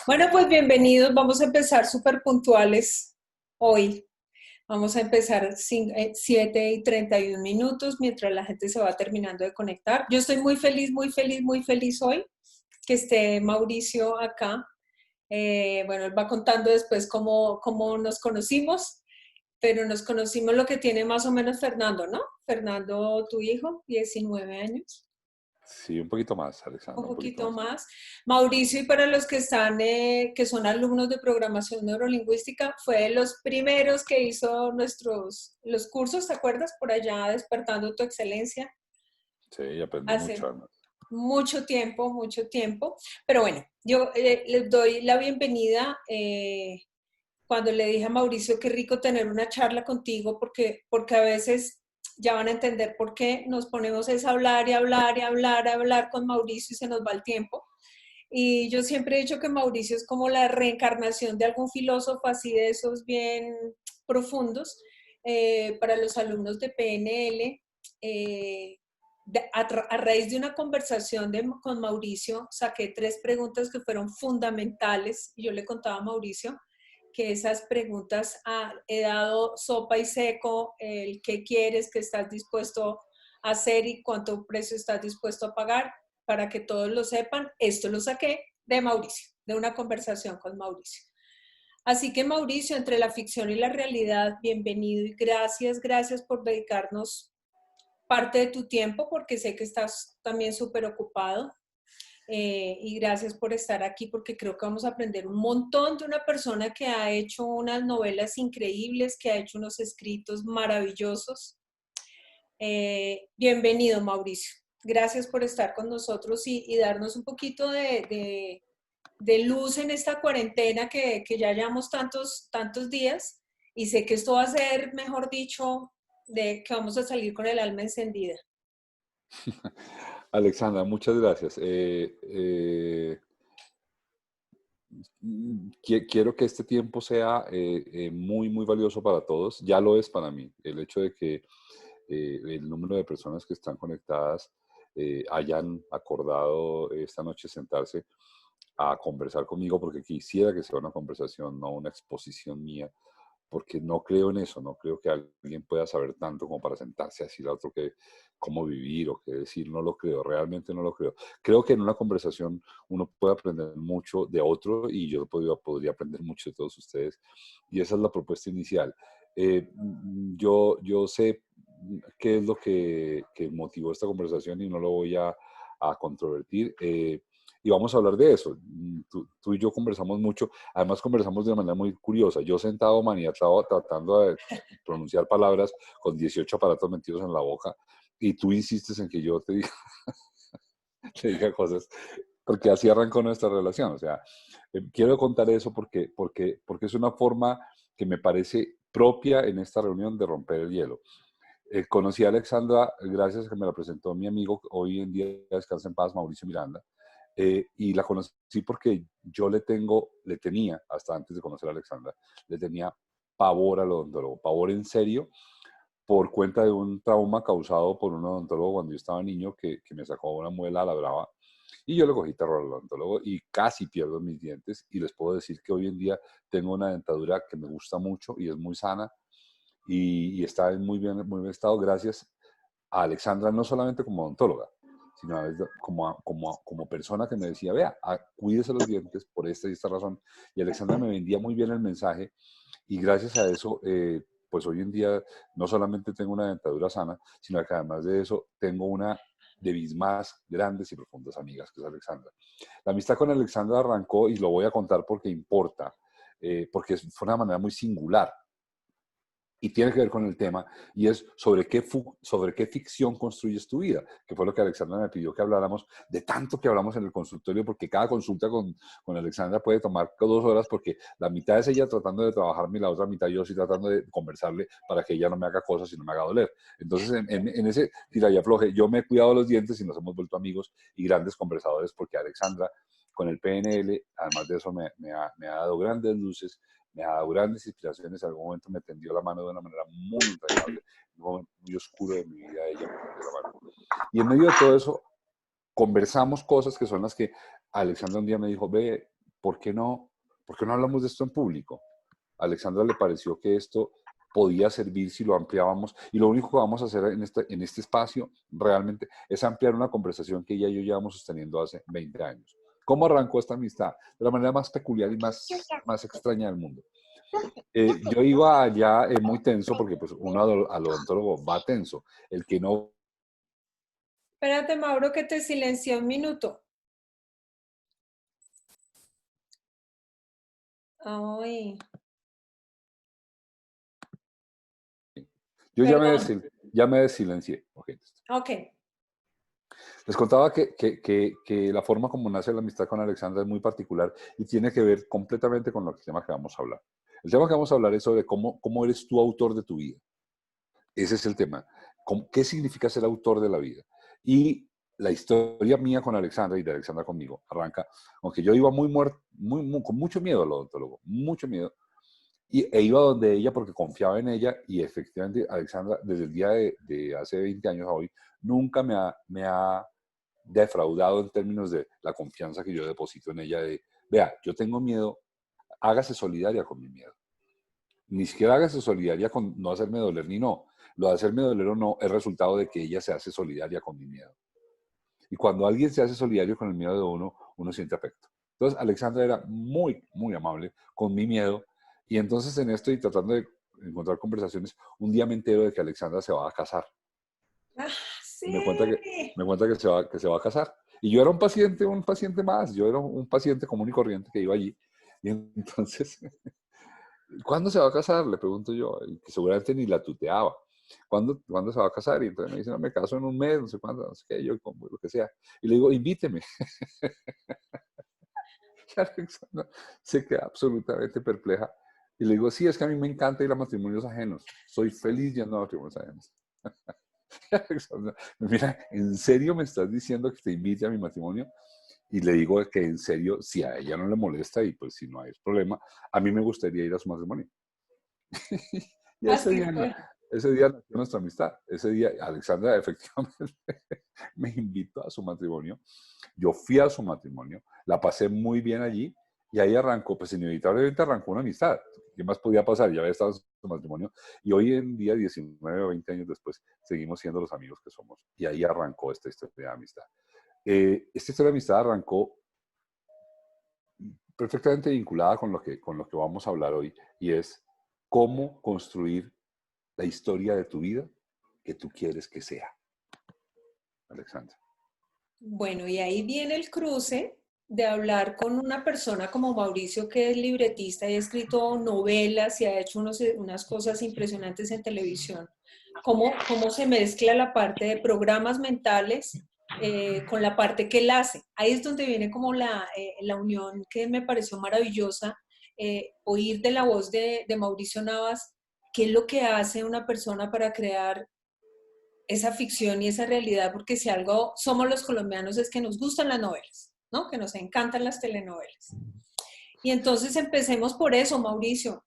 Bueno, pues bienvenidos. Vamos a empezar súper puntuales hoy. Vamos a empezar 7:31 mientras la gente se va terminando de conectar. Yo estoy muy feliz, muy feliz, muy feliz hoy que esté Mauricio acá. Bueno, él va contando después cómo nos conocimos, pero nos conocimos lo que tiene más o menos Fernando, ¿no? Fernando, tu hijo, 19 años. Sí, un poquito más, Un Alexandra, un poquito poquito más. más. Mauricio, y para los que están, que son alumnos de programación neurolingüística, fue de los primeros que hizo los cursos, ¿te acuerdas? Por allá, Despertando tu Excelencia, Sí, aprendí mucho hace además. mucho tiempo, mucho tiempo. Pero bueno, yo les doy la bienvenida. Cuando le dije a Mauricio, qué rico tener una charla contigo, porque a veces ya van a entender por qué nos ponemos es a hablar y hablar y hablar, a hablar con Mauricio y se nos va el tiempo. Y yo siempre he dicho que Mauricio es como la reencarnación de algún filósofo así de esos bien profundos. Para los alumnos de PNL. A raíz de una conversación con Mauricio, saqué 3 preguntas que fueron fundamentales. Y yo le contaba a Mauricio que esas preguntas he dado sopa y seco, el qué quieres, qué estás dispuesto a hacer y cuánto precio estás dispuesto a pagar. Para que todos lo sepan, esto lo saqué de Mauricio, de una conversación con Mauricio. Así que Mauricio, entre la ficción y la realidad, bienvenido y gracias, gracias por dedicarnos parte de tu tiempo, porque sé que estás también súper ocupado. Y gracias por estar aquí, porque creo que vamos a aprender un montón de una persona que ha hecho unas novelas increíbles, que ha hecho unos escritos maravillosos. Bienvenido, Mauricio. Gracias por estar con nosotros y darnos un poquito de luz en esta cuarentena que ya llevamos tantos días. Y sé que esto va a ser, mejor dicho, de que vamos a salir con el alma encendida. Alexandra, muchas gracias. Quiero que este tiempo sea muy, muy valioso para todos. Ya lo es para mí. El hecho de que el número de personas que están conectadas hayan acordado esta noche sentarse a conversar conmigo porque quisiera que sea una conversación, no una exposición mía, porque no creo en eso, no creo que alguien pueda saber tanto como para sentarse a decir a otro que cómo vivir o qué decir, no lo creo, realmente no lo creo. Creo que en una conversación uno puede aprender mucho de otro y yo podría aprender mucho de todos ustedes y esa es la propuesta inicial. Yo sé qué es lo que motivó esta conversación y no lo voy a controvertir. Y vamos a hablar de eso. Tú y yo conversamos mucho, además conversamos de una manera muy curiosa. Yo sentado maniatado tratando de pronunciar palabras con 18 aparatos metidos en la boca y tú insistes en que yo te diga, te diga cosas, porque así arrancó nuestra relación. O sea, quiero contar eso porque es una forma que me parece propia en esta reunión de romper el hielo. Conocí a Alexandra gracias a que me la presentó mi amigo, hoy en día descansa en paz, Mauricio Miranda, y la conocí porque yo le tenía, hasta antes de conocer a Alexandra, le tenía pavor al odontólogo, pavor en serio, por cuenta de un trauma causado por un odontólogo cuando yo estaba niño que me sacó una muela a la brava. Y yo le cogí terror al odontólogo y casi pierdo mis dientes. Y les puedo decir que hoy en día tengo una dentadura que me gusta mucho y es muy sana y está en muy bien estado gracias a Alexandra, no solamente como odontóloga, sino a veces como persona que me decía, vea, cuídese los dientes por esta y esta razón. Y Alexandra me vendía muy bien el mensaje y gracias a eso, pues hoy en día no solamente tengo una dentadura sana, sino que además de eso tengo una de mis más grandes y profundas amigas, que es Alexandra. La amistad con Alexandra arrancó, y lo voy a contar porque importa, porque fue una manera muy singular y tiene que ver con el tema, y es sobre qué ficción construyes tu vida, que fue lo que Alexandra me pidió que habláramos, de tanto que hablamos en el consultorio, porque cada consulta con Alexandra puede tomar 2 horas, porque la mitad es ella tratando de trabajarme y la otra mitad yo sí tratando de conversarle para que ella no me haga cosas y no me haga doler. Entonces, en ese tira y afloje, yo me he cuidado los dientes y nos hemos vuelto amigos y grandes conversadores, porque Alexandra, con el PNL, además de eso, me ha dado grandes luces, me ha dado grandes inspiraciones. En algún momento me tendió la mano de una manera muy entrañable, en un momento muy oscuro de mi vida ella me tendió la mano. Y en medio de todo eso conversamos cosas que son las que Alexandra un día me dijo, ve, ¿por qué no hablamos de esto en público? A Alexandra le pareció que esto podía servir si lo ampliábamos, y lo único que vamos a hacer en este espacio realmente es ampliar una conversación que ella y yo llevamos sosteniendo hace 20 años. ¿Cómo arrancó esta amistad? De la manera más peculiar y más extraña del mundo. Yo iba allá muy tenso porque pues uno al odontólogo va tenso. El que no... Espérate, Mauro, que te silencié un minuto. Ay, Yo perdón. ya me desilencié. Okay. Ok. Les contaba que la forma como nace la amistad con Alexandra es muy particular y tiene que ver completamente con el tema que vamos a hablar. El tema que vamos a hablar es sobre cómo eres tú autor de tu vida. Ese es el tema. ¿Qué significa ser autor de la vida? Y la historia mía con Alexandra y de Alexandra conmigo arranca, aunque yo iba muy muerto, con mucho miedo al odontólogo, mucho miedo, e iba donde ella porque confiaba en ella, y efectivamente Alexandra, desde el día de hace 20 años a hoy, nunca me ha defraudado en términos de la confianza que yo deposito en ella de, vea, yo tengo miedo, hágase solidaria con mi miedo. Ni siquiera hágase solidaria con no hacerme doler ni no. Lo de hacerme doler o no es resultado de que ella se hace solidaria con mi miedo. Y cuando alguien se hace solidario con el miedo de uno siente afecto. Entonces, Alexandra era muy, muy amable con mi miedo. Y entonces en esto y tratando de encontrar conversaciones, un día me entero de que Alexandra se va a casar. Ah, Y sí. me cuenta que se va a casar. Y yo era un paciente más. Yo era un paciente común y corriente que iba allí. Y entonces, ¿cuándo se va a casar? Le pregunto yo, y que seguramente ni la tuteaba. ¿Cuándo se va a casar? Y entonces me dice, no, me caso en un mes, no sé cuándo, no sé qué, yo como lo que sea. Y le digo, invíteme. Y Alexandra se queda absolutamente perpleja. Y le digo, sí, es que a mí me encanta ir a matrimonios ajenos. Soy feliz yendo a matrimonios ajenos. Y Alexandra, mira, ¿en serio me estás diciendo que te invite a mi matrimonio? Y le digo que en serio, si a ella no le molesta y pues si no hay problema, a mí me gustaría ir a su matrimonio. Y Así fue. ese día nació nuestra amistad. Ese día Alexandra efectivamente me invitó a su matrimonio. Yo fui a su matrimonio, la pasé muy bien allí y ahí arrancó, pues inevitablemente arrancó una amistad. ¿Qué más podía pasar? Ya había estado en su matrimonio y hoy en día, 19 o 20 años después, seguimos siendo los amigos que somos. Y ahí arrancó esta historia de amistad. Esta historia de amistad arrancó perfectamente vinculada con lo que vamos a hablar hoy, y es cómo construir la historia de tu vida que tú quieres que sea. Alexandra. Bueno, y ahí viene el cruce de hablar con una persona como Mauricio, que es libretista y ha escrito novelas y ha hecho unas cosas impresionantes en televisión. Cómo se mezcla la parte de programas mentales con la parte que él hace. Ahí es donde viene como la unión que me pareció maravillosa, oír de la voz de Mauricio Navas qué es lo que hace una persona para crear esa ficción y esa realidad, porque si algo somos los colombianos es que nos gustan las novelas, ¿no? Que nos encantan las telenovelas. Y entonces empecemos por eso, Mauricio,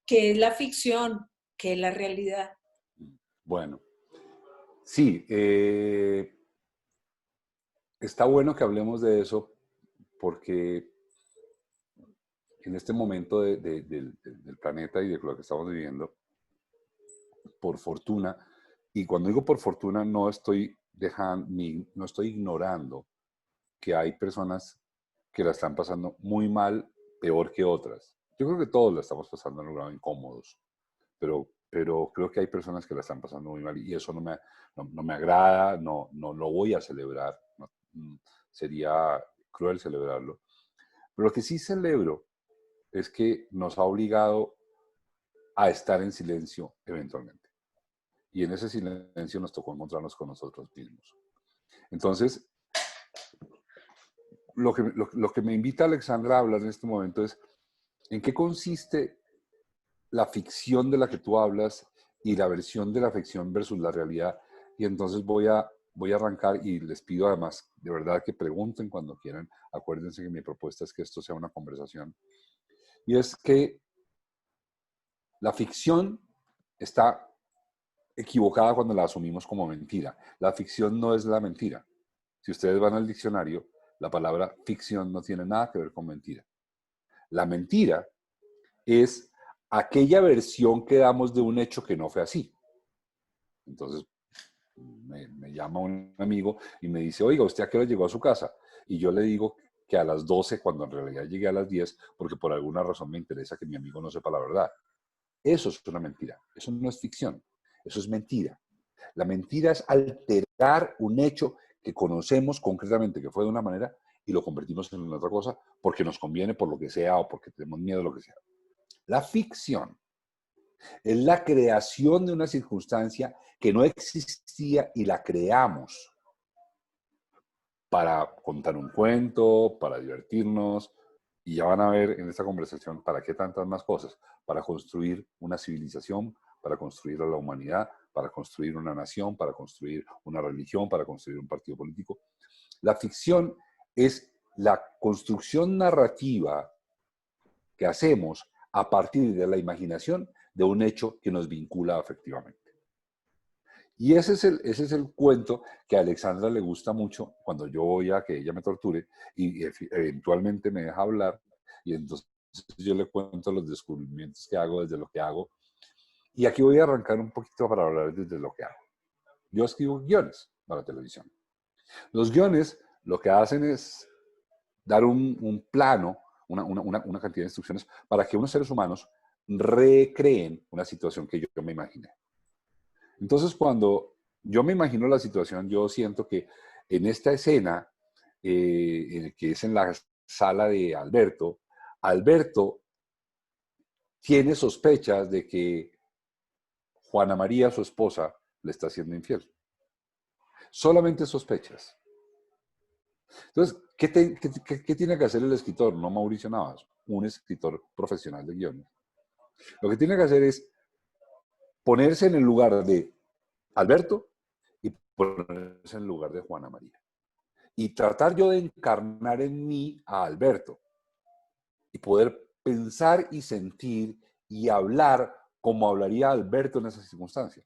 ¿qué es la ficción? ¿Qué es la realidad? Bueno, sí, está bueno que hablemos de eso porque en este momento del planeta y de lo que estamos viviendo, por fortuna, y cuando digo por fortuna no estoy no estoy ignorando que hay personas que la están pasando muy mal, peor que otras. Yo creo que todos la estamos pasando en un grado incómodos, pero creo que hay personas que la están pasando muy mal y eso no me agrada, no lo voy a celebrar, sería cruel celebrarlo. Pero lo que sí celebro es que nos ha obligado a estar en silencio eventualmente. Y en ese silencio nos tocó encontrarnos con nosotros mismos. Entonces, lo que me invita Alexandra a hablar en este momento es en qué consiste la ficción de la que tú hablas y la versión de la ficción versus la realidad. Y entonces voy a arrancar y les pido además de verdad que pregunten cuando quieran. Acuérdense que mi propuesta es que esto sea una conversación. Y es que la ficción está equivocada cuando la asumimos como mentira. La ficción no es la mentira. Si ustedes van al diccionario, la palabra ficción no tiene nada que ver con mentira. La mentira es aquella versión que damos de un hecho que no fue así. Entonces, me llama un amigo y me dice, oiga, ¿usted a qué hora llegó a su casa? Y yo le digo que a las 12, cuando en realidad llegué a las 10, porque por alguna razón me interesa que mi amigo no sepa la verdad. Eso es una mentira. Eso no es ficción. Eso es mentira. La mentira es alterar un hecho que conocemos concretamente que fue de una manera y lo convertimos en otra cosa porque nos conviene, por lo que sea, o porque tenemos miedo de lo que sea. La ficción es la creación de una circunstancia que no existía y la creamos para contar un cuento, para divertirnos, y ya van a ver en esta conversación para qué tantas más cosas, para construir una civilización, para construir a la humanidad, para construir una nación, para construir una religión, para construir un partido político. La ficción es la construcción narrativa que hacemos a partir de la imaginación de un hecho que nos vincula afectivamente. Y ese es el cuento que a Alexandra le gusta mucho cuando yo voy a que ella me torture y eventualmente me deja hablar y entonces yo le cuento los descubrimientos que hago desde lo que hago. Y aquí voy a arrancar un poquito para hablar desde lo que hago. Yo escribo guiones para televisión. Los guiones lo que hacen es dar un plano, una cantidad de instrucciones para que unos seres humanos recreen una situación que yo me imaginé. Entonces, cuando yo me imagino la situación, yo siento que en esta escena, que es en la sala de Alberto, Alberto tiene sospechas de que Juana María, su esposa, le está haciendo infiel. Solamente sospechas. Entonces, ¿qué tiene que hacer el escritor? No Mauricio Navas, un escritor profesional de guiones. Lo que tiene que hacer es ponerse en el lugar de Alberto y ponerse en el lugar de Juana María. Y tratar yo de encarnar en mí a Alberto y poder pensar y sentir y hablar como hablaría Alberto en esa circunstancia.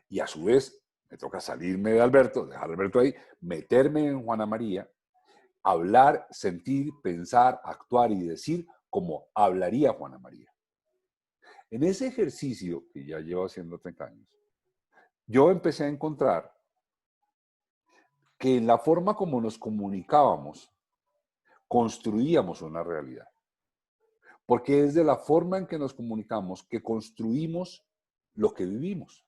Y a su vez, me toca salirme de Alberto, dejar a Alberto ahí, meterme en Juana María, hablar, sentir, pensar, actuar y decir como hablaría Juana María. En ese ejercicio que ya llevo haciendo 30 años, yo empecé a encontrar que en la forma como nos comunicábamos, construíamos una realidad. Porque es de la forma en que nos comunicamos que construimos lo que vivimos.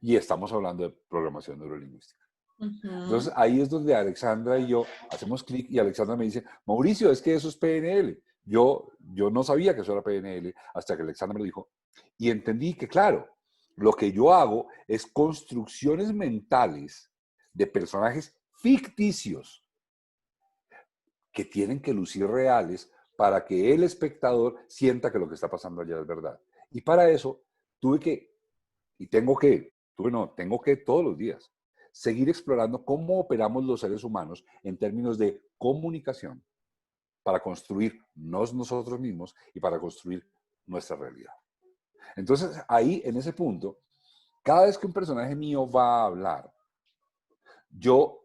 Y estamos hablando de programación neurolingüística. Entonces ahí es donde Alexandra y yo hacemos clic y Alexandra me dice, Mauricio, es que eso es PNL. Yo no sabía que eso era PNL hasta que Alexandra me lo dijo. Y entendí que, claro, lo que yo hago es construcciones mentales de personajes ficticios que tienen que lucir reales para que el espectador sienta que lo que está pasando allá es verdad. Y para eso tuve que, y tengo que, tuve no, tengo que todos los días, seguir explorando cómo operamos los seres humanos en términos de comunicación para construirnos nosotros mismos y para construir nuestra realidad. Entonces, ahí, en ese punto, cada vez que un personaje mío va a hablar, yo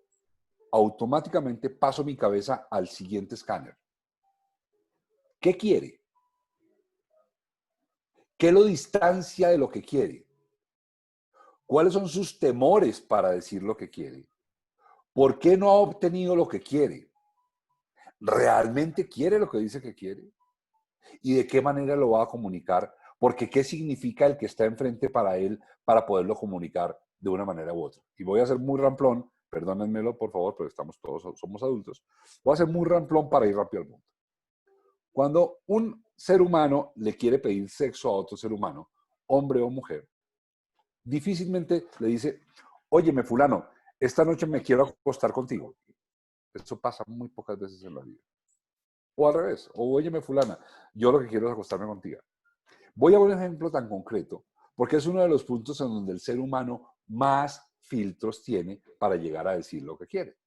automáticamente paso mi cabeza al siguiente escáner. ¿Qué quiere? ¿Qué lo distancia de lo que quiere? ¿Cuáles son sus temores para decir lo que quiere? ¿Por qué no ha obtenido lo que quiere? ¿Realmente quiere lo que dice que quiere? ¿Y de qué manera lo va a comunicar? Porque ¿qué significa el que está enfrente para él para poderlo comunicar de una manera u otra? Y voy a ser muy ramplón, perdónenmelo por favor, pero estamos todos, somos adultos. Voy a ser muy ramplón para ir rápido al punto. Cuando un ser humano le quiere pedir sexo a otro ser humano, hombre o mujer, difícilmente le dice, óyeme fulano, esta noche me quiero acostar contigo. Eso pasa muy pocas veces en la vida. O al revés, o óyeme fulana, yo lo que quiero es acostarme contigo. Voy a un ejemplo tan concreto, porque es uno de los puntos en donde el ser humano más filtros tiene para llegar a decir lo que quiere.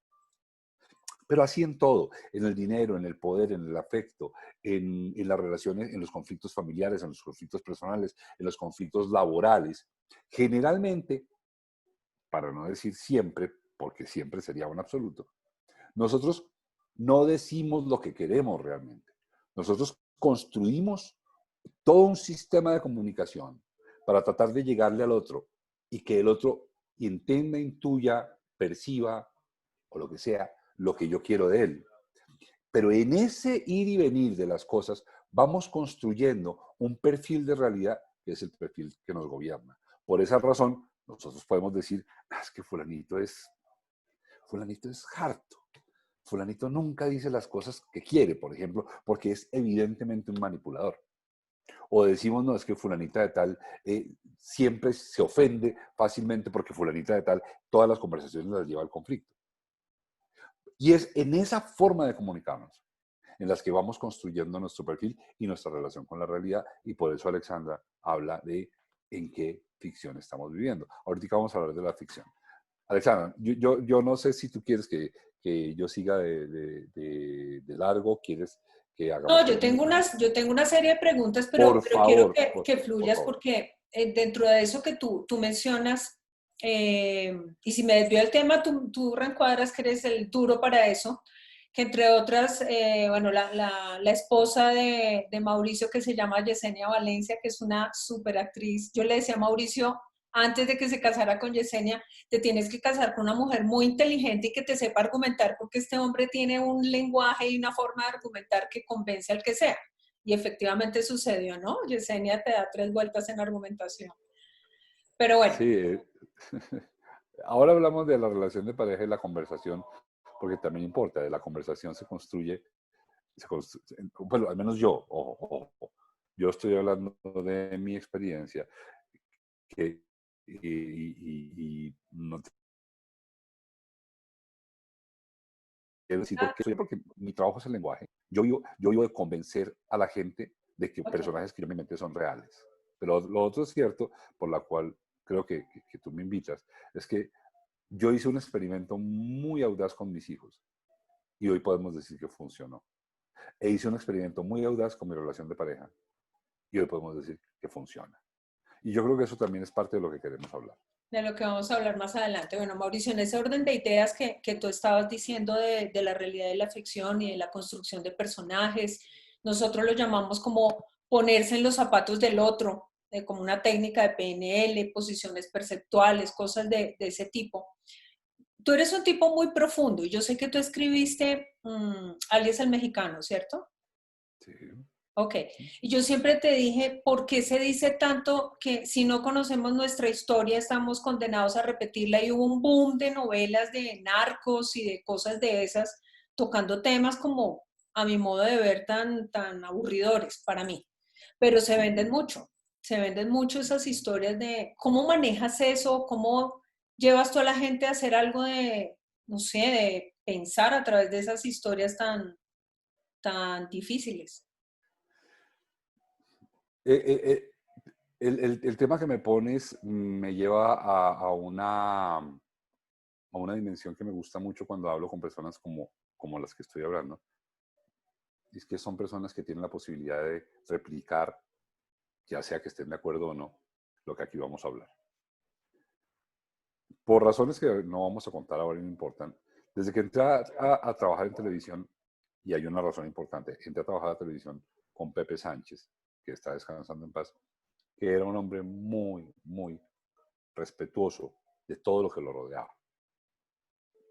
Pero así en todo, en el dinero, en el poder, en el afecto, en las relaciones, en los conflictos familiares, en los conflictos personales, en los conflictos laborales. Generalmente, para no decir siempre, porque siempre sería un absoluto, nosotros no decimos lo que queremos realmente. Nosotros construimos todo un sistema de comunicación para tratar de llegarle al otro y que el otro entienda, intuya, perciba o lo que sea, lo que yo quiero de él. Pero en ese ir y venir de las cosas, vamos construyendo un perfil de realidad que es el perfil que nos gobierna. Por esa razón, nosotros podemos decir, es que fulanito es harto. Fulanito nunca dice las cosas que quiere, por ejemplo, porque es evidentemente un manipulador. O decimos, no, es que fulanita de tal siempre se ofende fácilmente porque fulanita de tal todas las conversaciones las lleva al conflicto. Y es en esa forma de comunicarnos en las que vamos construyendo nuestro perfil y nuestra relación con la realidad. Y por eso Alexandra habla de en qué ficción estamos viviendo. Ahorita vamos a hablar de la ficción. Alexandra, yo no sé si tú quieres que yo siga de largo, quieres que hagamos No, preguntas. yo tengo una serie de preguntas, Por pero quiero favor, que por fluyas favor. porque dentro de eso que tú mencionas, y si me desvío del tema, tú reencuadras que eres el duro para eso, que entre otras, bueno, la esposa de Mauricio que se llama Yesenia Valencia, que es una súper actriz, yo le decía a Mauricio, antes de que se casara con Yesenia, te tienes que casar con una mujer muy inteligente y que te sepa argumentar, porque este hombre tiene un lenguaje y una forma de argumentar que convence al que sea. Y efectivamente sucedió, ¿no? Yesenia te da 3 vueltas en argumentación. Pero bueno, Sí, ahora hablamos de la relación de pareja y la conversación, porque también importa, de la conversación bueno, al menos yo estoy hablando de mi experiencia, que, y no quiero decir por qué, porque mi trabajo es el lenguaje. Yo vivo de convencer a la gente de que ok. personajes que yo me inventé son reales. Pero lo otro es cierto, por la cual creo que tú me invitas, es que yo hice un experimento muy audaz con mis hijos y hoy podemos decir que funcionó. E hice un experimento muy audaz con mi relación de pareja y hoy podemos decir que funciona. Y yo creo que eso también es parte de lo que queremos hablar. De lo que vamos a hablar más adelante. Bueno, Mauricio, en ese orden de ideas que tú estabas diciendo de la realidad de la ficción y de la construcción de personajes, nosotros lo llamamos como ponerse en los zapatos del otro, como una técnica de PNL, posiciones perceptuales, cosas de ese tipo. Tú eres un tipo muy profundo y yo sé que tú escribiste Alias el Mexicano, ¿cierto? Sí. Ok, y yo siempre te dije, ¿por qué se dice tanto que si no conocemos nuestra historia estamos condenados a repetirla? Y hubo un boom de novelas de narcos y de cosas de esas, tocando temas como, a mi modo de ver, tan aburridores para mí. Pero se venden mucho esas historias de cómo manejas eso, cómo llevas tú a la gente a hacer algo de, no sé, de pensar a través de esas historias tan difíciles. El tema que me pones me lleva a una dimensión que me gusta mucho cuando hablo con personas como las que estoy hablando. Y es que son personas que tienen la posibilidad de replicar, ya sea que estén de acuerdo o no, lo que aquí vamos a hablar. Por razones que no vamos a contar ahora y no importan, desde que entré a trabajar en televisión, y hay una razón importante, entré a trabajar a televisión con Pepe Sánchez, que está descansando en paz, que era un hombre muy, muy respetuoso de todo lo que lo rodeaba,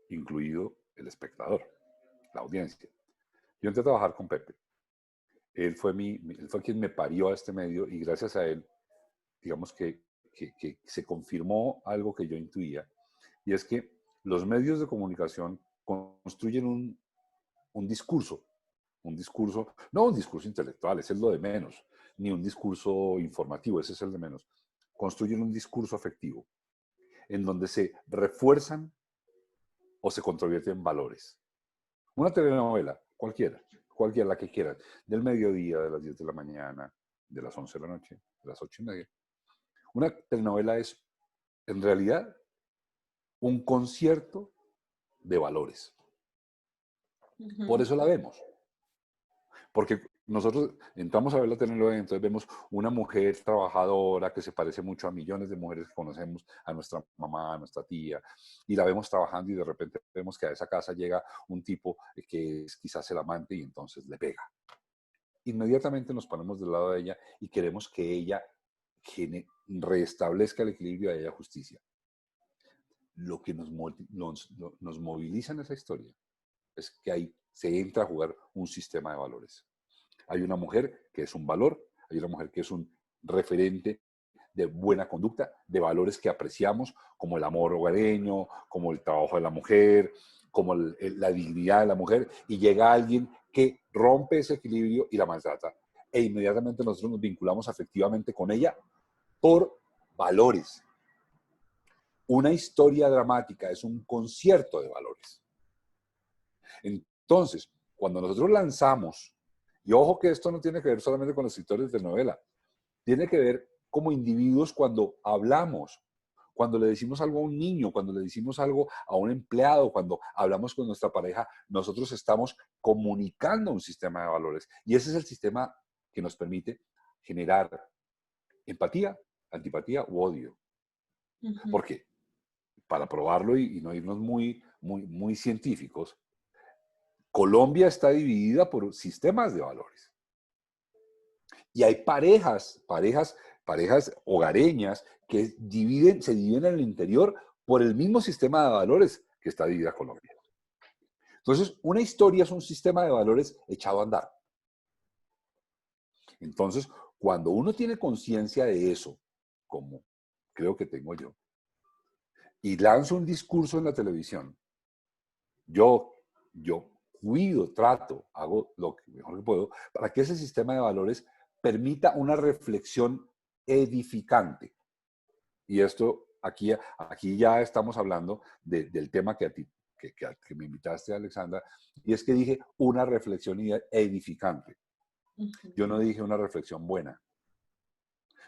incluido el espectador, la audiencia. Yo entré a trabajar con Pepe. Él fue quien me parió a este medio y gracias a él, digamos que se confirmó algo que yo intuía, y es que los medios de comunicación construyen un discurso, no un discurso intelectual, ese es lo de menos, ni un discurso informativo, ese es el de menos. Construyen un discurso afectivo en donde se refuerzan o se convierten valores. Una telenovela, cualquiera, la que quieras, del mediodía, de las 10 de la mañana, de las 11 de la noche, de las 8:30. Una telenovela es, en realidad, un concierto de valores. Por Ujú. eso la vemos. Porque nosotros entramos a ver la telenovela y entonces vemos una mujer trabajadora que se parece mucho a millones de mujeres que conocemos, a nuestra mamá, a nuestra tía, y la vemos trabajando y de repente vemos que a esa casa llega un tipo que es quizás el amante y entonces le pega. inmediatamente nos ponemos del lado de ella y queremos que ella restablezca el equilibrio y haya justicia. Lo que nos moviliza en esa historia es que ahí se entra a jugar un sistema de valores. Hay una mujer que es un valor, hay una mujer que es un referente de buena conducta, de valores que apreciamos, como el amor hogareño, como el trabajo de la mujer, como la dignidad de la mujer, y llega alguien que rompe ese equilibrio y la maltrata. E inmediatamente nosotros nos vinculamos afectivamente con ella por valores. Una historia dramática es un concierto de valores. Entonces, cuando nosotros lanzamos, y ojo que esto no tiene que ver solamente con los escritores de telenovela, tiene que ver como individuos cuando hablamos, cuando le decimos algo a un niño, cuando le decimos algo a un empleado, cuando hablamos con nuestra pareja, nosotros estamos comunicando un sistema de valores. Y ese es el sistema que nos permite generar empatía, antipatía u odio. ¿Por qué? Para probarlo y no irnos muy científicos, Colombia está dividida por sistemas de valores. Y hay parejas hogareñas que se dividen en el interior por el mismo sistema de valores que está dividida Colombia. Entonces, una historia es un sistema de valores echado a andar. Entonces, cuando uno tiene conciencia de eso, como creo que tengo yo, y lanzo un discurso en la televisión, yo cuido, trato, hago lo mejor que puedo para que ese sistema de valores permita una reflexión edificante. Y esto, aquí ya estamos hablando del tema que me invitaste, Alexandra, y es que dije una reflexión edificante. Yo no dije una reflexión buena.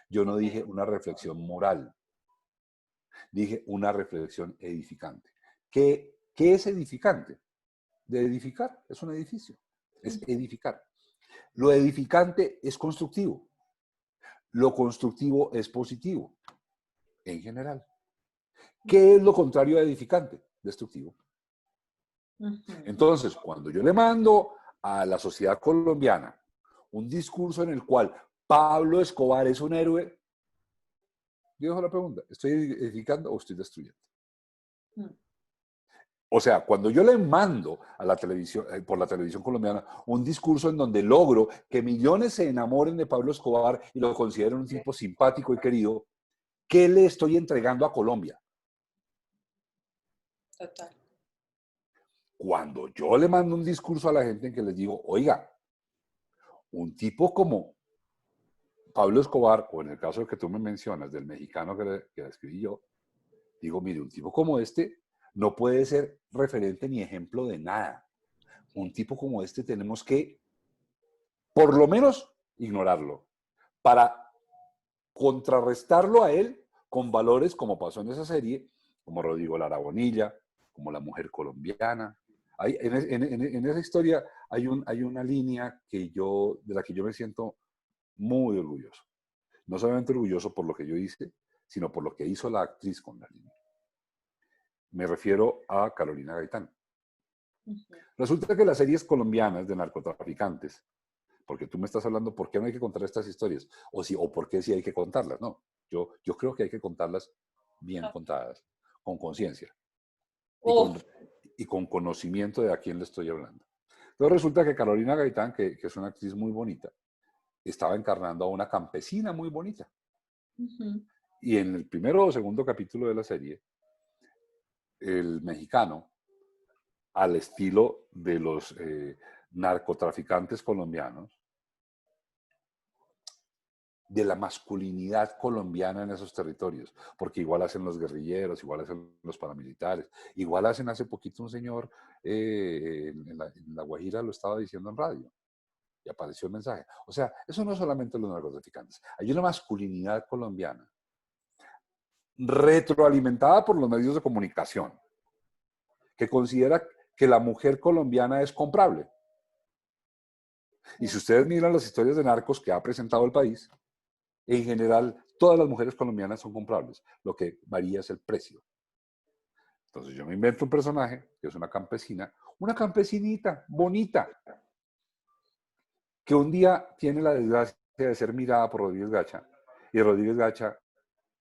Yo no dije una reflexión moral. Dije una reflexión edificante. ¿Qué es edificante? De edificar, es un edificio, es edificar. Lo edificante es constructivo, lo constructivo es positivo, en general. ¿Qué es lo contrario a edificante? Destructivo. Entonces, cuando yo le mando a la sociedad colombiana un discurso en el cual Pablo Escobar es un héroe, yo dejo la pregunta, ¿estoy edificando o estoy destruyendo? O sea, cuando yo le mando a la televisión, por la televisión colombiana, un discurso en donde logro que millones se enamoren de Pablo Escobar y lo consideren un tipo simpático y querido, ¿qué le estoy entregando a Colombia? Total. Cuando yo le mando un discurso a la gente en que les digo, oiga, un tipo como Pablo Escobar, o en el caso que tú me mencionas, del mexicano que escribí yo, digo, mire, un tipo como este no puede ser referente ni ejemplo de nada. Un tipo como este tenemos que, por lo menos, ignorarlo, para contrarrestarlo a él con valores como pasó en esa serie, como Rodrigo Lara Bonilla, como la mujer colombiana. En esa historia hay una línea de la que yo me siento muy orgulloso. No solamente orgulloso por lo que yo hice, sino por lo que hizo la actriz con la línea. Me refiero a Carolina Gaitán. Resulta que las series colombianas de narcotraficantes, porque tú me estás hablando por qué no hay que contar estas historias, o por qué sí hay que contarlas, no. Yo creo que hay que contarlas bien contadas, con conciencia y con conocimiento de a quién le estoy hablando. Entonces resulta que Carolina Gaitán, que es una actriz muy bonita, estaba encarnando a una campesina muy bonita. Y en el primero o segundo capítulo de la serie, el mexicano, al estilo de los narcotraficantes colombianos, de la masculinidad colombiana en esos territorios, porque igual hacen los guerrilleros, igual hacen los paramilitares, igual hacen hace poquito un señor en la Guajira lo estaba diciendo en radio, y apareció el mensaje. O sea, eso no es solamente los narcotraficantes, hay una masculinidad colombiana retroalimentada por los medios de comunicación, que considera que la mujer colombiana es comprable. Y si ustedes miran las historias de narcos que ha presentado el país, en general, todas las mujeres colombianas son comprables. Lo que varía es el precio. Entonces yo me invento un personaje, que es una campesinita, bonita, que un día tiene la desgracia de ser mirada por Rodríguez Gacha, y Rodríguez Gacha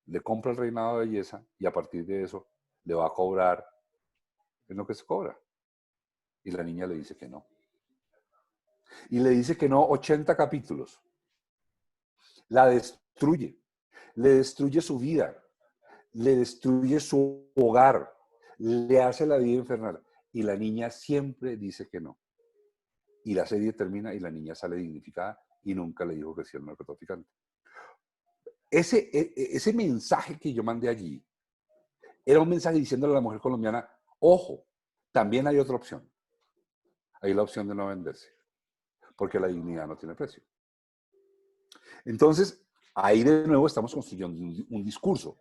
le compra el reinado de belleza y a partir de eso le va a cobrar en lo que se cobra. Y la niña le dice que no. Y le dice que no 80 capítulos. La destruye. Le destruye su vida. Le destruye su hogar. Le hace la vida infernal. Y la niña siempre dice que no. Y la serie termina y la niña sale dignificada y nunca le dijo que sí al narcotraficante. Ese mensaje que yo mandé allí era un mensaje diciéndole a la mujer colombiana, ojo, también hay otra opción. Hay la opción de no venderse, porque la dignidad no tiene precio. Entonces, ahí de nuevo estamos construyendo un discurso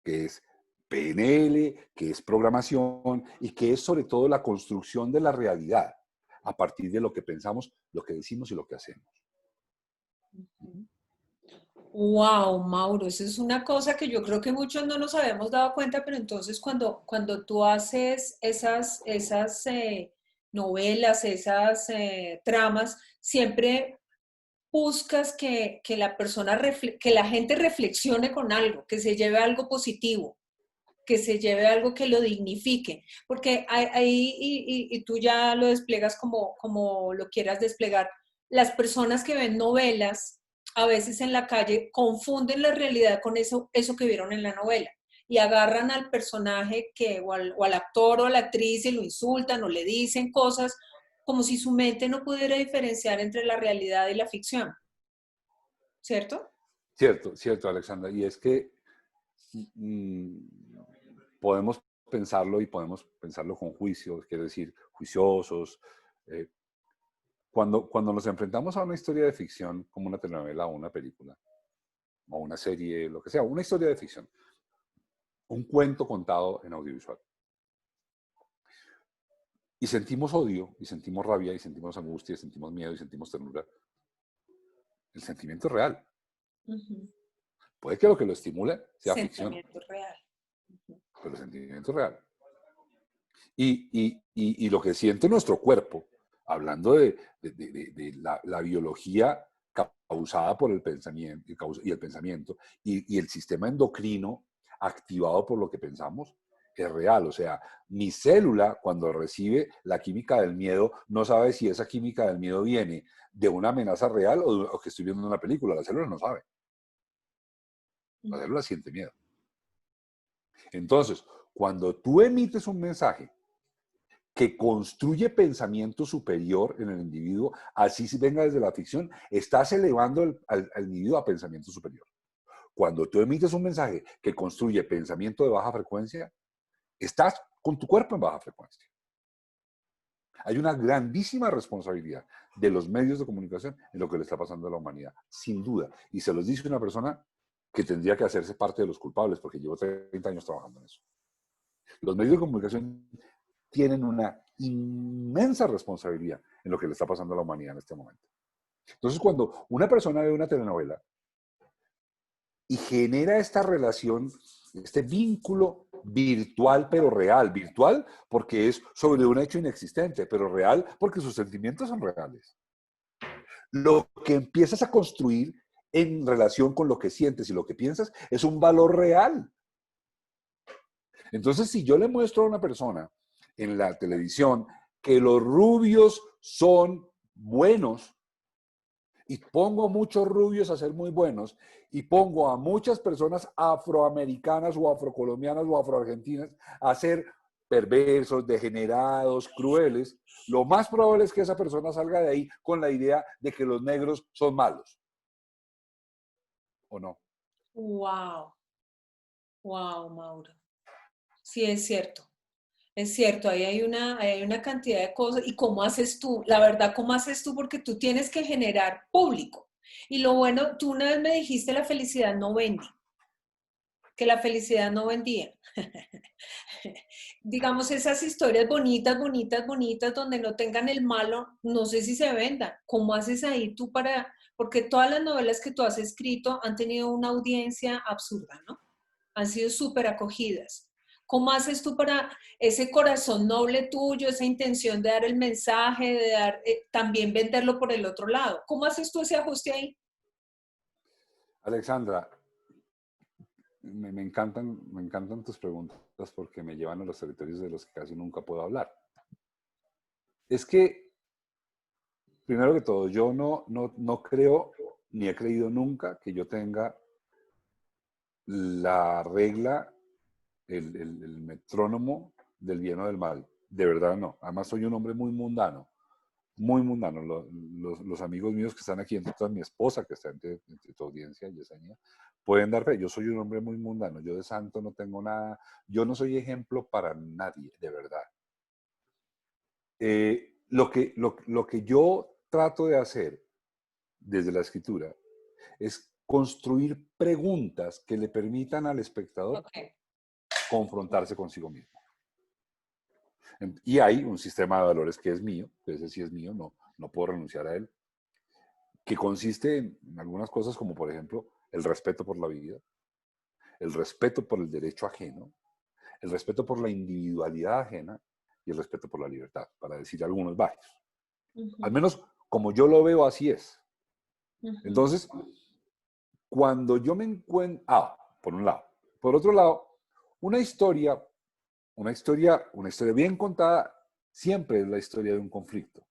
que es PNL, que es programación y que es sobre todo la construcción de la realidad a partir de lo que pensamos, lo que decimos y lo que hacemos. Wow, Mauro, eso es una cosa que yo creo que muchos no nos habíamos dado cuenta, pero entonces cuando tú haces esas novelas, esas tramas, siempre buscas que la persona, que la gente reflexione con algo, que se lleve algo positivo, que se lleve algo que lo dignifique, porque ahí, y tú ya lo despliegas como lo quieras desplegar, las personas que ven novelas, a veces en la calle, confunden la realidad con eso que vieron en la novela y agarran al personaje o al actor o a la actriz y lo insultan o le dicen cosas como si su mente no pudiera diferenciar entre la realidad y la ficción, ¿cierto? Cierto, cierto, Alexandra. Y es que mm, podemos pensarlo y podemos pensarlo con juicio, quiero decir, juiciosos. Eh, cuando nos enfrentamos a una historia de ficción, como una telenovela o una película, o una serie, lo que sea, una historia de ficción, un cuento contado en audiovisual, y sentimos odio, y sentimos rabia, y sentimos angustia, y sentimos miedo, y sentimos ternura, el sentimiento es real. Ujú. Puede que lo que lo estimule sea ficción, Sentimiento real. Ujú. pero el sentimiento es real. Y lo que siente nuestro cuerpo, hablando de la biología causada por el pensamiento y el pensamiento y el sistema endocrino activado por lo que pensamos, es real. O sea, mi célula cuando recibe la química del miedo no sabe si esa química del miedo viene de una amenaza real o que estoy viendo en una película. La célula no sabe. La célula siente miedo. Entonces, cuando tú emites un mensaje que construye pensamiento superior en el individuo, así si venga desde la ficción, estás elevando al individuo a pensamiento superior. Cuando tú emites un mensaje que construye pensamiento de baja frecuencia, estás con tu cuerpo en baja frecuencia. Hay una grandísima responsabilidad de los medios de comunicación en lo que le está pasando a la humanidad, sin duda. Y se los dice una persona que tendría que hacerse parte de los culpables, porque llevo 30 años trabajando en eso. Los medios de comunicación tienen una inmensa responsabilidad en lo que le está pasando a la humanidad en este momento. Entonces, cuando una persona ve una telenovela y genera esta relación, este vínculo virtual pero real, virtual porque es sobre un hecho inexistente, pero real porque sus sentimientos son reales. Lo que empiezas a construir en relación con lo que sientes y lo que piensas es un valor real. Entonces, si yo le muestro a una persona en la televisión que los rubios son buenos y pongo muchos rubios a ser muy buenos y pongo a muchas personas afroamericanas o afrocolombianas o afroargentinas a ser perversos, degenerados, crueles, lo más probable es que esa persona salga de ahí con la idea de que los negros son malos. ¿O no? Wow, wow, Mauro. Sí, es cierto. Es cierto, ahí hay una cantidad de cosas. ¿Y cómo haces tú? La verdad, ¿cómo haces tú? Porque tú tienes que generar público. Y lo bueno, tú una vez me dijiste la felicidad no vende, que la felicidad no vendía. Digamos, esas historias bonitas, bonitas, bonitas, donde no tengan el malo, no sé si se vendan. ¿Cómo haces ahí tú para...? Porque todas las novelas que tú has escrito han tenido una audiencia absurda, ¿no? Han sido súper acogidas. ¿Cómo haces tú para ese corazón noble tuyo, esa intención de dar el mensaje, de dar, también venderlo por el otro lado? ¿Cómo haces tú ese ajuste ahí? Alexandra, me encantan tus preguntas porque me llevan a los territorios de los que casi nunca puedo hablar. Es que, primero que todo, yo no creo, ni he creído nunca que yo tenga la regla, el metrónomo del bien o del mal. De verdad no. Además soy un hombre muy mundano. Muy mundano. Los amigos míos que están aquí, entre todas mi esposa, que está entre tu audiencia, Yesenia, pueden dar fe. Yo soy un hombre muy mundano. Yo de santo no tengo nada. Yo no soy ejemplo para nadie, de verdad. Lo que yo trato de hacer desde la escritura es construir preguntas que le permitan al espectador Okay. confrontarse consigo mismo. Y hay un sistema de valores que es mío, ese sí es mío, no puedo renunciar a él, que consiste en algunas cosas como, por ejemplo, el respeto por la vida, el respeto por el derecho ajeno, el respeto por la individualidad ajena y el respeto por la libertad, para decir algunos varios. Al menos como yo lo veo, así es. Entonces, cuando yo me encuentro, por un lado. Por otro lado, una historia, una historia bien contada siempre es la historia de un conflicto.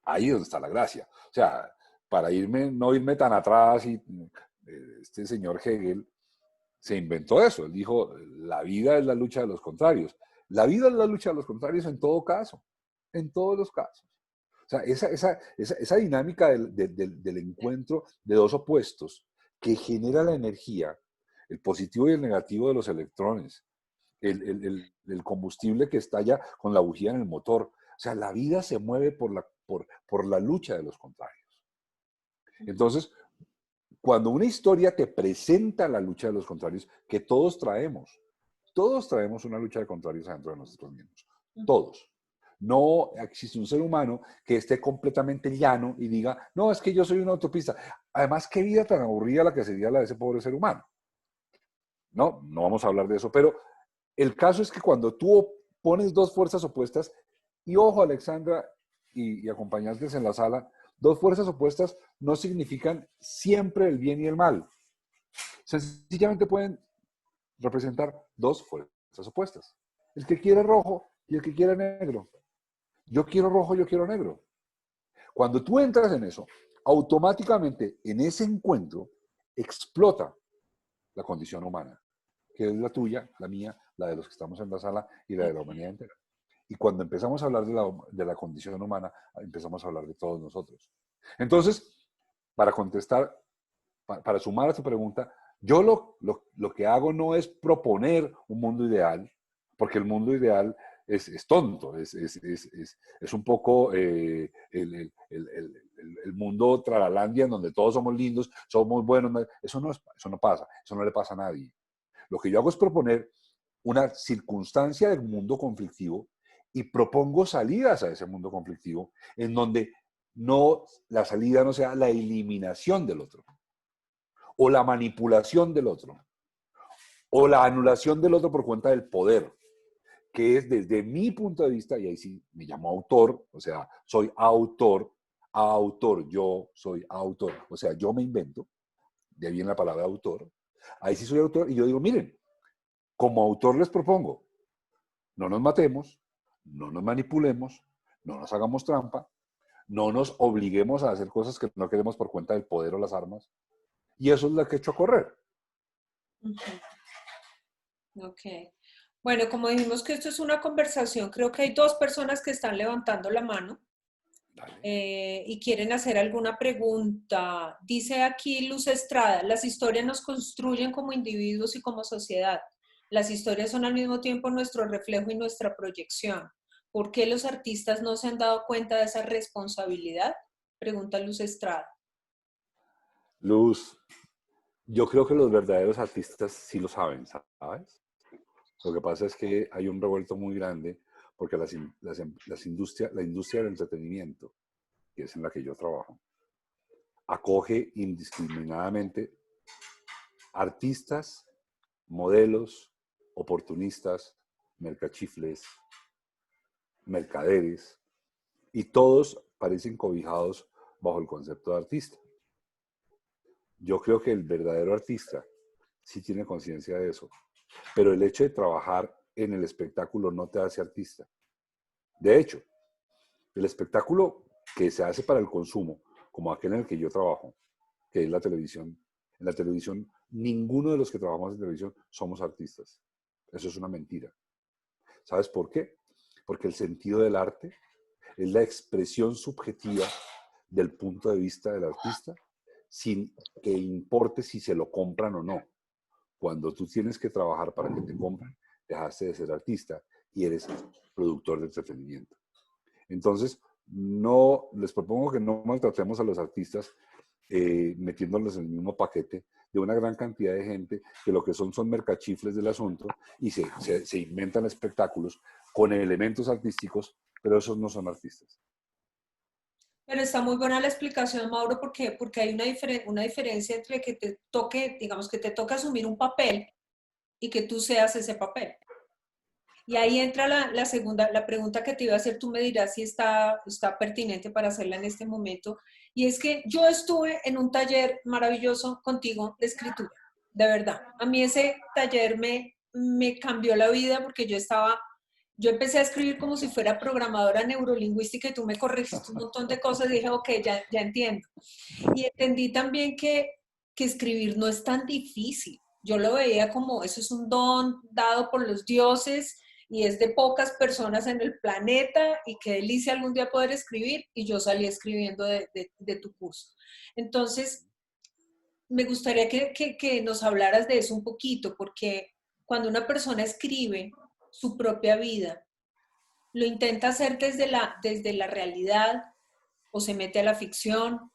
Ahí es donde está la gracia. O sea, para no irme tan atrás, este señor Hegel se inventó eso. Él dijo, la vida es la lucha de los contrarios. La vida es la lucha de los contrarios en todo caso, en todos los casos. O sea, esa dinámica del encuentro de dos opuestos que genera la energía, el positivo y el negativo de los electrones, el combustible que estalla con la bujía en el motor. O sea, la vida se mueve por la lucha de los contrarios. Entonces, cuando una historia te presenta la lucha de los contrarios, que todos traemos una lucha de contrarios adentro de nosotros mismos. Todos. No existe un ser humano que esté completamente llano y diga, no, es que yo soy una autopista. Además, qué vida tan aburrida la que sería la de ese pobre ser humano. No vamos a hablar de eso, pero el caso es que cuando tú pones dos fuerzas opuestas, y ojo, Alexandra y acompañantes en la sala, dos fuerzas opuestas no significan siempre el bien y el mal. Sencillamente pueden representar dos fuerzas opuestas. El que quiere rojo y el que quiere negro. Yo quiero rojo, yo quiero negro. Cuando tú entras en eso, automáticamente en ese encuentro explota la condición humana, que es la tuya, la mía, la de los que estamos en la sala y la de la humanidad entera. Y cuando empezamos a hablar de la condición humana, empezamos a hablar de todos nosotros. Entonces, para contestar, para sumar a tu pregunta, yo lo que hago no es proponer un mundo ideal, porque el mundo ideal es tonto, es un poco el mundo tralalandia en donde todos somos lindos, somos buenos. Eso no pasa, eso no le pasa a nadie. Lo que yo hago es proponer una circunstancia del mundo conflictivo y propongo salidas a ese mundo conflictivo en donde la salida no sea la eliminación del otro, o la manipulación del otro, o la anulación del otro por cuenta del poder, que es desde mi punto de vista, y ahí sí me llamo autor, o sea, soy autor, yo soy autor, o sea, yo me invento, de ahí viene la palabra autor, ahí sí soy autor, y yo digo, miren, como autor les propongo, no nos matemos, no nos manipulemos, no nos hagamos trampa, no nos obliguemos a hacer cosas que no queremos por cuenta del poder o las armas, y eso es lo que he hecho a correr. Ok. Bueno, como dijimos que esto es una conversación, creo que hay dos personas que están levantando la mano y quieren hacer alguna pregunta. Dice aquí Luz Estrada, las historias nos construyen como individuos y como sociedad. Las historias son al mismo tiempo nuestro reflejo y nuestra proyección. ¿Por qué los artistas no se han dado cuenta de esa responsabilidad? Pregunta Luz Estrada. Luz, yo creo que los verdaderos artistas sí lo saben, ¿sabes? Lo que pasa es que hay un revuelto muy grande porque la industria del entretenimiento, que es en la que yo trabajo, acoge indiscriminadamente artistas, modelos, oportunistas, mercachifles, mercaderes, y todos parecen cobijados bajo el concepto de artista. Yo creo que el verdadero artista sí tiene conciencia de eso, pero el hecho de trabajar en el espectáculo no te hace artista. De hecho, el espectáculo que se hace para el consumo, como aquel en el que yo trabajo, que es la televisión, en la televisión, ninguno de los que trabajamos en televisión somos artistas. Eso es una mentira. ¿Sabes por qué? Porque el sentido del arte es la expresión subjetiva del punto de vista del artista, sin que importe si se lo compran o no. Cuando tú tienes que trabajar para que te compren, dejaste de ser artista y eres productor de entretenimiento. Entonces, no, les propongo que no maltratemos a los artistas metiéndolos en el mismo paquete de una gran cantidad de gente que lo que son mercachifles del asunto y se inventan espectáculos con elementos artísticos, pero esos no son artistas. Pero está muy buena la explicación, Mauro, porque hay una diferencia entre que te toque, digamos, que te toque asumir un papel y que tú seas ese papel. Y ahí entra la segunda, la pregunta que te iba a hacer, tú me dirás si está pertinente para hacerla en este momento. Y es que yo estuve en un taller maravilloso contigo de escritura, de verdad. A mí ese taller me cambió la vida porque yo empecé a escribir como si fuera programadora neurolingüística y tú me corregiste un montón de cosas y dije, ok, ya entiendo. Y entendí también que escribir no es tan difícil. Yo lo veía como eso es un don dado por los dioses y es de pocas personas en el planeta y qué delicia algún día poder escribir y yo salí escribiendo de tu curso. Entonces, me gustaría que nos hablaras de eso un poquito porque cuando una persona escribe su propia vida, lo intenta hacer desde la realidad o se mete a la ficción.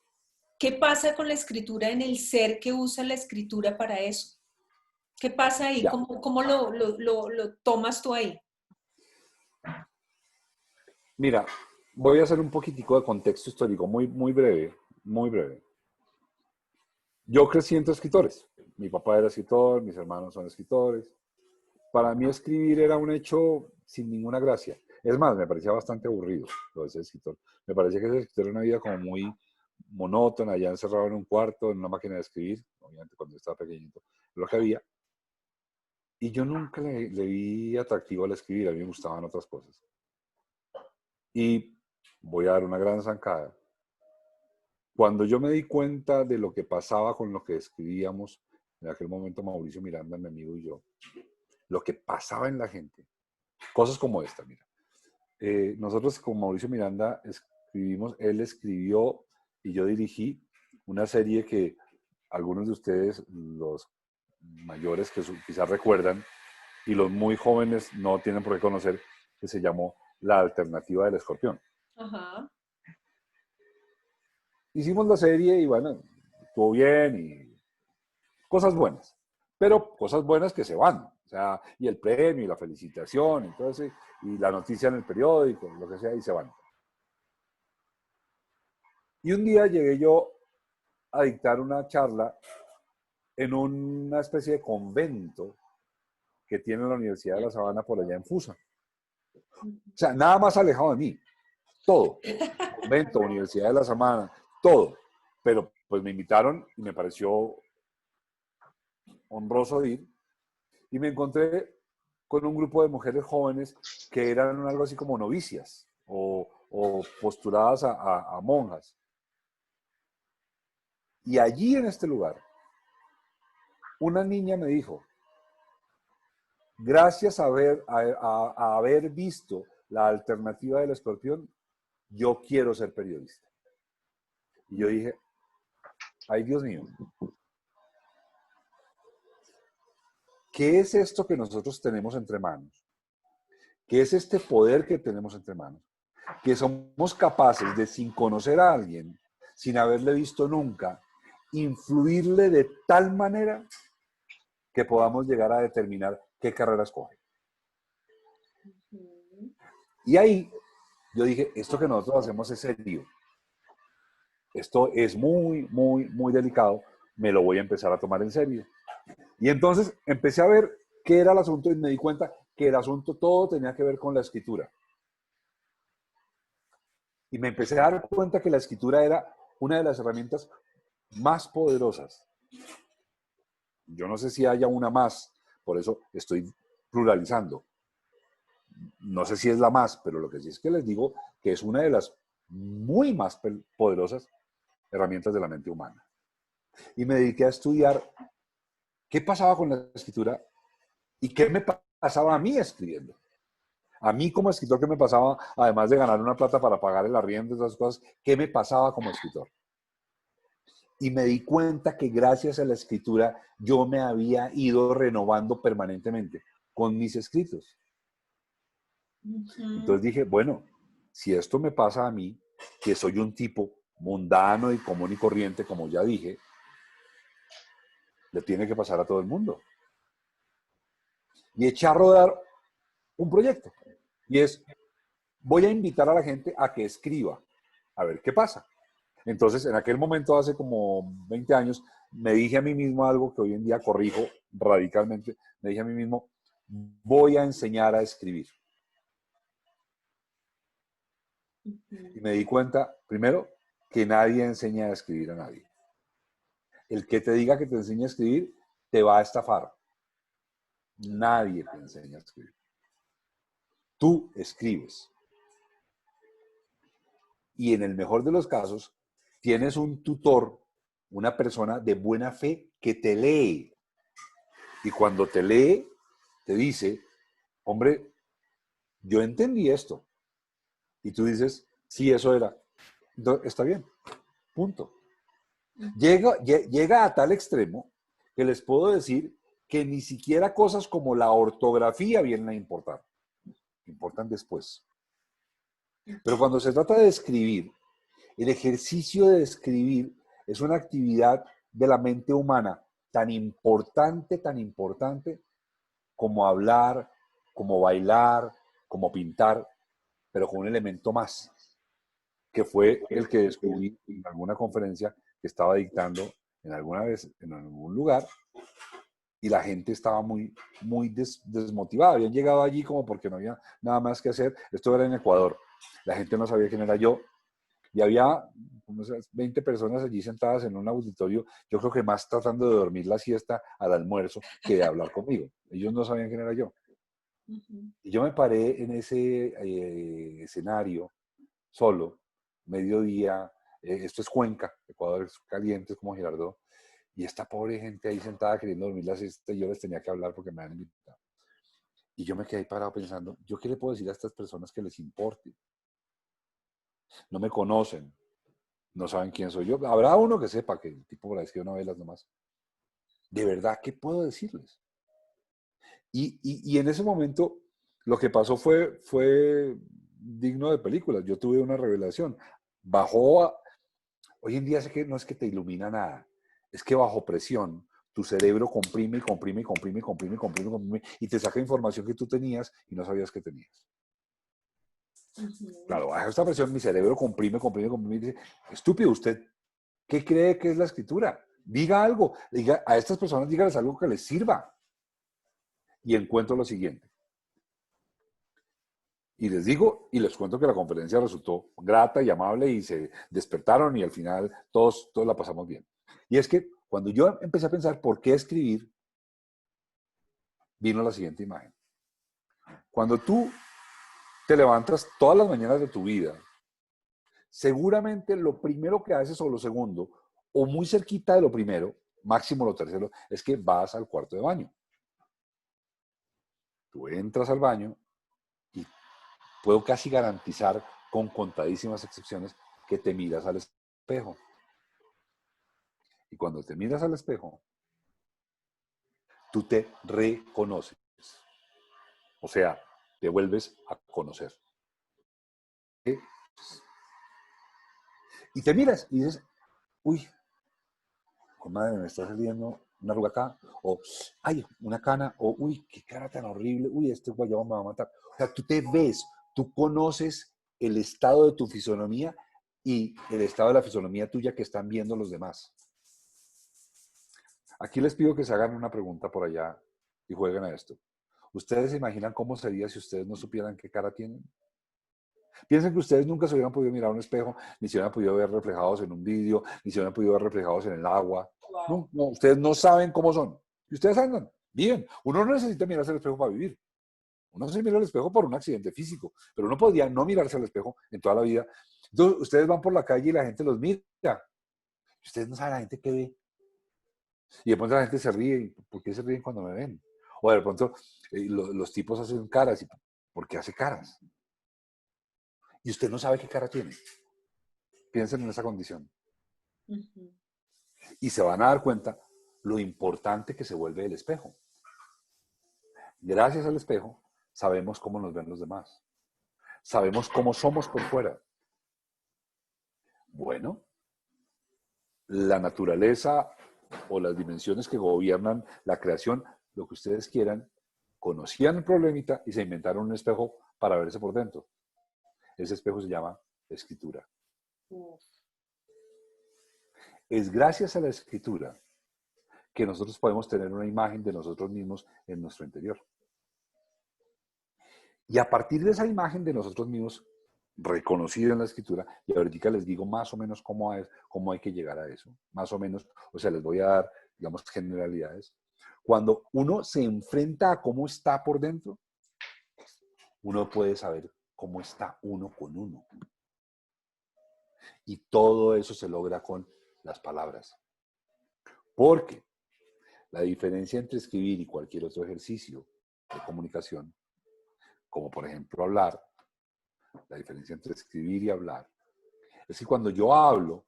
¿Qué pasa con la escritura en el ser que usa la escritura para eso? ¿Qué pasa ahí? Ya, ¿Cómo lo tomas tú ahí? mira, voy a hacer un poquitico de contexto histórico, muy, muy breve, muy breve. Yo crecí entre escritores. Mi papá era escritor, mis hermanos son escritores. Para mí escribir era un hecho sin ninguna gracia. Es más, me parecía bastante aburrido lo de ser escritor. Me parecía que ser escritor era una vida como muy monótona, ya encerrado en un cuarto, en una máquina de escribir, obviamente cuando yo estaba pequeñito, lo que había. Y yo nunca le vi atractivo al escribir, a mí me gustaban otras cosas. Y voy a dar una gran zancada. Cuando yo me di cuenta de lo que pasaba con lo que escribíamos, en aquel momento Mauricio Miranda, mi amigo y yo, lo que pasaba en la gente, cosas como esta, mira. Nosotros con Mauricio Miranda escribimos, él escribió y yo dirigí una serie que algunos de ustedes, los mayores que quizás recuerdan, y los muy jóvenes no tienen por qué conocer, que se llamó La Alternativa del Escorpión. Ajá. Hicimos la serie y bueno, estuvo bien y cosas buenas, pero cosas buenas que se van. O sea, y el premio y la felicitación, entonces, y la noticia en el periódico, lo que sea, y se van. Y un día llegué yo a dictar una charla en una especie de convento que tiene la Universidad de La Sabana por allá en Fusa. O sea, nada más alejado de mí. Todo. Convento, Universidad de La Sabana, todo. Pero pues me invitaron y me pareció honroso ir. Y me encontré con un grupo de mujeres jóvenes que eran algo así como novicias o postuladas a monjas. Y allí en este lugar, una niña me dijo, gracias a haber visto la alternativa del escorpión, yo quiero ser periodista. Y yo dije, ay Dios mío, ¿qué es esto que nosotros tenemos entre manos? ¿Qué es este poder que tenemos entre manos? Que somos capaces de, sin conocer a alguien, sin haberle visto nunca, influirle de tal manera que podamos llegar a determinar qué carrera escoge. Y ahí yo dije, esto que nosotros hacemos es serio. Esto es muy, muy, muy delicado. Me lo voy a empezar a tomar en serio. Y entonces empecé a ver ¿Qué era el asunto? Y me di cuenta que el asunto todo tenía que ver con la escritura. Y me empecé a dar cuenta que la escritura era una de las herramientas más poderosas. Yo no sé si haya una más, por eso estoy pluralizando. No sé si es la más, pero lo que sí es que les digo que es una de las muy más poderosas herramientas de la mente humana. Y me dediqué a estudiar qué pasaba con la escritura y qué me pasaba a mí escribiendo. A mí como escritor, ¿qué me pasaba? Además de ganar una plata para pagar el arriendo y esas cosas, ¿qué me pasaba como escritor? Y me di cuenta que gracias a la escritura yo me había ido renovando permanentemente con mis escritos. Entonces dije, bueno, si esto me pasa a mí, que soy un tipo mundano y común y corriente, como ya dije, le tiene que pasar a todo el mundo. Y eché a rodar un proyecto. Y es, voy a invitar a la gente a que escriba, a ver qué pasa. Entonces, en aquel momento, hace como 20 años, me dije a mí mismo algo que hoy en día corrijo radicalmente. Me dije a mí mismo, voy a enseñar a escribir. Y me di cuenta, primero, que nadie enseña a escribir a nadie. El que te diga que te enseña a escribir, te va a estafar. Nadie te enseña a escribir. Tú escribes. Y en el mejor de los casos, tienes un tutor, una persona de buena fe que te lee. Y cuando te lee, te dice, hombre, yo entendí esto. Y tú dices, sí, eso era. Entonces, está bien, punto. Llega a tal extremo que les puedo decir que ni siquiera cosas como la ortografía vienen a importar. Importan después. Pero cuando se trata de escribir, el ejercicio de escribir es una actividad de la mente humana tan importante como hablar, como bailar, como pintar, pero con un elemento más, que fue el que descubrí en alguna conferencia que estaba dictando en alguna vez en algún lugar y la gente estaba muy desmotivada. Habían llegado allí como porque no había nada más que hacer. Esto era en Ecuador. La gente no sabía quién era yo. Y había unas 20 personas allí sentadas en un auditorio, yo creo que más tratando de dormir la siesta al almuerzo que de hablar conmigo. Ellos no sabían quién era yo. Y yo me paré en ese escenario solo, mediodía, esto es Cuenca, Ecuador es caliente, es como Girardot, y esta pobre gente ahí sentada queriendo dormir la siesta, y yo les tenía que hablar porque me habían invitado. Y yo me quedé ahí parado pensando, ¿yo qué le puedo decir a estas personas que les importe? No me conocen, no saben quién soy yo. Habrá uno que sepa que el tipo por ahí escribe novelas nomás. De verdad, ¿qué puedo decirles? Y en ese momento lo que pasó fue digno de películas. Yo tuve una revelación. Bajó, hoy en día sé que no es que te ilumina nada, es que bajo presión tu cerebro comprime y comprime y comprime y comprime y comprime, comprime y te saca información que tú tenías y no sabías que tenías. Claro, bajo esta presión mi cerebro comprime, comprime, comprime y dice, estúpido, ¿usted qué cree que es la escritura? Diga algo, diga, a estas personas dígales algo que les sirva. Y encuentro lo siguiente. Y les digo y les cuento que la conferencia resultó grata y amable y se despertaron y al final todos la pasamos bien. Y es que cuando yo empecé a pensar por qué escribir, vino la siguiente imagen. Cuando tú te levantas todas las mañanas de tu vida, seguramente lo primero que haces o lo segundo, o muy cerquita de lo primero, máximo lo tercero, es que vas al cuarto de baño. Tú entras al baño y puedo casi garantizar con contadísimas excepciones que te miras al espejo. Y cuando te miras al espejo, tú te reconoces. O sea, te vuelves a conocer. Y te miras y dices, uy, comadre, me está saliendo una arruga acá, o, ay, una cana, o, uy, qué cara tan horrible, uy, este guayabo me va a matar. O sea, tú te ves, tú conoces el estado de tu fisonomía y el estado de la fisonomía tuya que están viendo los demás. Aquí les pido que se hagan una pregunta por allá y jueguen a esto. ¿Ustedes se imaginan cómo sería si ustedes no supieran qué cara tienen? Piensen que ustedes nunca se hubieran podido mirar a un espejo, ni se hubieran podido ver reflejados en un vidrio, ni se hubieran podido ver reflejados en el agua. Wow. No, no, ustedes no saben cómo son. Y ustedes andan bien. Uno no necesita mirarse al espejo para vivir. Uno se mira al espejo por un accidente físico, pero uno podría no mirarse al espejo en toda la vida. Entonces, ustedes van por la calle y la gente los mira. Ustedes no saben la gente qué ve. Y de pronto la gente se ríe. ¿Por qué se ríen cuando me ven? O de pronto los tipos hacen caras. ¿Y por qué hace caras? Y usted no sabe qué cara tiene. Piensen en esa condición. Ujú. Y se van a dar cuenta lo importante que se vuelve el espejo. Gracias al espejo, sabemos cómo nos ven los demás. Sabemos cómo somos por fuera. Bueno, la naturaleza o las dimensiones que gobiernan la creación, lo que ustedes quieran, conocían el problemita y se inventaron un espejo para verse por dentro. Ese espejo se llama escritura. Uf. Es gracias a la escritura que nosotros podemos tener una imagen de nosotros mismos en nuestro interior. Y a partir de esa imagen de nosotros mismos, reconocida en la escritura, y ahorita les digo más o menos cómo hay que llegar a eso, más o menos, o sea, les voy a dar, digamos, generalidades. Cuando uno se enfrenta a cómo está por dentro, uno puede saber cómo está uno con uno. Y todo eso se logra con las palabras. Porque la diferencia entre escribir y cualquier otro ejercicio de comunicación, como por ejemplo hablar, la diferencia entre escribir y hablar, es que cuando yo hablo,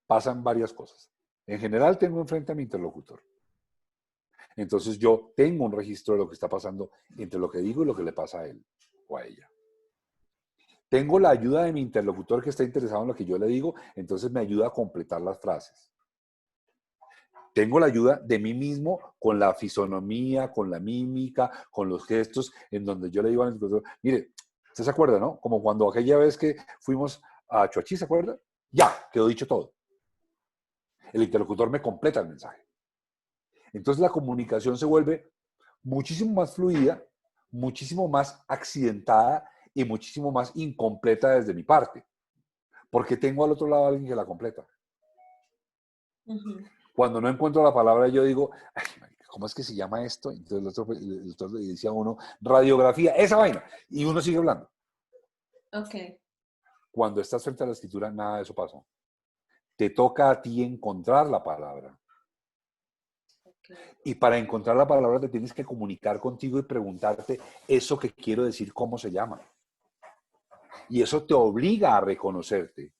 pasan varias cosas. En general tengo enfrente a mi interlocutor. Entonces yo tengo un registro de lo que está pasando entre lo que digo y lo que le pasa a él o a ella. Tengo la ayuda de mi interlocutor que está interesado en lo que yo le digo, entonces me ayuda a completar las frases. Tengo la ayuda de mí mismo con la fisonomía, con la mímica, con los gestos, en donde yo le digo al interlocutor, mire, ¿usted se acuerda, no? Como cuando aquella vez que fuimos a Chuachi, ¿se acuerda? Ya, quedó dicho todo. El interlocutor me completa el mensaje. Entonces la comunicación se vuelve muchísimo más fluida, muchísimo más accidentada y muchísimo más incompleta desde mi parte, porque tengo al otro lado a alguien que la completa. Ujú. Cuando no encuentro la palabra, yo digo, ay, ¿cómo es que se llama esto? Entonces el otro le decía a uno, radiografía, esa vaina, y uno sigue hablando. Ok. Cuando estás frente a la escritura, nada de eso pasa. Te toca a ti encontrar la palabra. Ok. Y para encontrar la palabra te tienes que comunicar contigo y preguntarte eso que quiero decir, ¿cómo se llama? Y eso te obliga a reconocerte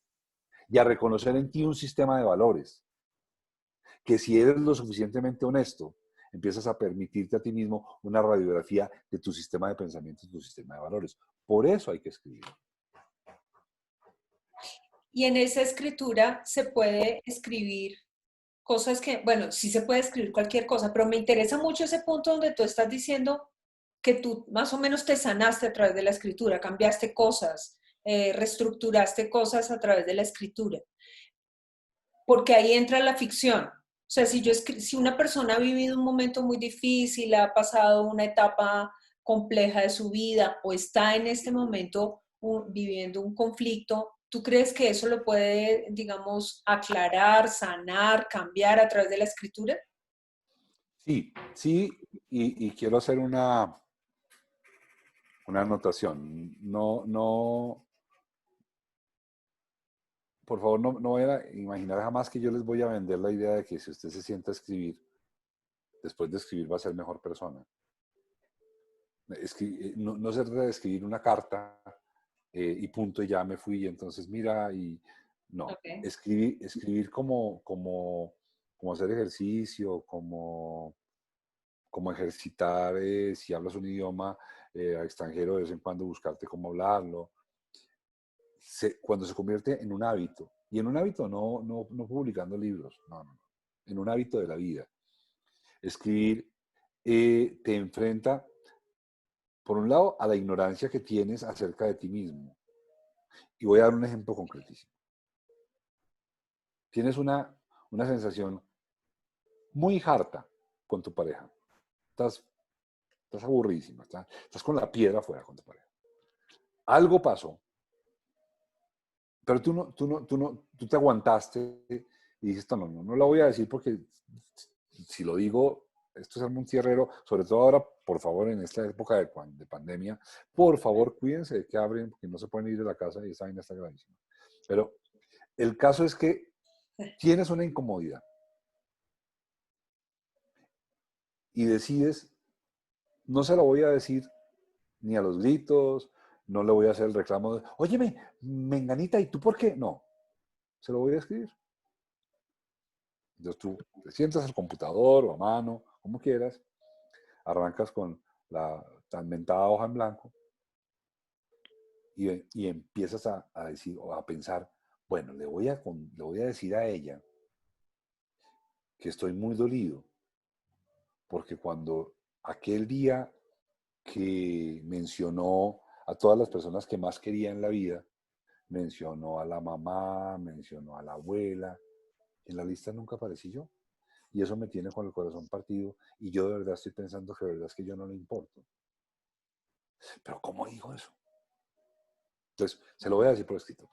y a reconocer en ti un sistema de valores, que si eres lo suficientemente honesto, empiezas a permitirte a ti mismo una radiografía de tu sistema de pensamiento y tu sistema de valores. Por eso hay que escribir. Y en esa escritura se puede escribir cosas que, bueno, sí se puede escribir cualquier cosa, pero me interesa mucho ese punto donde tú estás diciendo que tú más o menos te sanaste a través de la escritura, cambiaste cosas, reestructuraste cosas a través de la escritura, porque ahí entra la ficción. O sea, si una persona ha vivido un momento muy difícil, ha pasado una etapa compleja de su vida o está en este momento viviendo un conflicto, ¿tú crees que eso lo puede, digamos, aclarar, sanar, cambiar a través de la escritura? Sí, sí, y quiero hacer una anotación. Por favor, no vayan a imaginar jamás que yo les voy a vender la idea de que si usted se sienta a escribir, después de escribir va a ser mejor persona. No se trata de escribir una carta y punto, y ya me fui, y entonces mira, y no. Ok. Escribir como hacer ejercicio, como ejercitar, si hablas un idioma extranjero, de vez en cuando buscarte cómo hablarlo. Cuando se convierte en un hábito, y en un hábito no publicando libros, no, en un hábito de la vida. Escribir te enfrenta, por un lado, a la ignorancia que tienes acerca de ti mismo. Y voy a dar un ejemplo concretísimo. Tienes una sensación muy harta con tu pareja. Estás estás aburridísima, estás con la piedra afuera con tu pareja. Algo pasó, pero tú te aguantaste y dijiste, no lo voy a decir porque si lo digo, esto es un tierrero, sobre todo ahora, por favor, en esta época de pandemia, por favor, cuídense de que abren, porque no se pueden ir de la casa y esa vaina está gravísima. Pero el caso es que tienes una incomodidad y decides, no se lo voy a decir ni a los gritos, no le voy a hacer el reclamo de, óyeme, menganita, ¿y tú por qué? No, se lo voy a escribir. Entonces tú te sientas al computador o a mano, como quieras, arrancas con la tan mentada hoja en blanco y empiezas a decir o a pensar, bueno, le voy a decir a ella que estoy muy dolido, porque cuando aquel día que mencionó a todas las personas que más quería en la vida, mencionó a la mamá, mencionó a la abuela, en la lista nunca aparecí yo. Y eso me tiene con el corazón partido y yo de verdad estoy pensando que de verdad es que yo no le importo. Pero ¿cómo digo eso? Entonces, se lo voy a decir por escrito.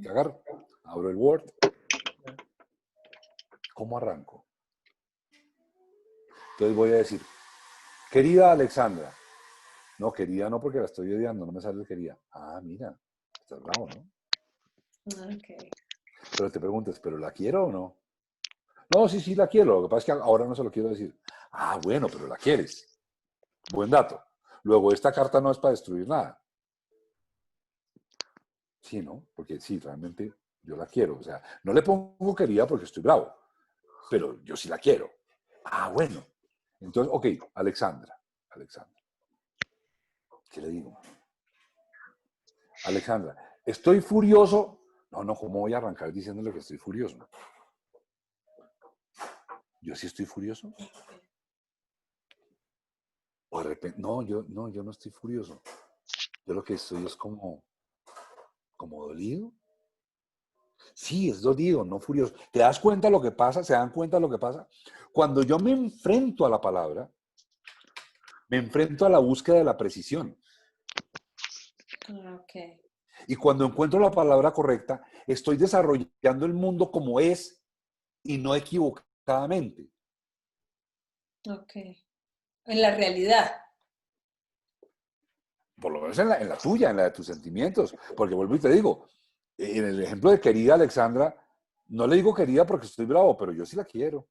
Que agarro, abro el Word. ¿Cómo arranco? Entonces voy a decir, querida Alexandra. No, querida no, porque la estoy odiando, no me sale el querida. Ah, mira, estás bravo, ¿no? Okay. Pero te preguntas, ¿pero la quiero o no? No, sí, la quiero. Lo que pasa es que ahora no se lo quiero decir. Ah, bueno, pero la quieres. Buen dato. Luego, esta carta no es para destruir nada. Sí, ¿no? Porque sí, realmente yo la quiero. O sea, no le pongo querida porque estoy bravo, pero yo sí la quiero. Ah, bueno. Entonces, ok, Alexandra. ¿Qué le digo? Alexandra, estoy furioso. No, ¿cómo voy a arrancar diciéndole que estoy furioso? ¿Yo sí estoy furioso? O de repente, yo no estoy furioso. Yo lo que estoy es como dolido. Sí, es dolido, no furioso. ¿Te das cuenta lo que pasa? ¿Se dan cuenta lo que pasa? Cuando yo me enfrento a la palabra, me enfrento a la búsqueda de la precisión. Okay. Y cuando encuentro la palabra correcta, estoy desarrollando el mundo como es y no equivocadamente. Ok. En la realidad. Por lo menos en la tuya, en la de tus sentimientos. Porque vuelvo y te digo, en el ejemplo de querida Alexandra, no le digo querida porque estoy bravo, pero yo sí la quiero.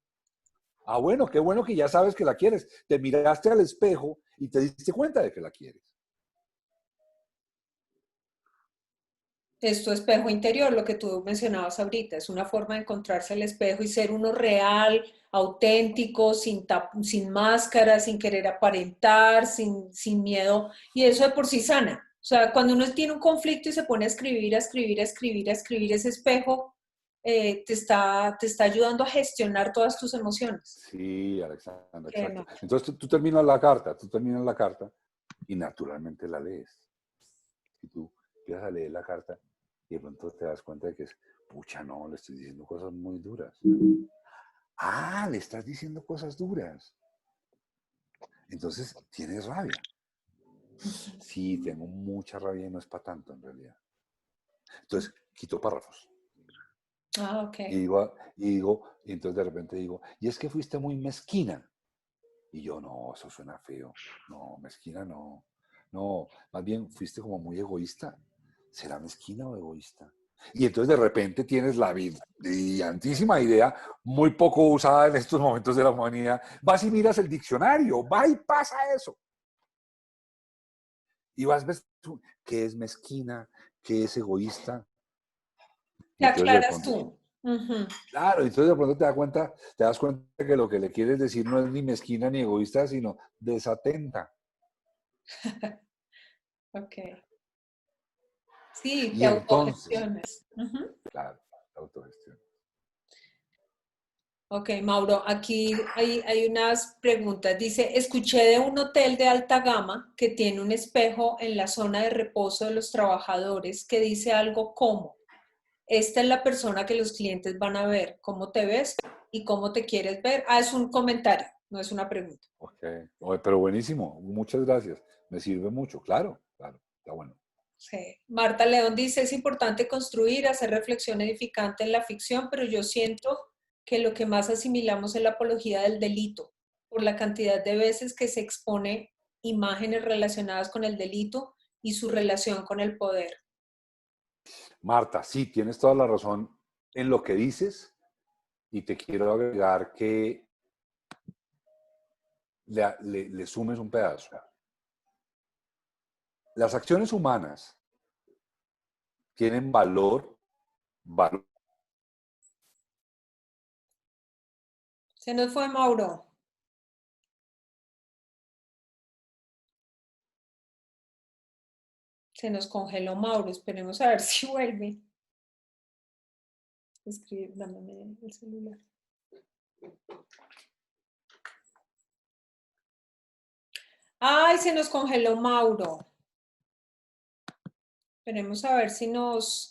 Ah, bueno, qué bueno que ya sabes que la quieres. Te miraste al espejo y te diste cuenta de que la quieres. Es tu espejo interior, lo que tú mencionabas ahorita. Es una forma de encontrarse al espejo y ser uno real, auténtico, sin máscara, sin querer aparentar, sin miedo. Y eso de por sí sana. O sea, cuando uno tiene un conflicto y se pone a escribir, ese espejo te está ayudando a gestionar todas tus emociones. Sí, Alexandra, Que exacto. no. Entonces tú terminas la carta y naturalmente la lees. Y tú empiezas a leer la carta y de pronto te das cuenta de que es, pucha, no, le estoy diciendo cosas muy duras. Ah, le estás diciendo cosas duras. Entonces tienes rabia. Sí, tengo mucha rabia y no es para tanto en realidad. Entonces quito párrafos. Ah, ok. Y entonces de repente digo, y es que fuiste muy mezquina. Y yo, no, eso suena feo. No, mezquina no. No, más bien fuiste como muy egoísta. ¿Será mezquina o egoísta? Y entonces de repente tienes la brillantísima idea, muy poco usada en estos momentos de la humanidad. Vas y miras el diccionario, va y pasa eso. Y ves qué es mezquina, qué es egoísta. Te Y entonces de aclaras pronto, tú. Ujú. claro, entonces de pronto te das cuenta que lo que le quieres decir no es ni mezquina ni egoísta, sino desatenta. Ok. Sí, te Y entonces, autogestionas. Ujú. claro, la autogestión. Ok, Mauro, aquí hay unas preguntas. Dice, escuché de un hotel de alta gama que tiene un espejo en la zona de reposo de los trabajadores que dice algo como, esta es la persona que los clientes van a ver, cómo te ves y cómo te quieres ver. Ah, es un comentario, no es una pregunta. Ok. Oye, pero buenísimo. Muchas gracias. Me sirve mucho. Claro, claro. Está bueno. Sí. Marta León dice, es importante construir, hacer reflexión edificante en la ficción, pero yo siento que lo que más asimilamos es la apología del delito, por la cantidad de veces que se expone imágenes relacionadas con el delito y su relación con el poder. Marta, sí, tienes toda la razón en lo que dices y te quiero agregar que le sumes un pedazo. Las acciones humanas tienen valor. Se nos fue Mauro. Se nos congeló Mauro. Esperemos a ver si vuelve. Escribe, dame el celular. Ay, se nos congeló Mauro. Esperemos a ver si nos...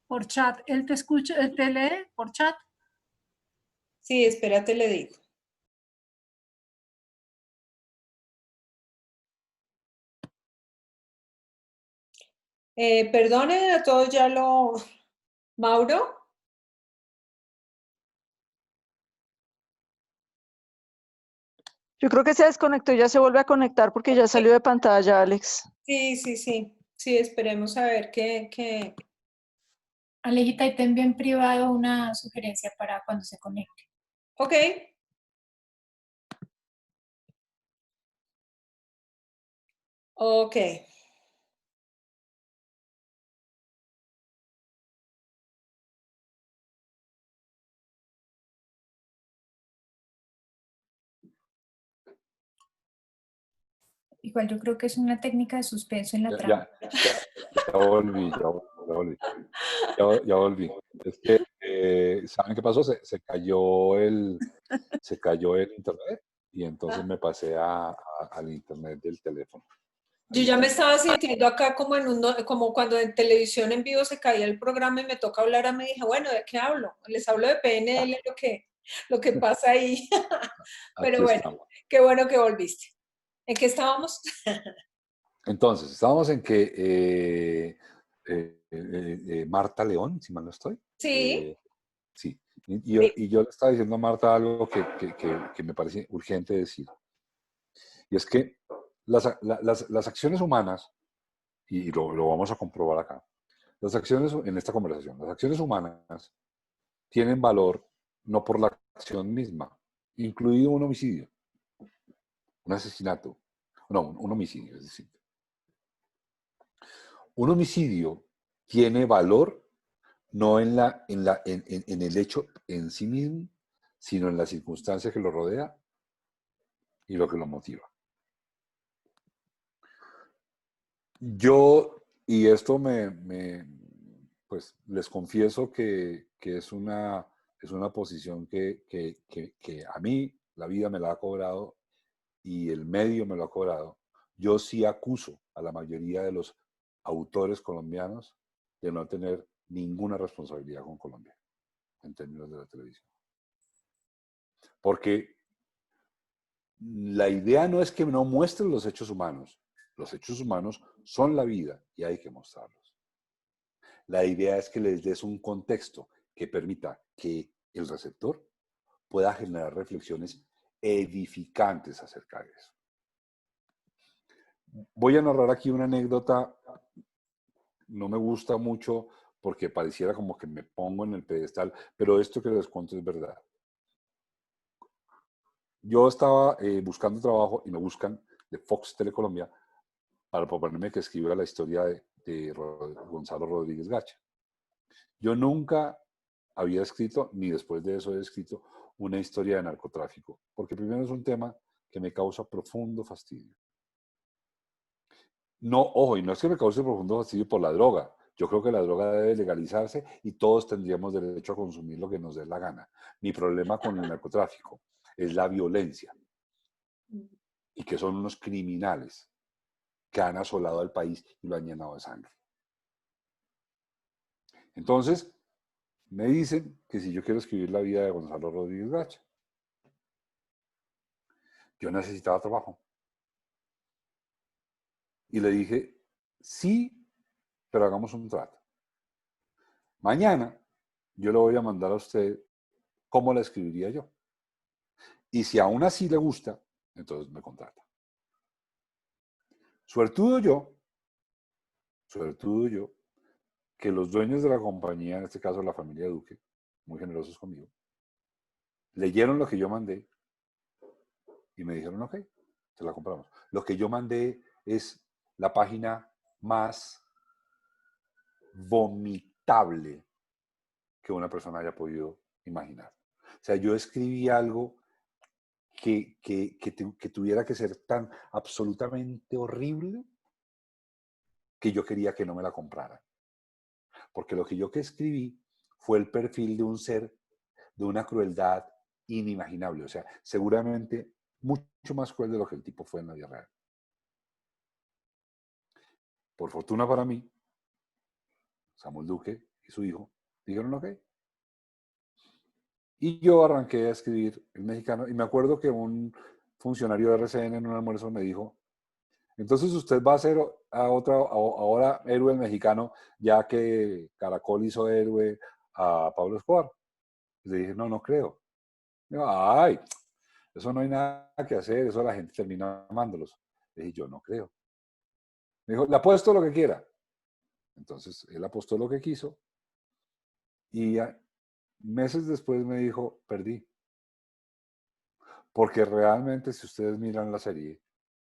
Por chat, él te escucha, él te lee por chat. Sí, espérate, le digo. Perdone a todos, ya lo... Mauro. Yo creo que se desconectó y ya se vuelve a conectar porque ya salió de pantalla, Alex. Sí, sí, sí. Sí, esperemos a ver qué... Alejita, y te envío en privado una sugerencia para cuando se conecte. Ok. Ok. Igual yo creo que es una técnica de suspenso en la trama. Ya volví. Ya volví. Es que, ¿saben qué pasó? Se cayó el internet y entonces me pasé al internet del teléfono. Yo ya me estaba sintiendo acá como como cuando en televisión en vivo se caía el programa y me toca hablar, me dije, bueno, ¿de qué hablo? Les hablo de PNL, lo que pasa ahí. Pero Aquí bueno, estamos. qué bueno que volviste. ¿En qué estábamos? Entonces, estábamos en que Marta León, si mal no estoy. Sí. Sí. Y yo le estaba diciendo a Marta algo que me parece urgente decir. Y es que las acciones humanas, y lo vamos a comprobar acá, las acciones en esta conversación, las acciones humanas tienen valor no por la acción misma, incluido un homicidio, un asesinato, no, un homicidio, es decir. Un homicidio tiene valor no en el hecho en sí mismo, sino en las circunstancias que lo rodea y lo que lo motiva. Yo, y esto pues les confieso que es una posición que a mí la vida me la ha cobrado y el medio me lo ha cobrado. Yo sí acuso a la mayoría de los autores colombianos de no tener ninguna responsabilidad con Colombia en términos de la televisión. Porque la idea no es que no muestren los hechos humanos. Los hechos humanos son la vida y hay que mostrarlos. La idea es que les des un contexto que permita que el receptor pueda generar reflexiones edificantes acerca de eso. Voy a narrar aquí una anécdota, no me gusta mucho porque pareciera como que me pongo en el pedestal, pero esto que les cuento es verdad. Yo estaba buscando trabajo y me buscan de Fox Telecolombia para proponerme que escribiera la historia de Gonzalo Rodríguez Gacha. Yo nunca había escrito, ni después de eso he escrito, una historia de narcotráfico, porque primero es un tema que me causa profundo fastidio. No, ojo, y no es que me cause profundo fastidio por la droga. Yo creo que la droga debe legalizarse y todos tendríamos derecho a consumir lo que nos dé la gana. Mi problema con el narcotráfico es la violencia y que son unos criminales que han asolado al país y lo han llenado de sangre. Entonces, Me dicen que si yo quiero escribir la vida de Gonzalo Rodríguez Gacha. Yo necesitaba trabajo. Y le dije, sí, pero hagamos un trato. Mañana yo le voy a mandar a usted cómo la escribiría yo. Y si aún así le gusta, entonces me contrata. Suertudo yo, que los dueños de la compañía, en este caso la familia Duque, muy generosos conmigo, leyeron lo que yo mandé y me dijeron, ok, te la compramos. Lo que yo mandé es la página más vomitable que una persona haya podido imaginar. O sea, yo escribí algo que tuviera que ser tan absolutamente horrible que yo quería que no me la compraran. Porque lo que yo que escribí fue el perfil de un ser de una crueldad inimaginable. O sea, seguramente mucho más cruel de lo que el tipo fue en la vida real. Por fortuna para mí, Samuel Duque y su hijo dijeron ok. Y yo arranqué a escribir El Mexicano. Y me acuerdo que un funcionario de RCN en un almuerzo me dijo, entonces usted va a ser ahora héroe mexicano, ya que Caracol hizo héroe a Pablo Escobar. Y le dije, no, no creo. Digo, ay, eso no hay nada que hacer, eso la gente termina amándolos. Le dije, yo no creo. Me dijo, le apuesto lo que quiera. Entonces, él apostó lo que quiso y meses después me dijo, perdí. Porque realmente, si ustedes miran la serie,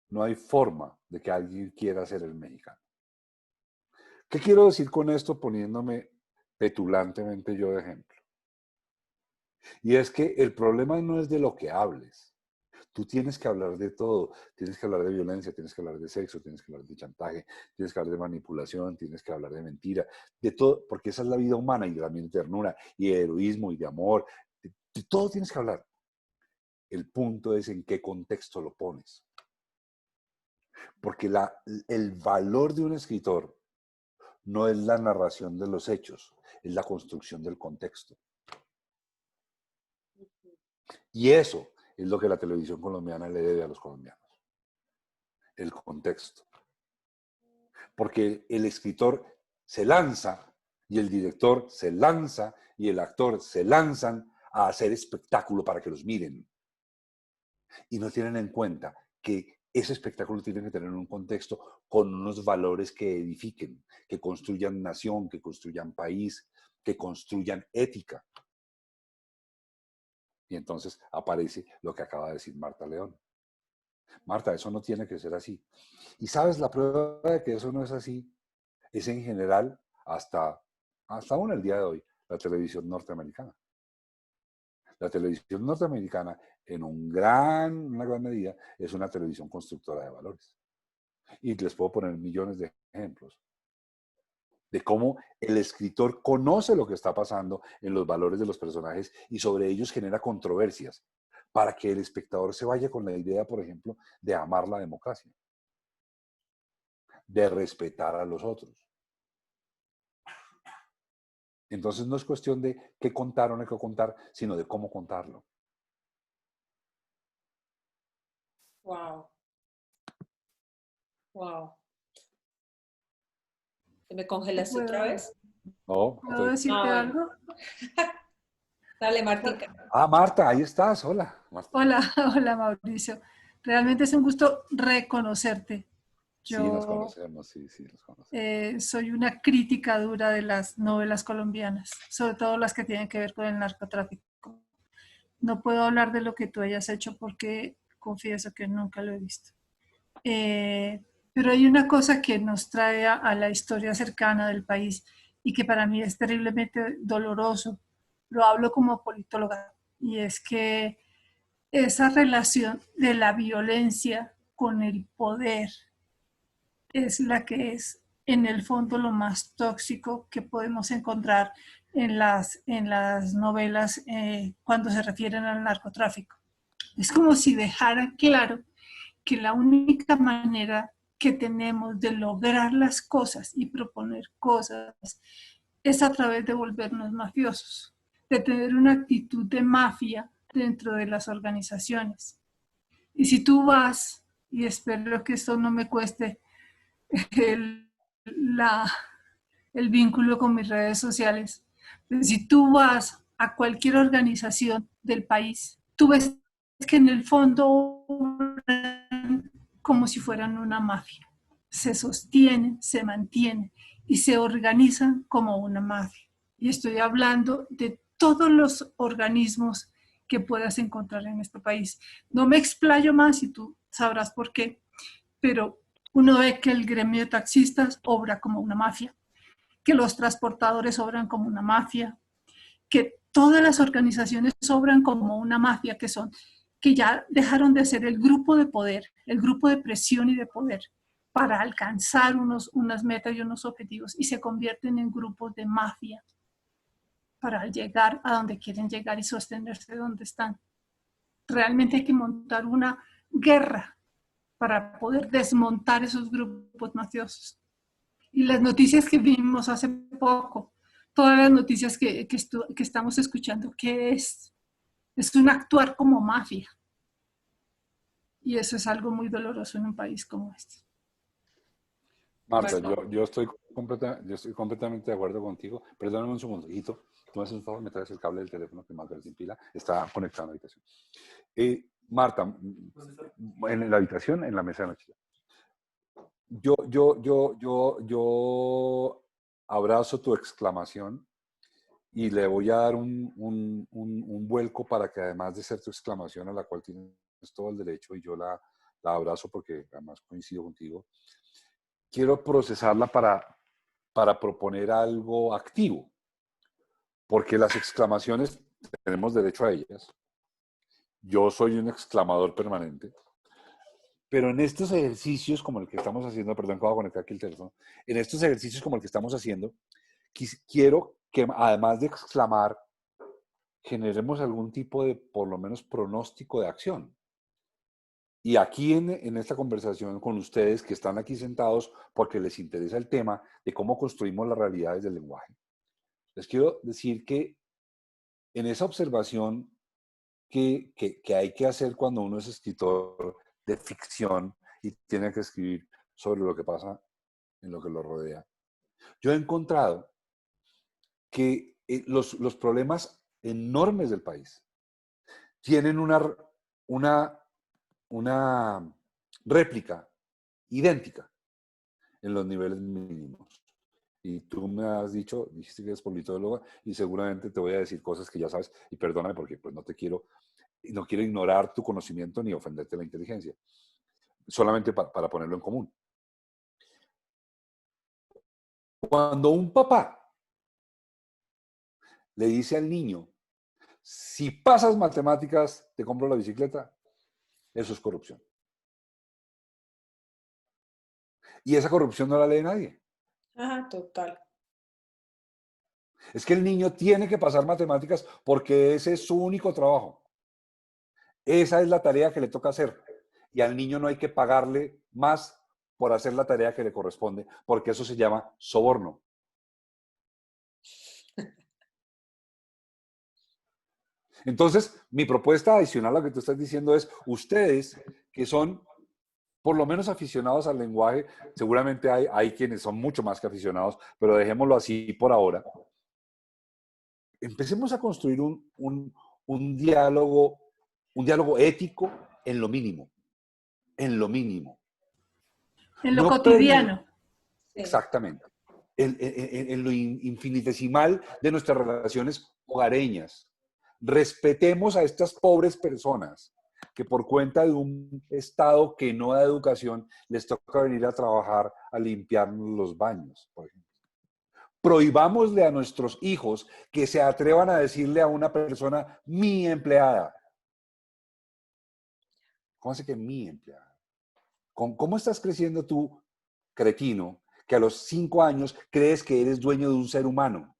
no hay forma de que alguien quiera ser el mexicano. ¿Qué quiero decir con esto poniéndome petulantemente yo de ejemplo? Y es que el problema no es de lo que hables. Tú tienes que hablar de todo. Tienes que hablar de violencia, tienes que hablar de sexo, tienes que hablar de chantaje, tienes que hablar de manipulación, tienes que hablar de mentira, de todo, porque esa es la vida humana y también de ternura y de heroísmo y de amor. De todo tienes que hablar. El punto es en qué contexto lo pones. Porque el valor de un escritor no es la narración de los hechos, es la construcción del contexto. Y eso es lo que la televisión colombiana le debe a los colombianos. El contexto. Porque el escritor se lanza y el director se lanza y el actor se lanzan a hacer espectáculo para que los miren. Y no tienen en cuenta que ese espectáculo tiene que tener un contexto con unos valores que edifiquen, que construyan nación, que construyan país, que construyan ética. Y entonces aparece lo que acaba de decir Marta León. Marta, eso no tiene que ser así. Y sabes, la prueba de que eso no es así es en general, hasta aún el día de hoy, la televisión norteamericana. La televisión norteamericana, en una gran medida, es una televisión constructora de valores. Y les puedo poner millones de ejemplos de cómo el escritor conoce lo que está pasando en los valores de los personajes y sobre ellos genera controversias para que el espectador se vaya con la idea, por ejemplo, de amar la democracia, de respetar a los otros. Entonces no es cuestión de qué contar o no qué contar, sino de cómo contarlo. Wow. Wow. ¿Te me congelaste otra vez? No, ¿Puedo decirte bueno. algo? Dale, Martica. Marta, ahí estás. Hola, Marta. Hola, hola Mauricio. Realmente es un gusto reconocerte. Sí, nos Yo conocemos, sí, nos conocemos. soy una crítica dura de las novelas colombianas, sobre todo las que tienen que ver con el narcotráfico. No puedo hablar de lo que tú hayas hecho porque confieso que nunca lo he visto. Pero hay una cosa que nos trae a la historia cercana del país y que para mí es terriblemente doloroso. Lo hablo como politóloga y es que esa relación de la violencia con el poder es la que es en el fondo lo más tóxico que podemos encontrar en las novelas cuando se refieren al narcotráfico. Es como si dejaran claro que la única manera que tenemos de lograr las cosas y proponer cosas es a través de volvernos mafiosos, de tener una actitud de mafia dentro de las organizaciones. Y si tú vas, y espero que esto no me cueste el, el vínculo con mis redes sociales, si tú vas a cualquier organización del país, tú ves que en el fondo como si fueran una mafia. Se sostienen, se mantienen y se organizan como una mafia. Y estoy hablando de todos los organismos que puedas encontrar en este país. No me explayo más y tú sabrás por qué, pero uno ve que el gremio de taxistas obra como una mafia, que los transportadores obran como una mafia, que todas las organizaciones obran como una mafia, que ya dejaron de ser el grupo de poder, el grupo de presión y de poder para alcanzar unas metas y unos objetivos y se convierten en grupos de mafia para llegar a donde quieren llegar y sostenerse donde están. Realmente hay que montar una guerra para poder desmontar esos grupos mafiosos. Y las noticias que vimos hace poco, todas las noticias que estamos escuchando, ¿qué es? Es un actuar como mafia. Y eso es algo muy doloroso en un país como este. Marta, yo estoy completamente de acuerdo contigo. Perdóname un segundito. Tú me haces un favor, me traes el cable del teléfono que más vez sin pila. Está conectado en la habitación. Marta, en la habitación, en la mesa de noche. Yo abrazo tu exclamación y le voy a dar un vuelco para que además de ser tu exclamación a la cual tienes todo el derecho y yo la abrazo porque además coincido contigo, quiero procesarla para proponer algo activo, porque las exclamaciones tenemos derecho a ellas. Yo soy un exclamador permanente. Pero en estos ejercicios como el que estamos haciendo, perdón que voy a conectar aquí el teléfono, en estos ejercicios como el que estamos haciendo, quiero que además de exclamar, generemos algún tipo de, por lo menos, pronóstico de acción. Y aquí en esta conversación con ustedes que están aquí sentados porque les interesa el tema de cómo construimos las realidades del lenguaje, les quiero decir que en esa observación que hay que hacer cuando uno es escritor de ficción y tiene que escribir sobre lo que pasa en lo que lo rodea. Yo he encontrado que los problemas enormes del país tienen una réplica idéntica en los niveles mínimos. Y tú me has dicho, dijiste que eres politóloga y seguramente te voy a decir cosas que ya sabes y perdóname porque pues no quiero ignorar tu conocimiento ni ofenderte la inteligencia, solamente para ponerlo en común. Cuando un papá le dice al niño, si pasas matemáticas, te compro la bicicleta, eso es corrupción. Y esa corrupción no la lee nadie. Ajá, total. Es que el niño tiene que pasar matemáticas porque ese es su único trabajo. Esa es la tarea que le toca hacer. Y al niño no hay que pagarle más por hacer la tarea que le corresponde, porque eso se llama soborno. Entonces, mi propuesta adicional a lo que tú estás diciendo es, ustedes que son por lo menos aficionados al lenguaje, seguramente hay quienes son mucho más que aficionados, pero dejémoslo así por ahora. Empecemos a construir un diálogo ético en lo mínimo, en lo mínimo. En lo No cotidiano. exactamente. En lo infinitesimal de nuestras relaciones hogareñas. Respetemos a estas pobres personas que por cuenta de un Estado que no da educación, les toca venir a trabajar a limpiarnos los baños, por ejemplo. Prohibámosle a nuestros hijos que se atrevan a decirle a una persona, mi empleada. ¿Cómo hace que mi empleada? ¿Cómo estás creciendo tú, cretino, que a los 5 años crees que eres dueño de un ser humano?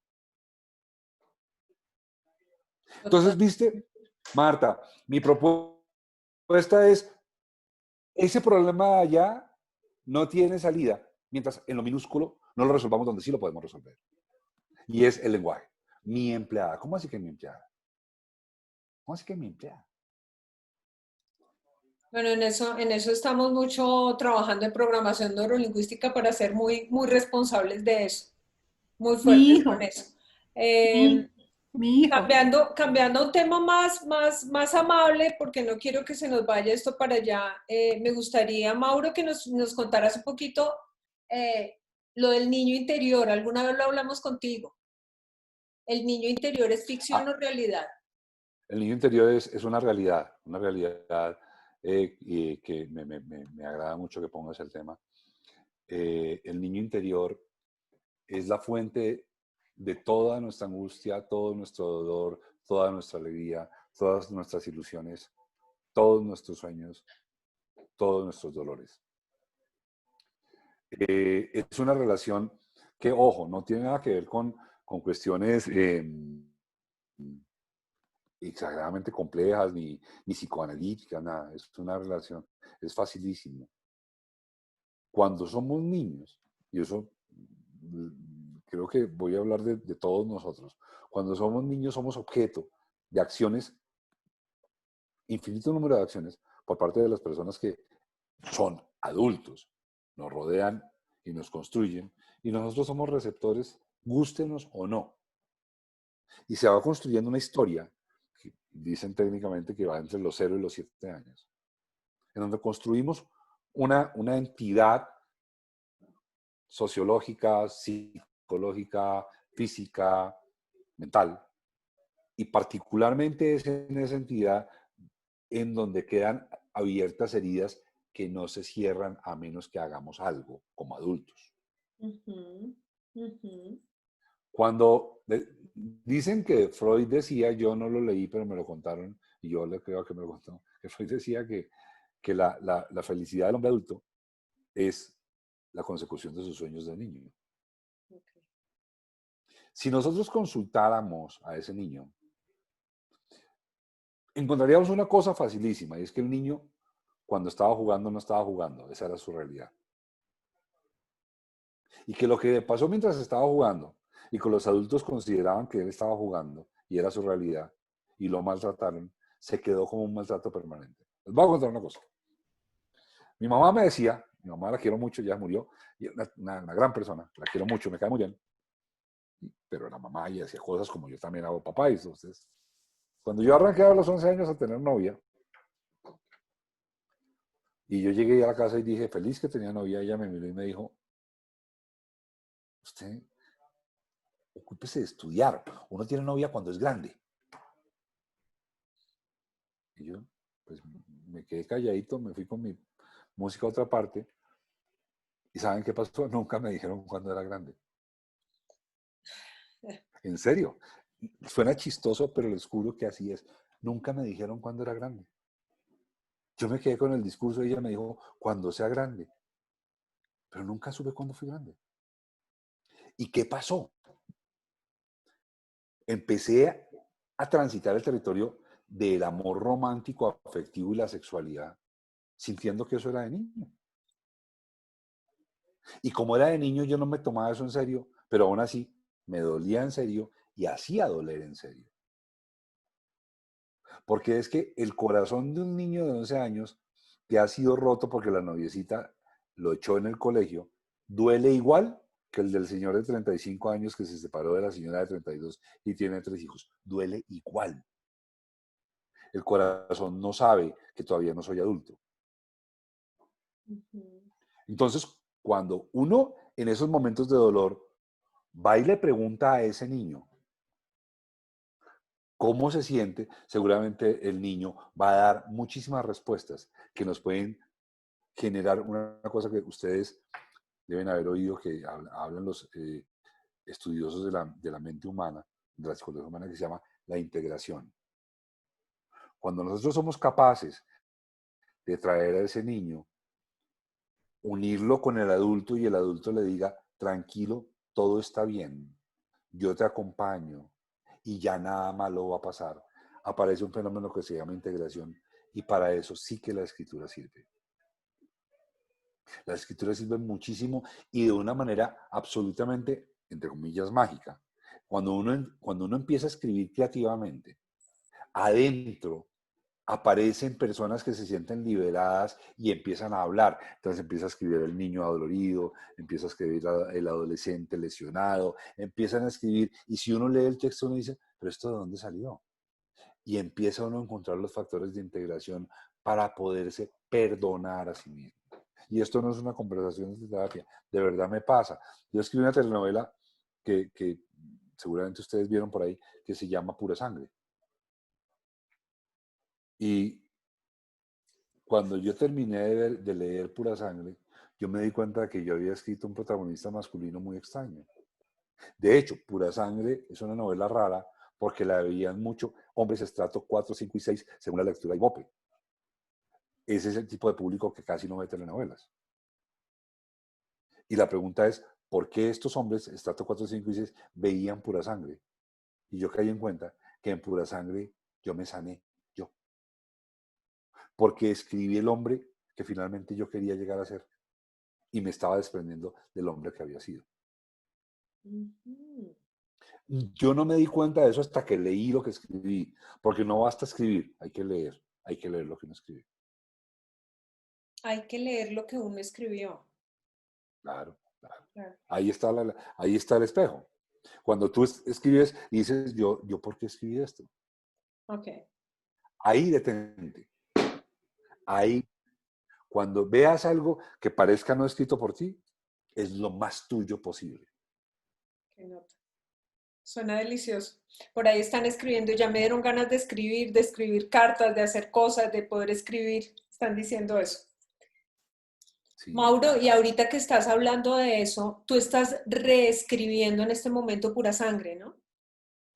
Entonces, ¿viste? Marta, mi propuesta es, ese problema allá no tiene salida, mientras en lo minúsculo no lo resolvamos donde sí lo podemos resolver. Y es el lenguaje. Mi empleada. ¿Cómo así que mi empleada? ¿Cómo así que mi empleada? Bueno, en eso estamos mucho trabajando en programación neurolingüística para ser muy, muy responsables de eso, muy Mi fuertes con hijo, eso. Eh, mi hijo. cambiando a un tema más amable, porque no quiero que se nos vaya esto para allá, me gustaría, Mauro, que nos contaras un poquito eh, lo del niño interior. ¿Alguna vez lo hablamos contigo? ¿El niño interior es ficción Ah, o realidad? el niño interior es una realidad y que me agrada mucho que pongas el tema. El niño interior es la fuente de toda nuestra angustia, todo nuestro dolor, toda nuestra alegría, todas nuestras ilusiones, todos nuestros sueños, todos nuestros dolores. Es una relación que, ojo, no tiene nada que ver con cuestiones exageradamente complejas ni psicoanalíticas, nada. Es una relación, es facilísimo. Cuando somos niños, y eso creo que voy a hablar de todos nosotros, cuando somos niños somos objeto de acciones, infinito número de acciones, por parte de las personas que son adultos, nos rodean y nos construyen, y nosotros somos receptores, gústenos o no. Y se va construyendo una historia, que dicen técnicamente que va entre los 0 y los 7 años, en donde construimos una entidad sociológica, psicológica, física, mental, y particularmente es en esa entidad en donde quedan abiertas heridas que no se cierran a menos que hagamos algo como adultos. Ujú, ujú. Cuando dicen que Freud decía, yo no lo leí, pero me lo contaron, y yo le creo que me lo contó, que Freud decía que la felicidad del hombre adulto es la consecución de sus sueños de niño. Ok. Si nosotros consultáramos a ese niño, encontraríamos una cosa facilísima, y es que el niño, cuando estaba jugando, no estaba jugando, esa era su realidad. Y que lo que pasó mientras estaba jugando, y que los adultos consideraban que él estaba jugando, y era su realidad, y lo maltrataron, se quedó como un maltrato permanente. Les voy a contar una cosa. Mi mamá me decía, mi mamá la quiero mucho, ya murió, y una gran persona, la quiero mucho, me cae muy bien, pero era mamá y hacía cosas como yo también hago papá, y entonces, cuando yo arranqué a los 11 años a tener novia, y yo llegué a la casa y dije, feliz que tenía novia, ella me miró y me dijo, usted ocúpese de estudiar, uno tiene novia cuando es grande. Y yo, pues me quedé calladito, me fui con mi música a otra parte, y ¿saben qué pasó? Nunca me dijeron cuándo era grande. En serio, suena chistoso, pero les juro que así es. Nunca me dijeron cuándo era grande. Yo me quedé con el discurso y ella me dijo, cuando sea grande, pero nunca supe cuándo fui grande. ¿Y qué pasó? Empecé a transitar el territorio del amor romántico, afectivo y la sexualidad, sintiendo que eso era de niño. Y como era de niño, yo no me tomaba eso en serio, pero aún así me dolía en serio y hacía doler en serio. Porque es que el corazón de un niño de 11 años que ha sido roto porque la noviecita lo echó en el colegio, duele igual que el del señor de 35 años que se separó de la señora de 32 y tiene 3 hijos. Duele igual. El corazón no sabe que todavía no soy adulto. Ujú. Entonces, cuando uno en esos momentos de dolor va y le pregunta a ese niño cómo se siente, seguramente el niño va a dar muchísimas respuestas que nos pueden generar una cosa que ustedes deben haber oído que hablan los estudiosos de la mente humana, de la psicología humana, que se llama la integración. Cuando nosotros somos capaces de traer a ese niño, unirlo con el adulto y el adulto le diga, tranquilo, todo está bien, yo te acompaño y ya nada malo va a pasar, aparece un fenómeno que se llama integración y para eso sí que la escritura sirve. La escritura sirve muchísimo y de una manera absolutamente, entre comillas, mágica. cuando uno empieza a escribir creativamente, adentro aparecen personas que se sienten liberadas y empiezan a hablar. Entonces empieza a escribir el niño adolorido, empieza a escribir el adolescente lesionado, empiezan a escribir, y si uno lee el texto uno dice, pero ¿esto de dónde salió? Y empieza uno a encontrar los factores de integración para poderse perdonar a sí mismo. Y esto no es una conversación de terapia, de verdad me pasa. Yo escribí una telenovela que seguramente ustedes vieron por ahí, que se llama Pura Sangre. Y cuando yo terminé de leer Pura Sangre, yo me di cuenta de que yo había escrito un protagonista masculino muy extraño. De hecho, Pura Sangre es una novela rara porque la veían mucho hombres estrato 4, 5 y 6 según la lectura Ibope. Ese es el tipo de público que casi no ve telenovelas. Y la pregunta es, ¿por qué estos hombres estrato 4, 5 y 6 veían Pura Sangre? Y yo caí en cuenta que en Pura Sangre yo me sané. Porque escribí el hombre que finalmente yo quería llegar a ser y me estaba desprendiendo del hombre que había sido. Yo no me di cuenta de eso hasta que leí lo que escribí, porque no basta escribir, hay que leer lo que uno escribe. Hay que leer lo que uno escribió. Claro, claro. Claro. Ahí está el espejo. Cuando tú escribes y dices, yo ¿por qué escribí esto? Ok. Ahí detente. Ahí, cuando veas algo que parezca no escrito por ti, es lo más tuyo posible. Qué nota. Suena delicioso. Por ahí están escribiendo, ya me dieron ganas de escribir cartas, de hacer cosas, de poder escribir. Están diciendo eso. Sí, Mauro, y ahorita que estás hablando de eso, tú estás reescribiendo en este momento Pura Sangre, ¿no?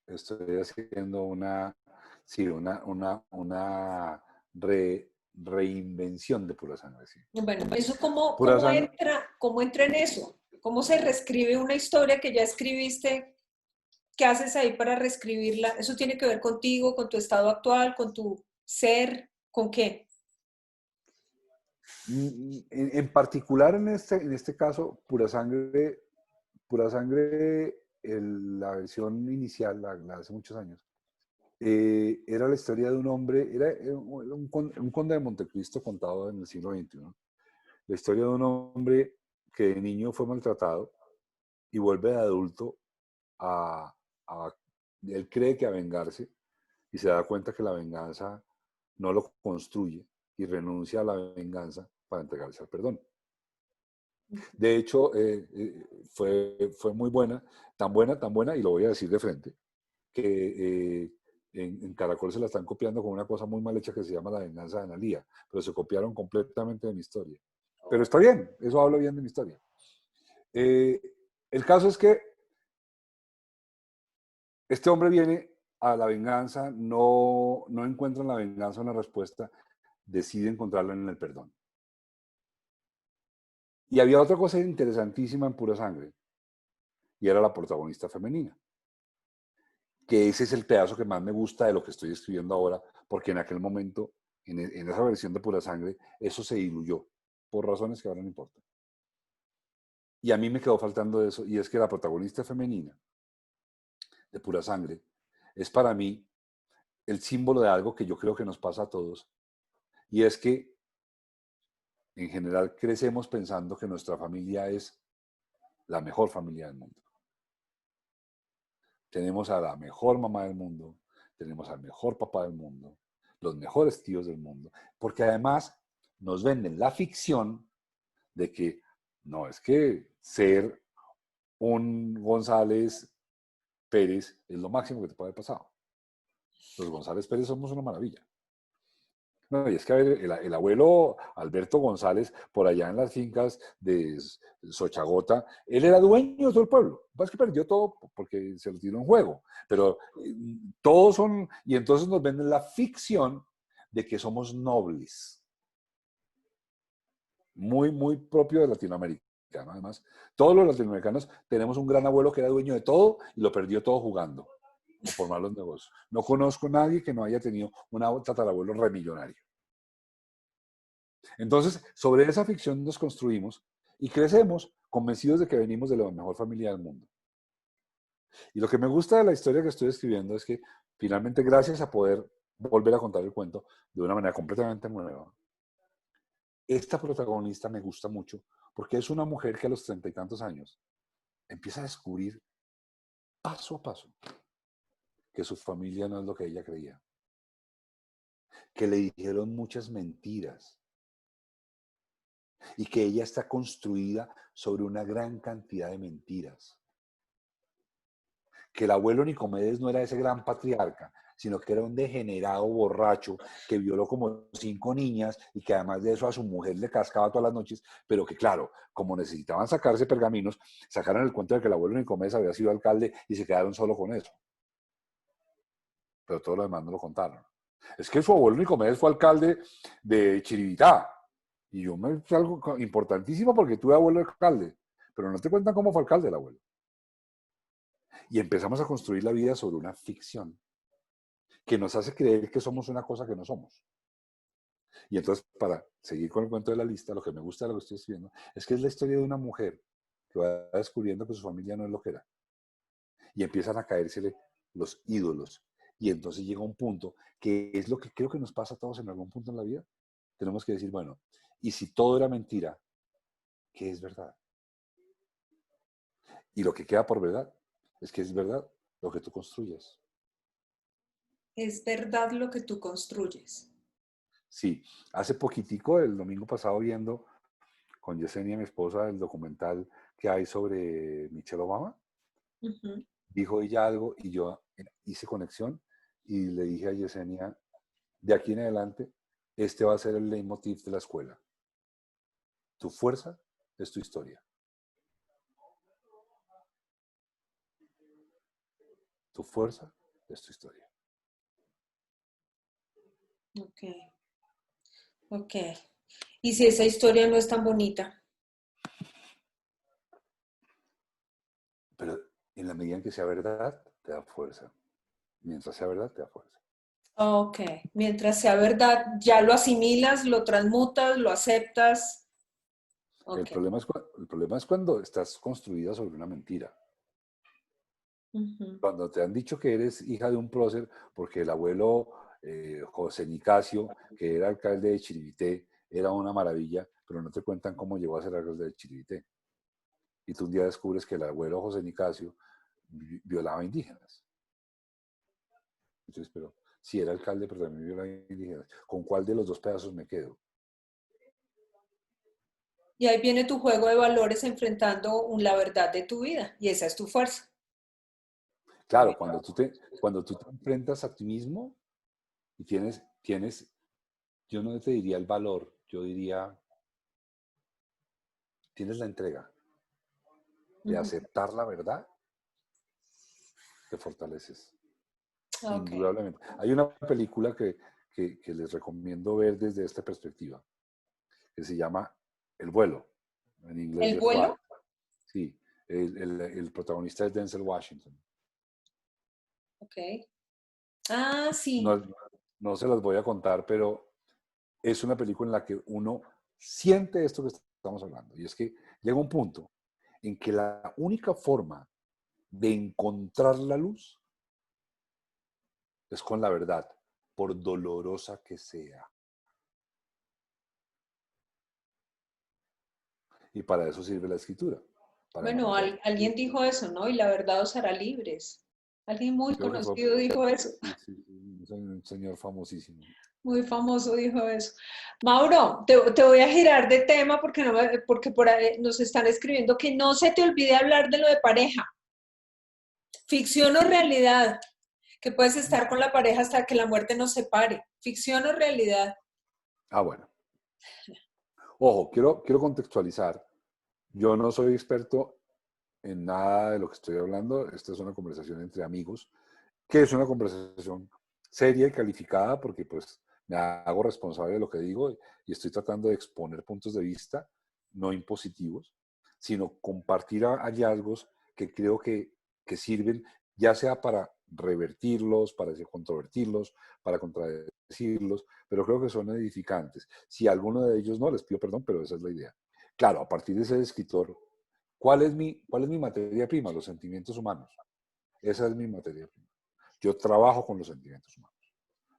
estoy haciendo una reinvención de Pura Sangre. Sí. Bueno, ¿eso Pura Sangre, cómo entra en eso? ¿Cómo se reescribe una historia que ya escribiste? ¿Qué haces ahí para reescribirla? ¿Eso tiene que ver contigo, con tu estado actual, con tu ser? ¿Con qué? en particular en este caso, Pura Sangre, la versión inicial, la de hace muchos años, era la historia de un hombre, era un conde de Montecristo contado en el siglo XXI. La historia de un hombre que de niño fue maltratado y vuelve de adulto él cree que a vengarse y se da cuenta que la venganza no lo construye y renuncia a la venganza para entregarse al perdón. De hecho, fue muy buena, tan buena, y lo voy a decir de frente, que en Caracol se la están copiando con una cosa muy mal hecha que se llama La venganza de Analía, pero se copiaron completamente de mi historia. Pero está bien, eso habla bien de mi historia. El caso es que este hombre viene a la venganza, no encuentra en la venganza una respuesta, decide encontrarla en el perdón. Y había otra cosa interesantísima en Pura Sangre, y era la protagonista femenina, que ese es el pedazo que más me gusta de lo que estoy escribiendo ahora, porque en aquel momento, en esa versión de Pura Sangre, eso se diluyó, por razones que ahora no importan. Y a mí me quedó faltando eso, y es que la protagonista femenina de Pura Sangre es para mí el símbolo de algo que yo creo que nos pasa a todos, y es que en general crecemos pensando que nuestra familia es la mejor familia del mundo. Tenemos a la mejor mamá del mundo, tenemos al mejor papá del mundo, los mejores tíos del mundo, porque además nos venden la ficción de que no, es que ser un González Pérez es lo máximo que te puede haber pasado. Los González Pérez somos una maravilla. No, y es que a ver, el abuelo Alberto González, por allá en las fincas de Xochagota, él era dueño de todo el pueblo. Lo que pasa es que perdió todo porque se lo tiró en juego. Pero todos son, y entonces nos venden la ficción de que somos nobles. Muy, muy propio de Latinoamérica. Además, todos los latinoamericanos tenemos un gran abuelo que era dueño de todo y lo perdió todo jugando o por malos negocios. No conozco a nadie que no haya tenido un tatarabuelo remillonario. Entonces, sobre esa ficción nos construimos y crecemos convencidos de que venimos de la mejor familia del mundo. Y lo que me gusta de la historia que estoy escribiendo es que finalmente, gracias a poder volver a contar el cuento de una manera completamente nueva, esta protagonista me gusta mucho porque es una mujer que a los 30 y tantos años empieza a descubrir paso a paso que su familia no es lo que ella creía, que le dijeron muchas mentiras y que ella está construida sobre una gran cantidad de mentiras. Que el abuelo Nicomedes no era ese gran patriarca, sino que era un degenerado borracho que violó como 5 niñas y que además de eso a su mujer le cascaba todas las noches, pero que claro, como necesitaban sacarse pergaminos, sacaron el cuento de que el abuelo Nicomedes había sido alcalde y se quedaron solo con eso. Pero todo lo demás no lo contaron. Es que su abuelo Nicomedes fue alcalde de Chiribitá. Y yo me fue algo importantísimo porque tuve abuelo alcalde, pero no te cuentan cómo fue alcalde el abuelo. Y empezamos a construir la vida sobre una ficción que nos hace creer que somos una cosa que no somos. Y entonces, para seguir con el cuento de la lista, lo que me gusta de lo que estoy escribiendo es que es la historia de una mujer que va descubriendo que su familia no es lo que era. Y empiezan a caérsele los ídolos. Y entonces llega un punto que es lo que creo que nos pasa a todos en algún punto en la vida. Tenemos que decir, bueno, y si todo era mentira, ¿qué es verdad? Y lo que queda por verdad es que es verdad lo que tú construyes. Es verdad lo que tú construyes. Sí, hace poquitico, el domingo pasado, viendo con Yesenia, mi esposa, el documental que hay sobre Michelle Obama, Ujú. dijo ella algo y yo hice conexión y le dije a Yesenia, de aquí en adelante, este va a ser el leitmotiv de la escuela. Tu fuerza es tu historia. Tu fuerza es tu historia. Ok, ok. ¿Y si esa historia no es tan bonita? Pero en la medida en que sea verdad, te da fuerza. Mientras sea verdad, te da fuerza. Ok, mientras sea verdad, ya lo asimilas, lo transmutas, lo aceptas. El Ok. problema es, el problema es cuando estás construida sobre una mentira. Ujú. Cuando te han dicho que eres hija de un prócer, porque el abuelo José Nicasio, que era alcalde de Chiribité, era una maravilla, pero no te cuentan cómo llegó a ser alcalde de Chiribité. Y tú un día descubres que el abuelo José Nicasio violaba indígenas. Entonces, pero sí era alcalde, pero también violaba indígenas. ¿Con cuál de los dos pedazos me quedo? Y ahí viene tu juego de valores enfrentando la verdad de tu vida. Y esa es tu fuerza. Claro, cuando tú te enfrentas a ti mismo y tienes, yo no te diría el valor, yo diría, tienes la entrega de Ujú. aceptar la verdad, te fortaleces, Ok. indudablemente. Hay una película que les recomiendo ver desde esta perspectiva, que se llama El vuelo, en inglés ¿El The Flight. vuelo? Sí, el protagonista es Denzel Washington. Ok. Ah, sí. No, no se las voy a contar, pero es una película en la que uno siente esto que estamos hablando. Y es que llega un punto en que la única forma de encontrar la luz es con la verdad, por dolorosa que sea. Y para eso sirve la escritura, para Bueno, encontrar. alguien dijo eso, ¿no? Y la verdad os hará libres. Alguien muy Creo que fue conocido dijo eso. sí, sí, sí, un señor famosísimo. Muy famoso dijo eso. Mauro, te voy a girar de tema porque, porque por ahí nos están escribiendo que no se te olvide hablar de lo de pareja. Ficción o realidad, que puedes estar con la pareja hasta que la muerte nos separe. Ficción o realidad. Ah, bueno. Ojo, quiero contextualizar. Yo no soy experto en nada de lo que estoy hablando. Esta es una conversación entre amigos, que es una conversación seria y calificada porque pues me hago responsable de lo que digo y estoy tratando de exponer puntos de vista no impositivos, sino compartir hallazgos que creo que sirven ya sea para revertirlos, para controvertirlos, para contradecirlos, pero creo que son edificantes. Si alguno de ellos no, les pido perdón, pero esa es la idea. Claro, a partir de ese escritor, cuál es mi materia prima? Los sentimientos humanos. Esa es mi materia prima. Yo trabajo con los sentimientos humanos.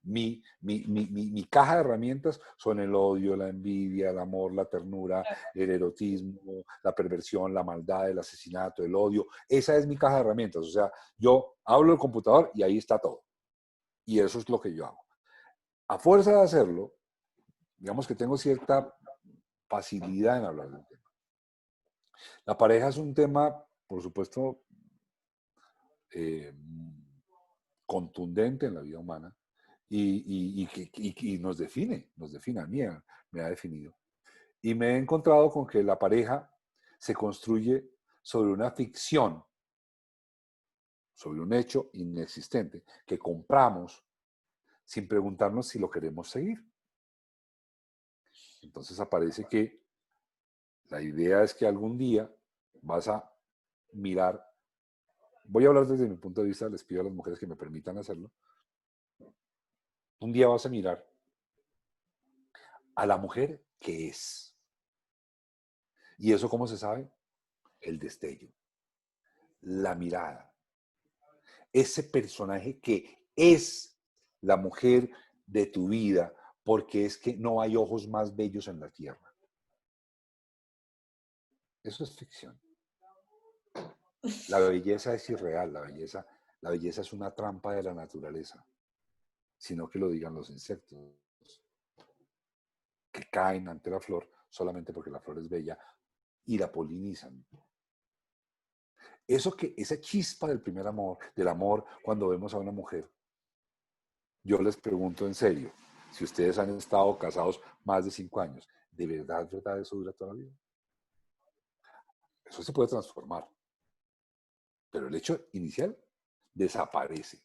Mi caja de herramientas son el odio, la envidia, el amor, la ternura, el erotismo, la perversión, la maldad, el asesinato, el odio. Esa es mi caja de herramientas. O sea, yo hablo del computador y ahí está todo. Y eso es lo que yo hago. A fuerza de hacerlo, digamos que tengo cierta facilidad en hablar del tema. La pareja es un tema, por supuesto, eh, contundente en la vida humana y nos define, a mí me ha definido. Y me he encontrado con que la pareja se construye sobre una ficción, sobre un hecho inexistente, que compramos sin preguntarnos si lo queremos seguir. Entonces aparece que la idea es que algún día vas a mirar, voy a hablar desde mi punto de vista, les pido a las mujeres que me permitan hacerlo, un día vas a mirar a la mujer que es. ¿Y eso cómo se sabe? El destello, la mirada, ese personaje que es la mujer de tu vida, porque es que no hay ojos más bellos en la tierra. Eso es ficción. La belleza es irreal, la belleza es una trampa de la naturaleza, sino que lo digan los insectos, que caen ante la flor solamente porque la flor es bella y la polinizan. Esa chispa del primer amor, del amor cuando vemos a una mujer, yo les pregunto en serio, si ustedes han estado casados más de 5 años, ¿de verdad eso dura toda la vida? Eso se puede transformar, pero el hecho inicial desaparece.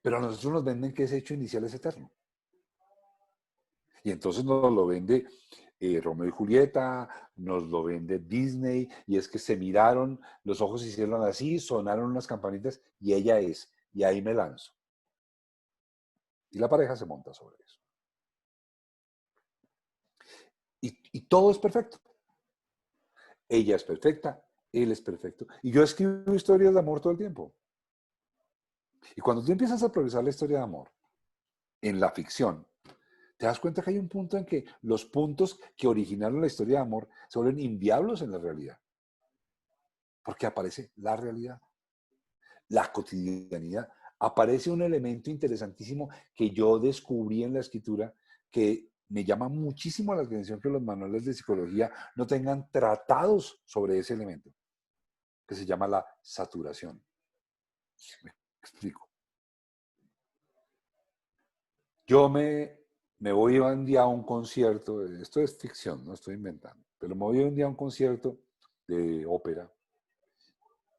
Pero a nosotros nos venden que ese hecho inicial es eterno. Y entonces nos lo vende Romeo y Julieta, nos lo vende Disney, y es que se miraron, los ojos se hicieron así, sonaron unas campanitas, y ella es, y ahí me lanzo. Y la pareja se monta sobre eso. Y todo es perfecto. Ella es perfecta, él es perfecto. Y yo escribo historias de amor todo el tiempo. Y cuando tú empiezas a progresar la historia de amor en la ficción, te das cuenta que hay un punto en que los puntos que originaron la historia de amor se vuelven inviables en la realidad. Porque aparece la realidad, la cotidianidad. Aparece un elemento interesantísimo que yo descubrí en la escritura que me llama muchísimo la atención que los manuales de psicología no tengan tratados sobre ese elemento, que se llama la saturación. Me explico. Yo me voy un día a un concierto, esto es ficción, no estoy inventando, pero me voy un día a un concierto de ópera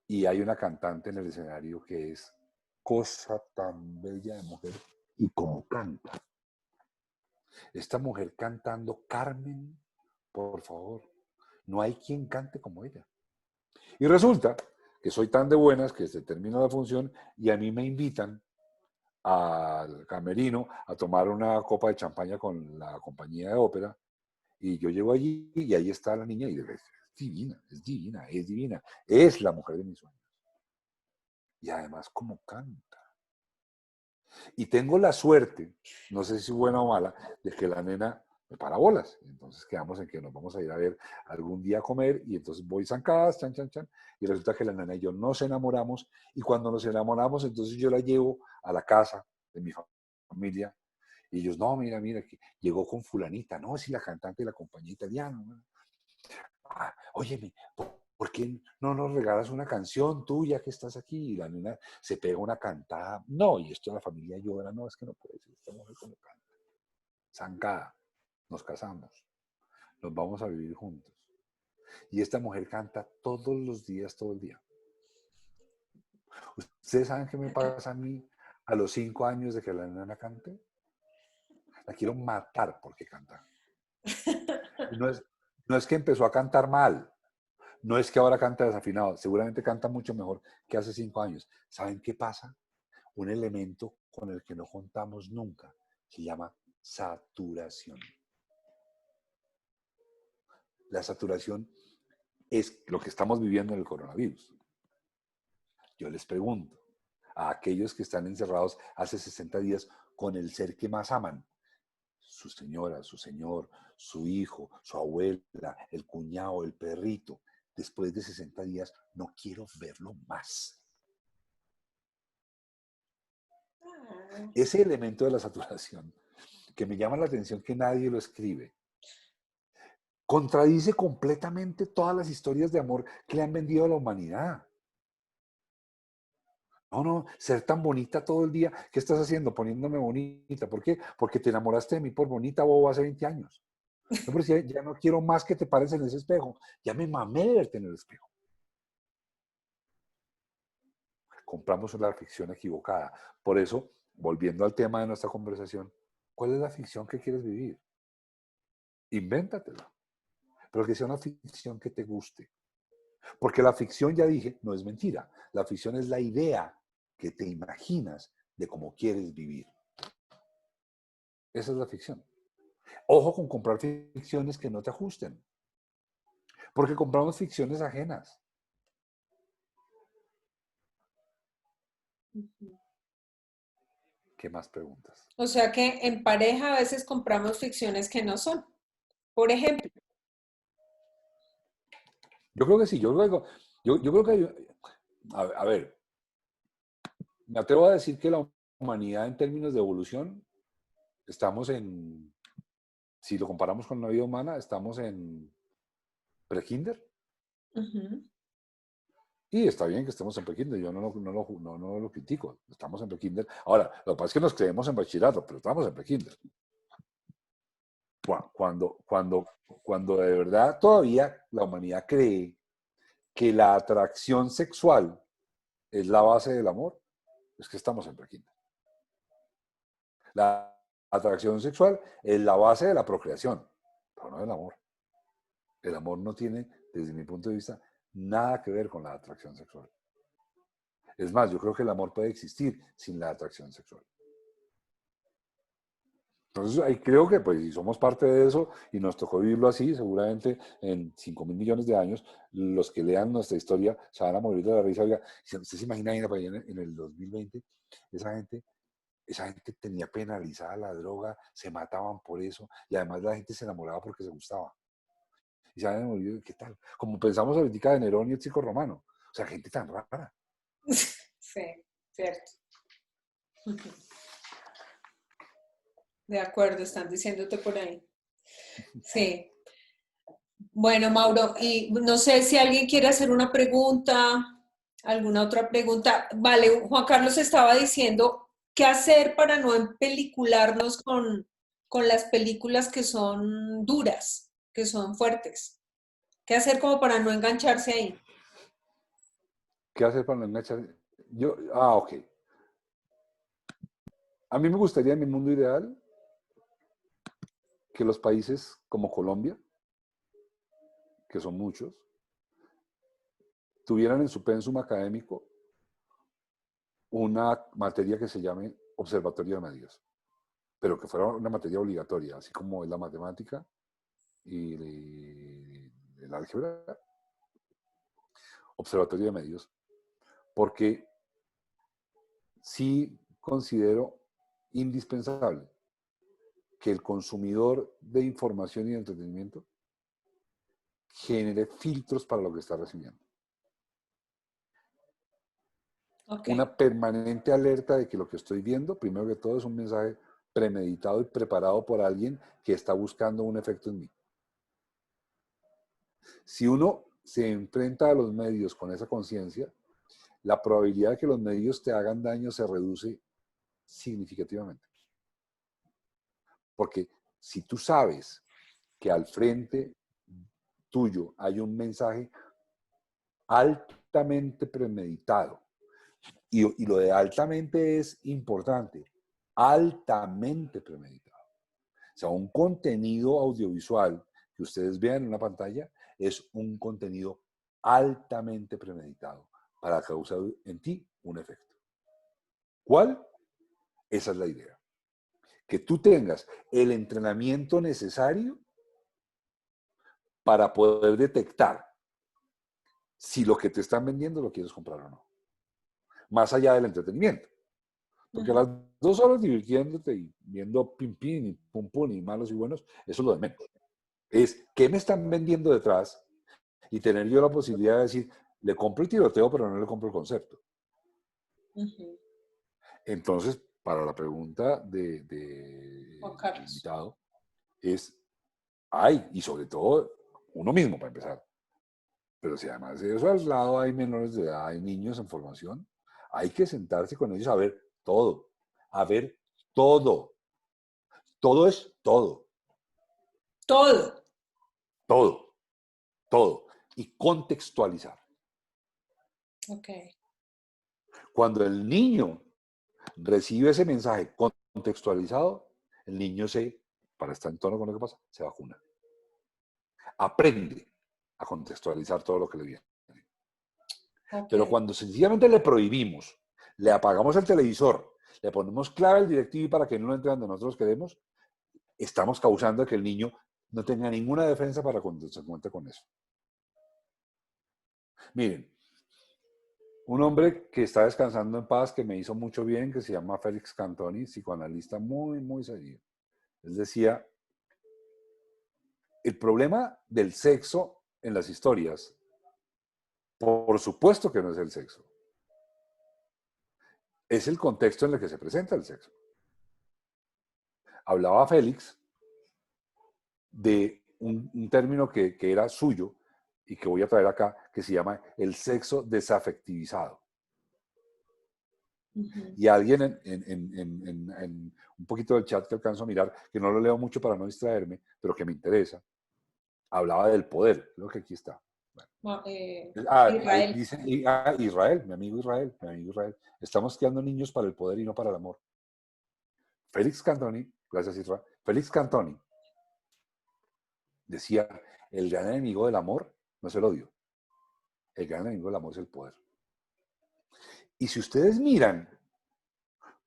y hay una cantante en el escenario que es cosa tan bella de mujer y como canta. Esta mujer cantando Carmen, por favor, no hay quien cante como ella. Y resulta que soy tan de buenas que se termina la función y a mí me invitan al camerino a tomar una copa de champaña con la compañía de ópera y yo llego allí y ahí está la niña y digo, es divina, es divina, es divina, es la mujer de mis sueños. Y además como canta. Y tengo la suerte, no sé si buena o mala, de que la nena me para bolas. Entonces quedamos en que nos vamos a ir a ver algún día a comer y entonces voy zancadas, chan, chan, chan. Y resulta que la nena y yo nos enamoramos y cuando nos enamoramos entonces yo la llevo a la casa de mi familia y ellos, no, mira, mira, que llegó con fulanita, no, si la cantante de la compañía italiana. ¿No? Ah, óyeme, ¿por qué no nos regalas una canción tuya que estás aquí? Y la nena se pega una cantada. No, y esto la familia llora. No, es que no puede ser. Esta mujer como canta. Zancada. Nos casamos. Nos vamos a vivir juntos. Y esta mujer canta todos los días, todo el día. ¿Ustedes saben qué me pasa a mí a los 5 años de que la nena cante? La quiero matar porque canta. Y no es que empezó a cantar mal. No es que ahora canta desafinado, seguramente canta mucho mejor que hace 5 años. ¿Saben qué pasa? Un elemento con el que no contamos nunca, se llama saturación. La saturación es lo que estamos viviendo en el coronavirus. Yo les pregunto a aquellos que están encerrados hace 60 días con el ser que más aman, su señora, su señor, su hijo, su abuela, el cuñado, el perrito, después de 60 días no quiero verlo más. Ese elemento de la saturación, que me llama la atención que nadie lo escribe, contradice completamente todas las historias de amor que le han vendido a la humanidad. No, no, ser tan bonita todo el día. ¿Qué estás haciendo? Poniéndome bonita. ¿Por qué? Porque te enamoraste de mí por bonita, bobo, hace 20 años. No, pero si ya no quiero más que te pares en ese espejo. Ya me mamé de verte en el espejo. Compramos la ficción equivocada. Por eso, volviendo al tema de nuestra conversación, ¿cuál es la ficción que quieres vivir? Invéntatela. Pero que sea una ficción que te guste. Porque la ficción, ya dije, no es mentira. La ficción es la idea que te imaginas de cómo quieres vivir. Esa es la ficción. Ojo con comprar ficciones que no te ajusten. Porque compramos ficciones ajenas. ¿Qué más preguntas? O sea que en pareja a veces compramos ficciones que no son. Por ejemplo, Yo creo que sí. Yo creo que a ver, me atrevo a decir que la humanidad en términos de evolución estamos en, si lo comparamos con la vida humana, estamos en pre-kinder. Y está bien que estemos en prekinder, yo no lo critico, estamos en prekinder. Ahora, lo que pasa es que nos creemos en bachillerato, pero estamos en prekinder. Cuando de verdad todavía la humanidad cree que la atracción sexual es la base del amor, es que estamos en prekinder. La atracción sexual es la base de la procreación, pero no del amor. El amor no tiene, desde mi punto de vista, nada que ver con la atracción sexual. Es más, yo creo que el amor puede existir sin la atracción sexual. Entonces, ahí creo que pues, si somos parte de eso y nos tocó vivirlo así, seguramente en 5.000 millones de años, los que lean nuestra historia se van a morir de la risa. Oiga, ¿usted se imagina en el 2020? Esa gente tenía penalizada la droga, se mataban por eso, y además la gente se enamoraba porque se gustaba. Y se van a morir, ¿qué tal? Como pensamos ahorita de Nerón y el circo romano. O sea, gente tan rara. sí, cierto. De acuerdo, están diciéndote por ahí. Sí. Bueno, Mauro, y no sé si alguien quiere hacer una pregunta, alguna otra pregunta. Vale, Juan Carlos estaba diciendo qué hacer para no empelicularnos con las películas que son duras, que son fuertes. ¿Qué hacer como para no engancharse ahí? ¿Qué hacer para no enganchar? Ok. A mí me gustaría en mi mundo ideal que los países como Colombia, que son muchos, tuvieran en su pensum académico una materia que se llame Observatorio de Medios, pero que fuera una materia obligatoria, así como es la matemática y el álgebra. Observatorio de Medios, porque sí considero indispensable que el consumidor de información y de entretenimiento genere filtros para lo que está recibiendo. Okay. Una permanente alerta de que lo que estoy viendo, primero que todo, es un mensaje premeditado y preparado por alguien que está buscando un efecto en mí. Si uno se enfrenta a los medios con esa conciencia, la probabilidad de que los medios te hagan daño se reduce significativamente. Porque si tú sabes que al frente tuyo hay un mensaje altamente premeditado, y lo de altamente es importante, altamente premeditado. O sea, un contenido audiovisual que ustedes vean en una pantalla es un contenido altamente premeditado para causar en ti un efecto. ¿Cuál? Esa es la idea. Que tú tengas el entrenamiento necesario para poder detectar si lo que te están vendiendo lo quieres comprar o no. más allá del entretenimiento. Porque Ujú. las 2 horas divirtiéndote y viendo pim pim y pum pum y malos y buenos, eso es lo de menos. Es qué me están vendiendo detrás y tener yo la posibilidad de decir, le compro el tiroteo, pero no le compro el concepto. Ujú. Entonces, para la pregunta Juan del Carlos. invitado, es, hay, y sobre todo, uno mismo para empezar. Pero si además de eso al lado hay menores de edad, hay niños en formación, hay que sentarse con ellos a ver todo, a ver todo. Todo es todo, Todo. todo, todo. Y contextualizar. Ok. Cuando el niño recibe ese mensaje contextualizado, el niño para estar en tono con lo que pasa, se vacuna. Aprende a contextualizar todo lo que le viene. Ok. Pero cuando sencillamente le prohibimos, le apagamos el televisor, le ponemos clave al DirecTV para que no entre donde nosotros queremos, estamos causando que el niño no tenga ninguna defensa para cuando se encuentre con eso. Miren, un hombre que está descansando en paz, que me hizo mucho bien, que se llama Félix Cantoni, psicoanalista muy, muy serio. Él decía, el problema del sexo en las historias, por supuesto que no es el sexo, es el contexto en el que se presenta el sexo. Hablaba Félix de un término que era suyo y que voy a traer acá, que se llama el sexo desafectivizado. Ujú. Y alguien en un poquito del chat que alcanzo a mirar, que no lo leo mucho para no distraerme, pero que me interesa, hablaba del poder. Creo que aquí está. Ma- Ahí Israel. dice Israel, mi amigo Israel, mi amigo Israel. Estamos criando niños para el poder y no para el amor. Félix Cantoni, gracias Israel, Félix Cantoni decía, el gran enemigo del amor no es el odio, el gran enemigo del amor es el poder. Y si ustedes miran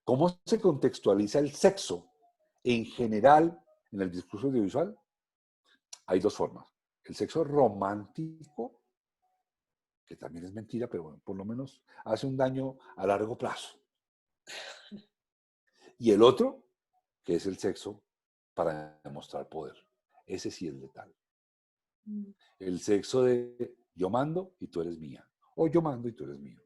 cómo se contextualiza el sexo en general en el discurso audiovisual, hay 2 formas. El sexo romántico, que también es mentira, pero bueno, por lo menos hace un daño a largo plazo. Y el otro, que es el sexo para demostrar poder. Ese sí es letal. Mm. El sexo de yo mando y tú eres mía. O yo mando y tú eres mío.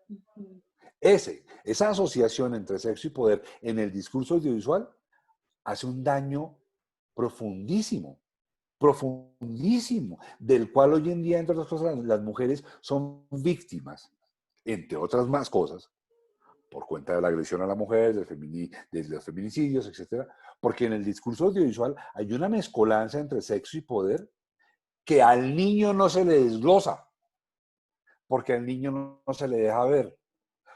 Ujú. Esa asociación entre sexo y poder en el discurso audiovisual hace un daño profundísimo, profundísimo, del cual hoy en día, entre otras cosas, las mujeres son víctimas, entre otras más cosas, por cuenta de la agresión a la mujer, de los feminicidios, etcétera, porque en el discurso audiovisual hay una mezcolanza entre sexo y poder que al niño no se le desglosa, porque al niño no se le deja ver,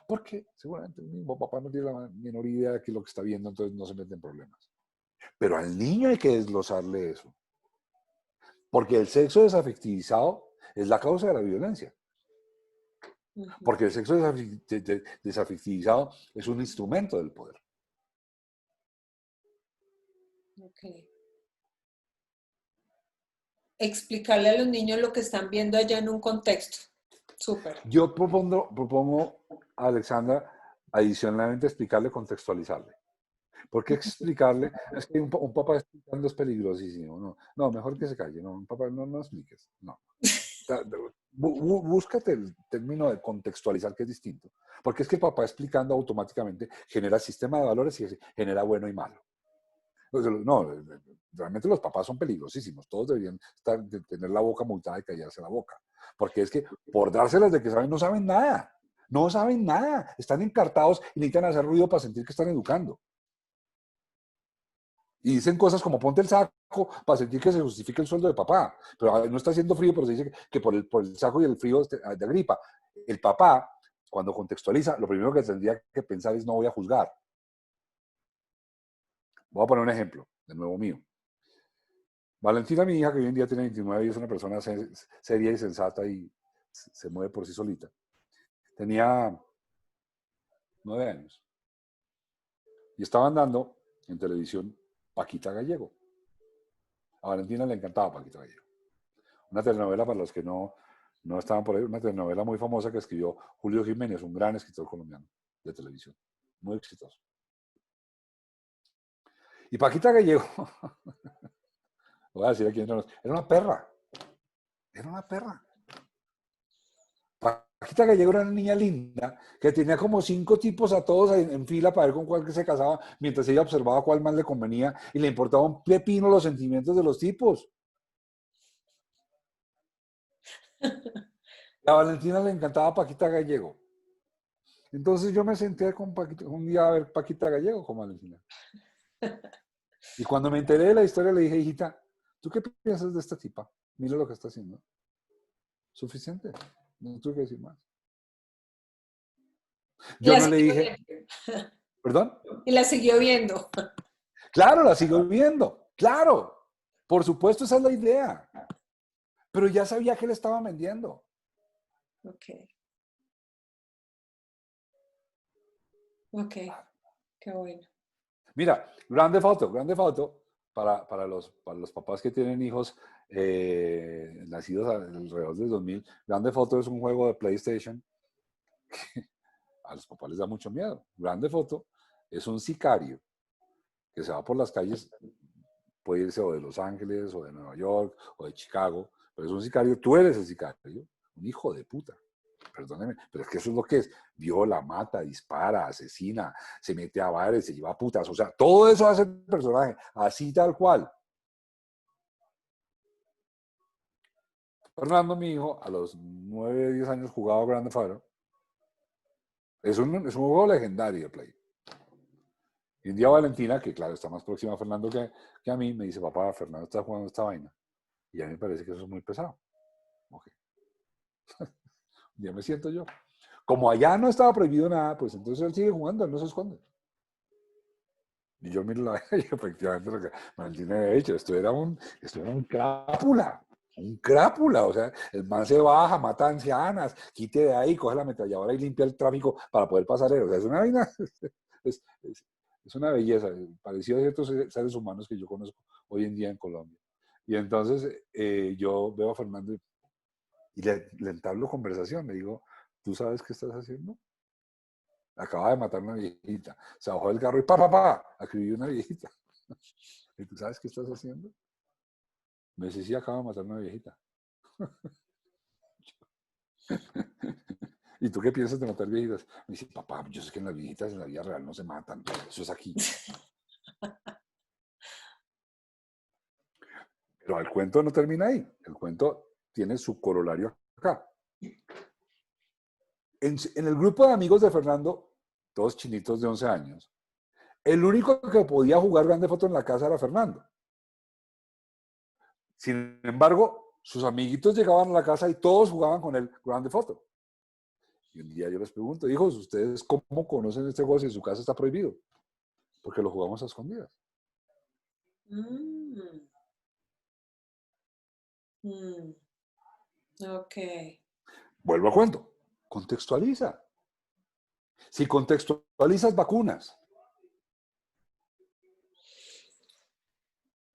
porque seguramente el mismo papá no tiene la menor idea de qué es lo que está viendo, entonces no se mete en problemas. Pero al niño hay que desglosarle eso, porque el sexo desafectivizado es la causa de la violencia, Ujú. porque el sexo desafectivizado es un instrumento del poder. Ok. Explicarle a los niños lo que están viendo allá en un contexto. Súper. Yo propongo a Alexandra adicionalmente explicarle, contextualizarle. ¿Por qué explicarle? Es que un papá explicando es peligrosísimo. No, no, mejor que se calle. No, un papá, no expliques. No. O sea, búscate el término de contextualizar, que es distinto. Porque es que el papá explicando automáticamente genera sistema de valores y genera bueno y malo. No, realmente los papás son peligrosísimos. Todos deberían tener la boca multada y callarse la boca. Porque es que por dárselas de que saben, no saben nada. No saben nada. Están encartados y necesitan hacer ruido para sentir que están educando. Y dicen cosas como ponte el saco para sentir que se justifica el sueldo de papá. Pero no está haciendo frío, pero se dice que por el saco y el frío de gripa. El papá, cuando contextualiza, lo primero que tendría que pensar es no voy a juzgar. Voy a poner un ejemplo, de nuevo mío. Valentina, mi hija, que hoy en día tiene 29 y es una persona seria y sensata y se mueve por sí solita. Tenía 9 años. Y estaban dando en televisión Paquita Gallego. A Valentina le encantaba Paquita Gallego. Una telenovela para los que no No estaban por ahí, una telenovela muy famosa que escribió Julio Jiménez, un gran escritor colombiano de televisión, muy exitoso. Y Paquita Gallego, voy a decir aquí entre nosotros, era una perra, era una perra. Paquita Gallego era una niña linda que tenía como 5 tipos a todos en fila para ver con cuál que se casaba, mientras ella observaba cuál más le convenía y le importaba un pepino los sentimientos de los tipos. A Valentina le encantaba Paquita Gallego. Entonces yo me senté con Paquita, un día a ver Paquita Gallego con Valentina. Y cuando me enteré de la historia le dije, hijita, ¿tú qué piensas de esta tipa? Mira lo que está haciendo. Suficiente. No tuve que decir más. Yo La no le siguió dije, viendo. ¿perdón? Y la siguió viendo. Claro, la sigo viendo. Claro. Por supuesto, esa es la idea. Pero ya sabía que le estaban vendiendo. Ok. Ok. Qué bueno. Mira, grande foto para los papás que tienen hijos nacidos alrededor del 2000. Grande foto es un juego de PlayStation que a los papás les da mucho miedo. Grande foto es un sicario que se va por las calles, puede irse o de Los Ángeles, o de Nueva York, o de Chicago, pero es un sicario, tú eres el sicario, un hijo de puta. Perdóneme, pero es que eso es lo que es. Viola, mata, dispara, asesina, se mete a bares, se lleva putas. O sea, todo eso hace el personaje, así tal cual. Fernando, mi hijo, a los 9, 10 años jugaba Grand Theft Auto. Es un juego legendario de Play. Y un día Valentina, que claro, está más próxima a Fernando que a mí, me dice, papá, Fernando está jugando esta vaina. Y a mí me parece que eso es muy pesado. Okay. Ya me siento yo. Como allá no estaba prohibido nada, pues entonces él sigue jugando, él no se esconde. Y yo miro la vaina y efectivamente lo que Valentina había dicho, esto era un crápula. Un crápula, o sea, el man se baja, mata ancianas, quite de ahí, coge la ametralladora y limpia el tráfico para poder pasar. O sea, es una vaina, es, es, es una belleza, parecido a ciertos seres humanos que yo conozco hoy en día en Colombia. Y entonces yo veo a Fernando y le entablo conversación, le digo, ¿tú sabes qué estás haciendo? Acaba de matar una viejita, se bajó del carro y acribilló una viejita. ¿Y tú sabes qué estás haciendo? Me dice, sí, acaba de matar una viejita. ¿Y tú qué piensas de matar viejitas? Me dice, papá, yo sé que en las viejitas en la vida real no se matan, eso es aquí. Pero el cuento no termina ahí, el cuento tiene su corolario acá. En el grupo de amigos de Fernando, todos chinitos de 11 años, el único que podía jugar grande foto en la casa era Fernando. Sin embargo, sus amiguitos llegaban a la casa y todos jugaban con él grande foto. Y un día yo les pregunto, hijos, ¿ustedes cómo conocen este juego si en su casa está prohibido? Porque lo jugamos a escondidas. Mm. Mm. Ok. Vuelvo al cuento. Contextualiza. Si contextualizas vacunas,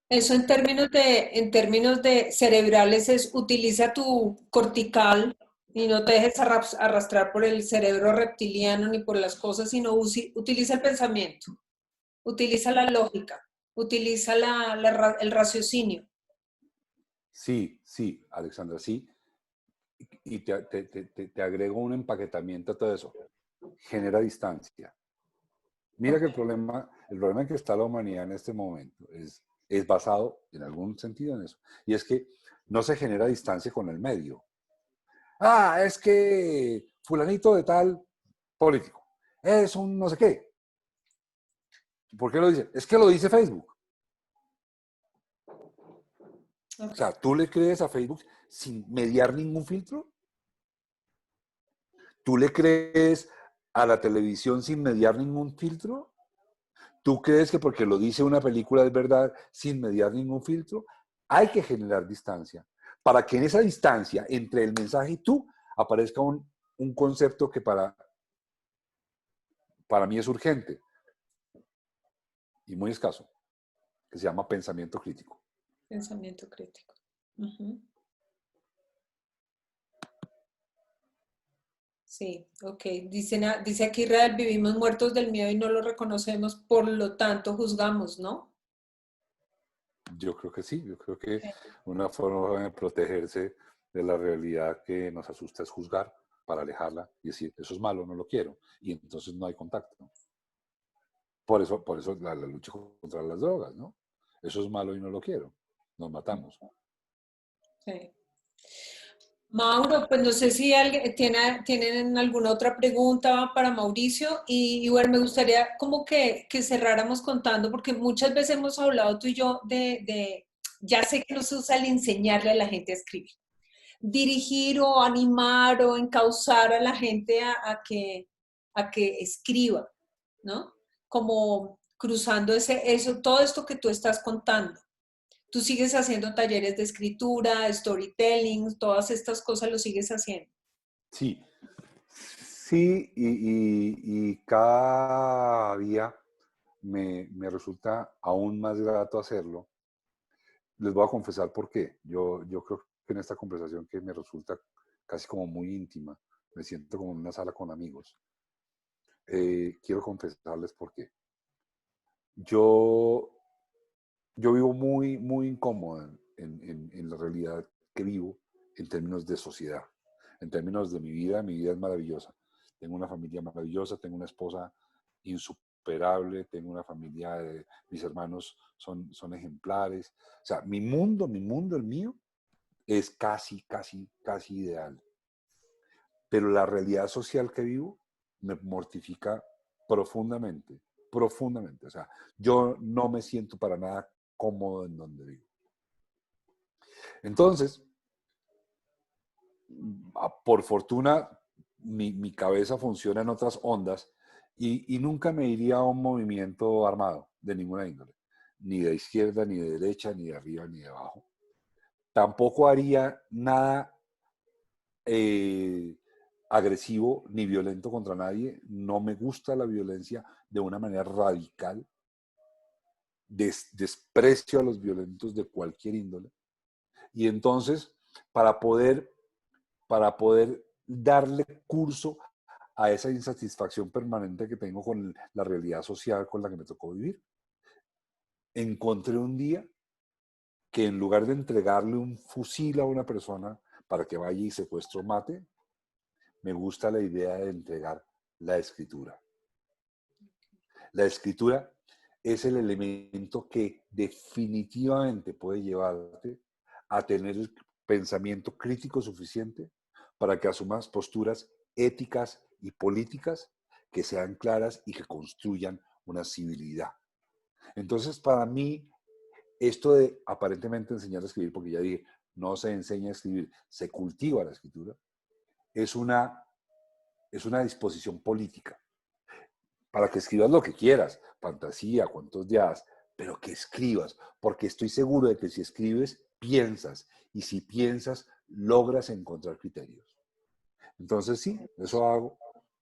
Eso en términos de cerebrales es utiliza tu cortical y no te dejes arrastrar por el cerebro reptiliano ni por las cosas, sino utiliza el pensamiento, utiliza la lógica, utiliza el raciocinio. sí, Alexandra, sí. Y te agrego un empaquetamiento a todo eso. Genera distancia. Mira que Okay. el problema en que está la humanidad en este momento es basado en algún sentido en eso. Y es que no se genera distancia con el medio. Ah, es que fulanito de tal político es un no sé qué. ¿Por qué lo dice? Es que lo dice Facebook. O Okay. sea, ¿tú le crees a Facebook sin mediar ningún filtro? ¿Tú le crees a la televisión sin mediar ningún filtro? ¿Tú crees que porque lo dice una película es verdad sin mediar ningún filtro? Hay que generar distancia para que en esa distancia entre el mensaje y tú aparezca un concepto que para mí es urgente y muy escaso, que se llama pensamiento crítico. Pensamiento crítico. Ujú. Sí, ok. Dice aquí Israel, vivimos muertos del miedo y no lo reconocemos, por lo tanto juzgamos, ¿no? Yo creo que sí, yo creo que Sí. una forma de protegerse de la realidad que nos asusta es juzgar para alejarla y decir, eso es malo, no lo quiero. Y entonces no hay contacto, ¿no? Por eso la lucha contra las drogas, ¿no? Eso es malo y no lo quiero. Nos matamos. Sí. Mauro, pues no sé si alguien tienen alguna otra pregunta para Mauricio y bueno, me gustaría como que cerráramos contando, porque muchas veces hemos hablado tú y yo ya sé que no se usa el enseñarle a la gente a escribir, dirigir o animar o encauzar a la gente a que escriba, ¿no? Como cruzando todo esto que tú estás contando. Tú sigues haciendo talleres de escritura, storytelling, todas estas cosas lo sigues haciendo. Sí, sí, y cada día me resulta aún más grato hacerlo. Les voy a confesar por qué. Yo creo que en esta conversación que me resulta casi como muy íntima, me siento como en una sala con amigos. Quiero confesarles por qué. Yo, yo vivo muy, muy incómodo en la realidad que vivo en términos de sociedad, en términos de mi vida es maravillosa. Tengo una familia maravillosa, tengo una esposa insuperable, tengo una familia, mis hermanos son ejemplares. O sea, mi mundo, el mío, es casi, casi, casi ideal. Pero la realidad social que vivo me mortifica profundamente, profundamente. O sea, yo no me siento para nada cómodo en donde vivo. Entonces, por fortuna, mi cabeza funciona en otras ondas y nunca me iría a un movimiento armado de ninguna índole, ni de izquierda, ni de derecha, ni de arriba, ni de abajo. Tampoco haría nada eh, agresivo ni violento contra nadie. No me gusta la violencia de una manera radical. Desprecio a los violentos de cualquier índole. Y entonces, para poder, para poder darle curso a esa insatisfacción permanente que tengo con la realidad social con la que me tocó vivir, encontré un día que en lugar de entregarle un fusil a una persona para que vaya y secuestre o mate, me gusta la idea de entregar la escritura. La escritura es el elemento que definitivamente puede llevarte a tener el pensamiento crítico suficiente para que asumas posturas éticas y políticas que sean claras y que construyan una civilidad. Entonces, para mí, esto de aparentemente enseñar a escribir, porque ya dije, no se enseña a escribir, se cultiva la escritura, es una disposición política para que escribas lo que quieras, fantasía, cuentos de hadas, pero que escribas, porque estoy seguro de que si escribes, piensas, y si piensas, logras encontrar criterios. Entonces sí, eso hago.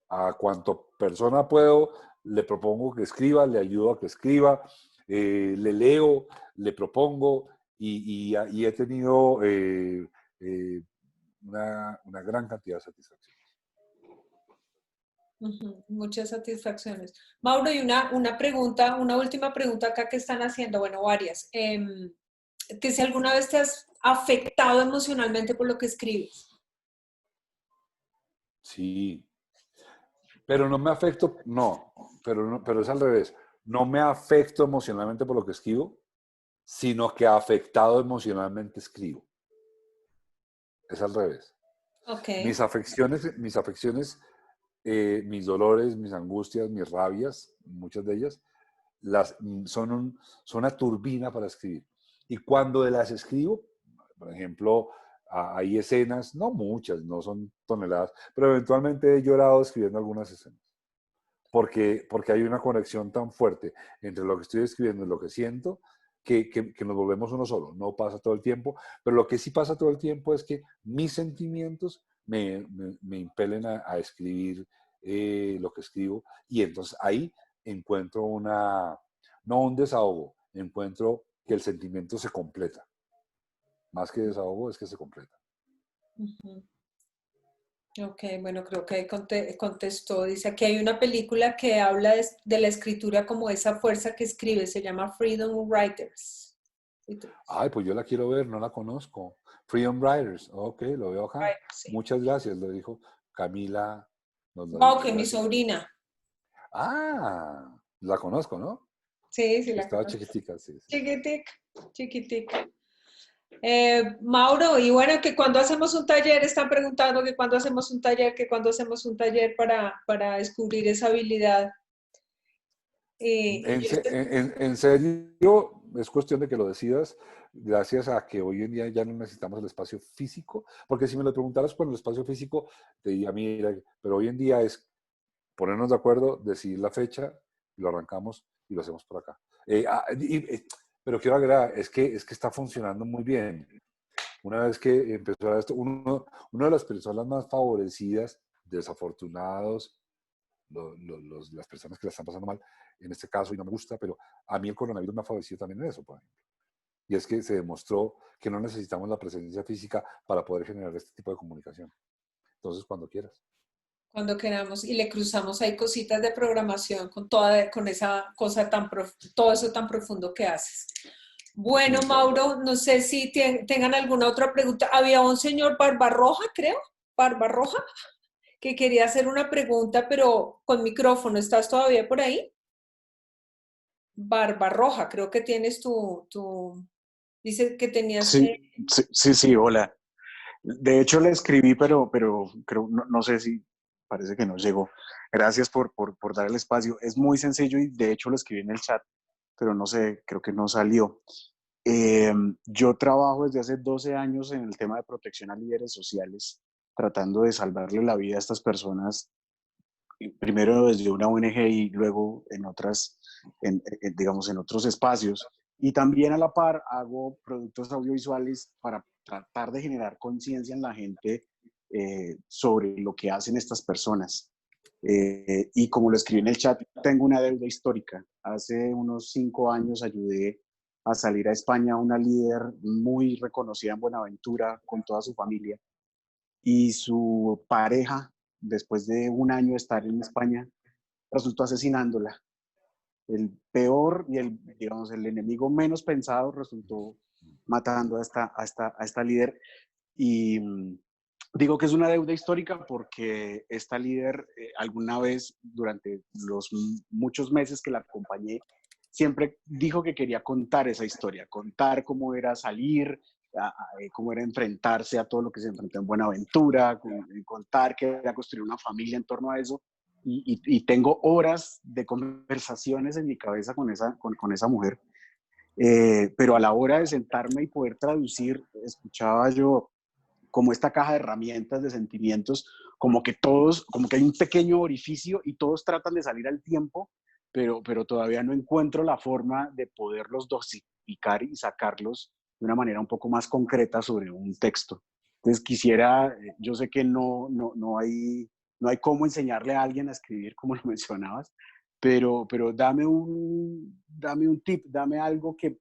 A cuanto persona puedo, le propongo que escriba, le ayudo a que escriba, le leo, le propongo, y he tenido una gran cantidad de satisfacción. Muchas satisfacciones. Mauro, y una pregunta, una última pregunta acá que están haciendo, bueno, varias. Que si alguna vez te has afectado emocionalmente por lo que escribes. Sí, pero no me afecto, no, pero es al revés. No me afecto emocionalmente por lo que escribo, sino que afectado emocionalmente escribo. Es al revés. Ok. Mis dolores, mis angustias, mis rabias, muchas de ellas, son una turbina para escribir. Y cuando las escribo, por ejemplo, hay escenas, no muchas, no son toneladas, pero eventualmente he llorado escribiendo algunas escenas. Porque hay una conexión tan fuerte entre lo que estoy escribiendo y lo que siento, que nos volvemos uno solo. No pasa todo el tiempo, pero lo que sí pasa todo el tiempo es que mis sentimientos me impelen a escribir lo que escribo, y entonces ahí encuentro no un desahogo, encuentro que el sentimiento se completa. Más que desahogo es que se completa. Ujú. Ok, bueno, creo que ahí contestó. Dice, aquí hay una película que habla de la escritura como esa fuerza que escribe, se llama Freedom Writers. Ay, pues yo la quiero ver, no la conozco. Freedom Riders, ok, lo veo acá. Writers, sí. Muchas gracias, lo dijo Camila, nos lo Wow, dice, que mi gracias. sobrina. Ah, la conozco, ¿no? Sí, sí, la Estaba conozco. chiquitica, sí, sí. Chiquitic, chiquitic. Mauro, y bueno, que cuando hacemos un taller, están preguntando que cuando hacemos un taller, que cuando hacemos un taller para descubrir esa habilidad. Y En, yo se- en serio, es cuestión de que lo decidas, gracias a que hoy en día ya no necesitamos el espacio físico, porque si me lo preguntaras con el espacio físico, te diría, mira, pero hoy en día es ponernos de acuerdo, decidir la fecha, y lo arrancamos y lo hacemos por acá. Pero quiero agregar, es que está funcionando muy bien. Una vez que empezó esto, una de las personas más favorecidas, desafortunados, las personas que la están pasando mal, en este caso, y no me gusta, pero a mí el coronavirus me ha favorecido también en eso, por ejemplo. Y es que se demostró que no necesitamos la presencia física para poder generar este tipo de comunicación. Entonces, cuando quieras. cuando queramos y le cruzamos ahí cositas de programación con esa cosa todo eso tan profundo que haces. Bueno, Mauro, no sé si tengan alguna otra pregunta. Había un señor Barbarroja, creo, Barbarroja, que quería hacer una pregunta, pero con micrófono. ¿Estás todavía por ahí? Barbarroja, creo que tienes dice que tenías, Sí, sí, sí, sí, hola. De hecho, le escribí, pero creo, no sé si parece que no llegó. Gracias por dar el espacio. Es muy sencillo y de hecho lo escribí en el chat, pero no sé, creo que no salió. Yo trabajo desde hace 12 años en el tema de protección a líderes sociales, tratando de salvarle la vida a estas personas, primero desde una ONG y luego en otras, digamos, en otros espacios. Y también a la par hago productos audiovisuales para tratar de generar conciencia en la gente sobre lo que hacen estas personas. Y como lo escribí en el chat, tengo una deuda histórica. Hace unos 5 años ayudé a salir a España a una líder muy reconocida en Buenaventura con toda su familia. Y su pareja, después de un año de estar en España, resultó asesinándola. El peor y digamos, el enemigo menos pensado resultó matando a esta líder. Y digo que es una deuda histórica porque esta líder alguna vez durante los muchos meses que la acompañé, siempre dijo que quería contar esa historia, contar cómo era salir, cómo era enfrentarse a todo lo que se enfrentó en Buenaventura, contar que era construir una familia en torno a eso. Y tengo horas de conversaciones en mi cabeza con esa mujer, pero a la hora de sentarme y poder traducir, escuchaba yo como esta caja de herramientas, de sentimientos, como que hay un pequeño orificio y todos tratan de salir al tiempo, pero todavía no encuentro la forma de poderlos dosificar y sacarlos de una manera un poco más concreta sobre un texto. Entonces yo sé que no hay cómo enseñarle a alguien a escribir como lo mencionabas, pero dame un tip, dame algo que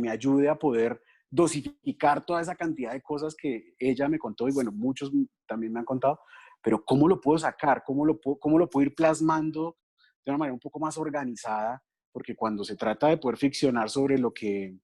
me ayude a poder dosificar toda esa cantidad de cosas que ella me contó y bueno, muchos también me han contado, pero ¿cómo lo puedo sacar? ¿Cómo lo puedo ir plasmando de una manera un poco más organizada? Porque cuando se trata de poder ficcionar sobre lo que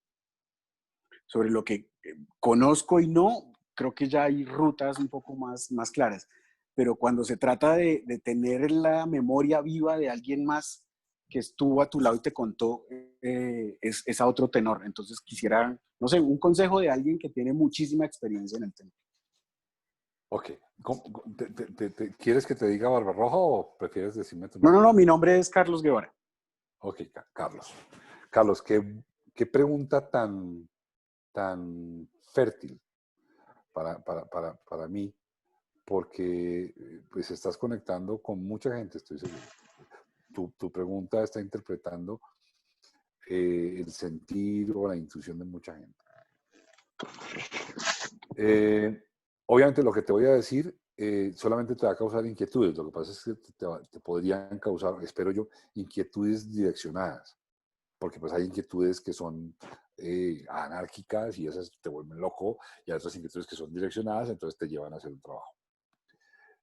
conozco y no, creo que ya hay rutas un poco más claras. Pero cuando se trata de tener la memoria viva de alguien más que estuvo a tu lado y te contó, es a otro tenor. Entonces quisiera, no sé, un consejo de alguien que tiene muchísima experiencia en el tema. Ok. ¿Quieres que te diga Barbarroja o prefieres decirme tu No, nombre? mi nombre es Carlos Guevara. Ok, Carlos. Carlos, qué pregunta tan fértil para mí, porque pues estás conectando con mucha gente, estoy seguro. Tu pregunta está interpretando el sentir o la intuición de mucha gente. Obviamente lo que te voy a decir solamente te va a causar inquietudes. Lo que pasa es que te podrían causar, espero yo, inquietudes direccionadas. Porque pues hay inquietudes que son anárquicas y esas te vuelven loco, y hay otras inquietudes que son direccionadas, entonces te llevan a hacer un trabajo.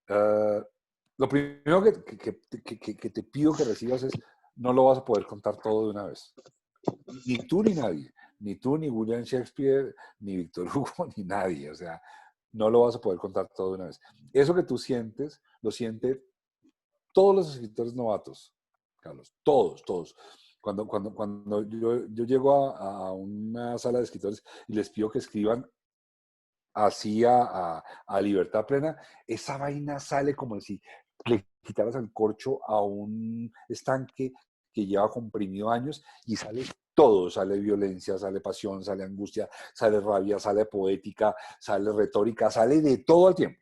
Lo primero que te pido que recibas es, no lo vas a poder contar todo de una vez. Ni tú ni nadie. Ni tú, ni William Shakespeare, ni Víctor Hugo, ni nadie. O sea, no lo vas a poder contar todo de una vez. Eso que tú sientes, lo sienten todos los escritores novatos, Carlos. Todos, todos. Cuando yo llego a una sala de escritores y les pido que escriban así a libertad plena, esa vaina sale como si le quitaras el corcho a un estanque que lleva comprimido años y sale todo, sale violencia, sale pasión, sale angustia, sale rabia, sale poética, sale retórica, sale de todo el tiempo.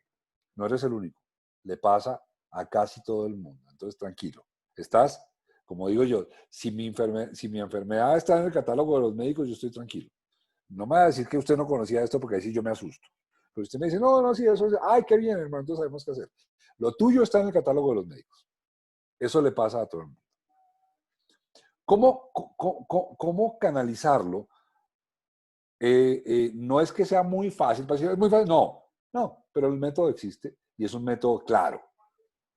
No eres el único, le pasa a casi todo el mundo. Entonces, tranquilo, estás, como digo yo, si mi enfermedad está en el catálogo de los médicos, yo estoy tranquilo. No me va a decir que usted no conocía esto porque ahí sí yo me asusto. Pero usted me dice, no, no, sí, eso es, ay, qué bien, hermano, entonces sabemos qué hacer. Lo tuyo está en el catálogo de los médicos. Eso le pasa a todo el mundo. ¿Cómo canalizarlo? No es que sea muy fácil, es muy fácil, no, pero el método existe y es un método claro.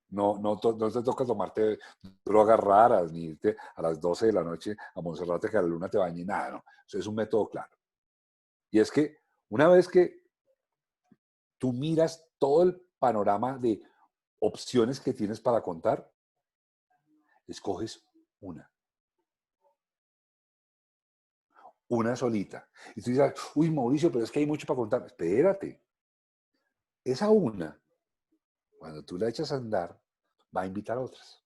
No te toca tomarte drogas raras ni irte a las 12 de la noche a Monserrate que la luna te bañe, nada, no. Eso es un método claro. Y es que una vez que tú miras todo el panorama de opciones que tienes para contar, escoges una solita. Y tú dices, uy, Mauricio, pero es que hay mucho para contar. Espérate. Esa una, cuando tú la echas a andar, va a invitar a otras.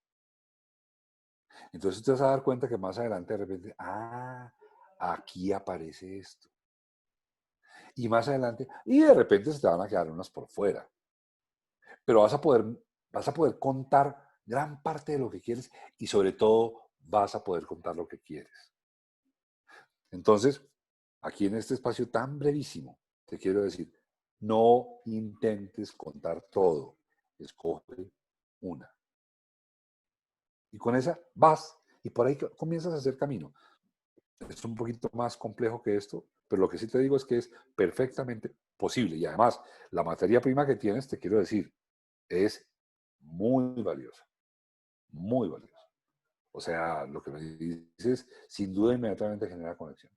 Entonces te vas a dar cuenta que más adelante de repente, aquí aparece esto. Y más adelante, y de repente se te van a quedar unas por fuera. Pero vas a poder contar gran parte de lo que quieres y sobre todo vas a poder contar lo que quieres. Entonces, aquí en este espacio tan brevísimo, te quiero decir, no intentes contar todo, escoge una. Y con esa vas y por ahí comienzas a hacer camino. Es un poquito más complejo que esto, pero lo que sí te digo es que es perfectamente posible. Y además, la materia prima que tienes, te quiero decir, es muy valiosa, muy valiosa. O sea, lo que me dices, sin duda inmediatamente genera conexión.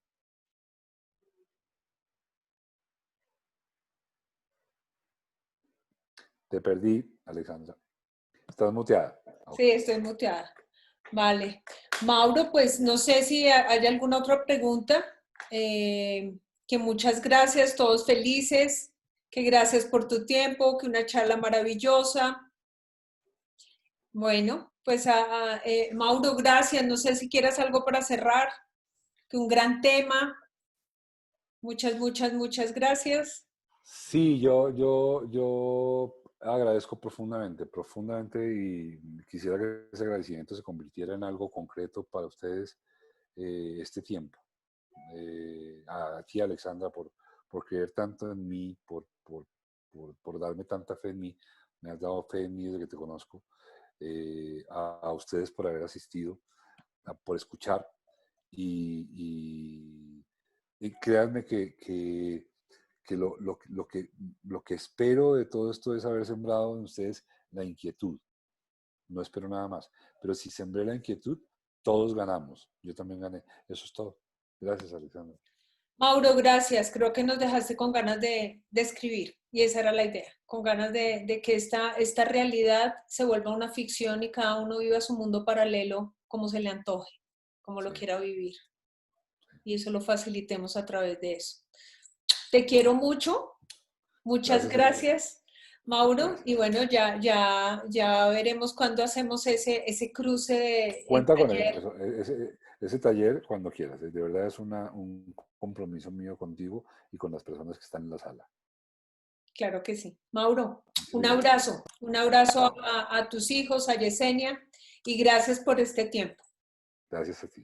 Te perdí, Alexandra. Estás muteada. Sí, estoy muteada. Vale. Mauro, pues no sé si hay alguna otra pregunta. Que muchas gracias, todos felices. Que gracias por tu tiempo, que una charla maravillosa. Bueno, pues Mauro, gracias. No sé si quieras algo para cerrar. Que un gran tema. Muchas, muchas, muchas gracias. Sí, yo agradezco profundamente, profundamente y quisiera que ese agradecimiento se convirtiera en algo concreto para ustedes este tiempo. A ti, Alexandra, por creer tanto en mí, por darme tanta fe en mí, me has dado fe en mí desde que te conozco. A ustedes por haber asistido, por escuchar y créanme que lo que espero de todo esto es haber sembrado en ustedes la inquietud. No espero nada más. Pero si sembré la inquietud, todos ganamos. Yo también gané. Eso es todo. Gracias, Alexandra. Mauro, gracias. Creo que nos dejaste con ganas de escribir y esa era la idea, con ganas de que esta realidad se vuelva una ficción y cada uno viva su mundo paralelo como se le antoje, como lo quiera vivir. Y eso lo facilitemos a través de eso. Te quiero mucho. Muchas gracias, Mauro. Gracias. Y bueno, ya veremos cuándo hacemos ese cruce de Cuenta con eso, ese taller cuando quieras. De verdad es un compromiso mío contigo y con las personas que están en la sala. Claro que sí. Mauro, un abrazo a tus hijos, a Yesenia, y gracias por este tiempo. Gracias a ti.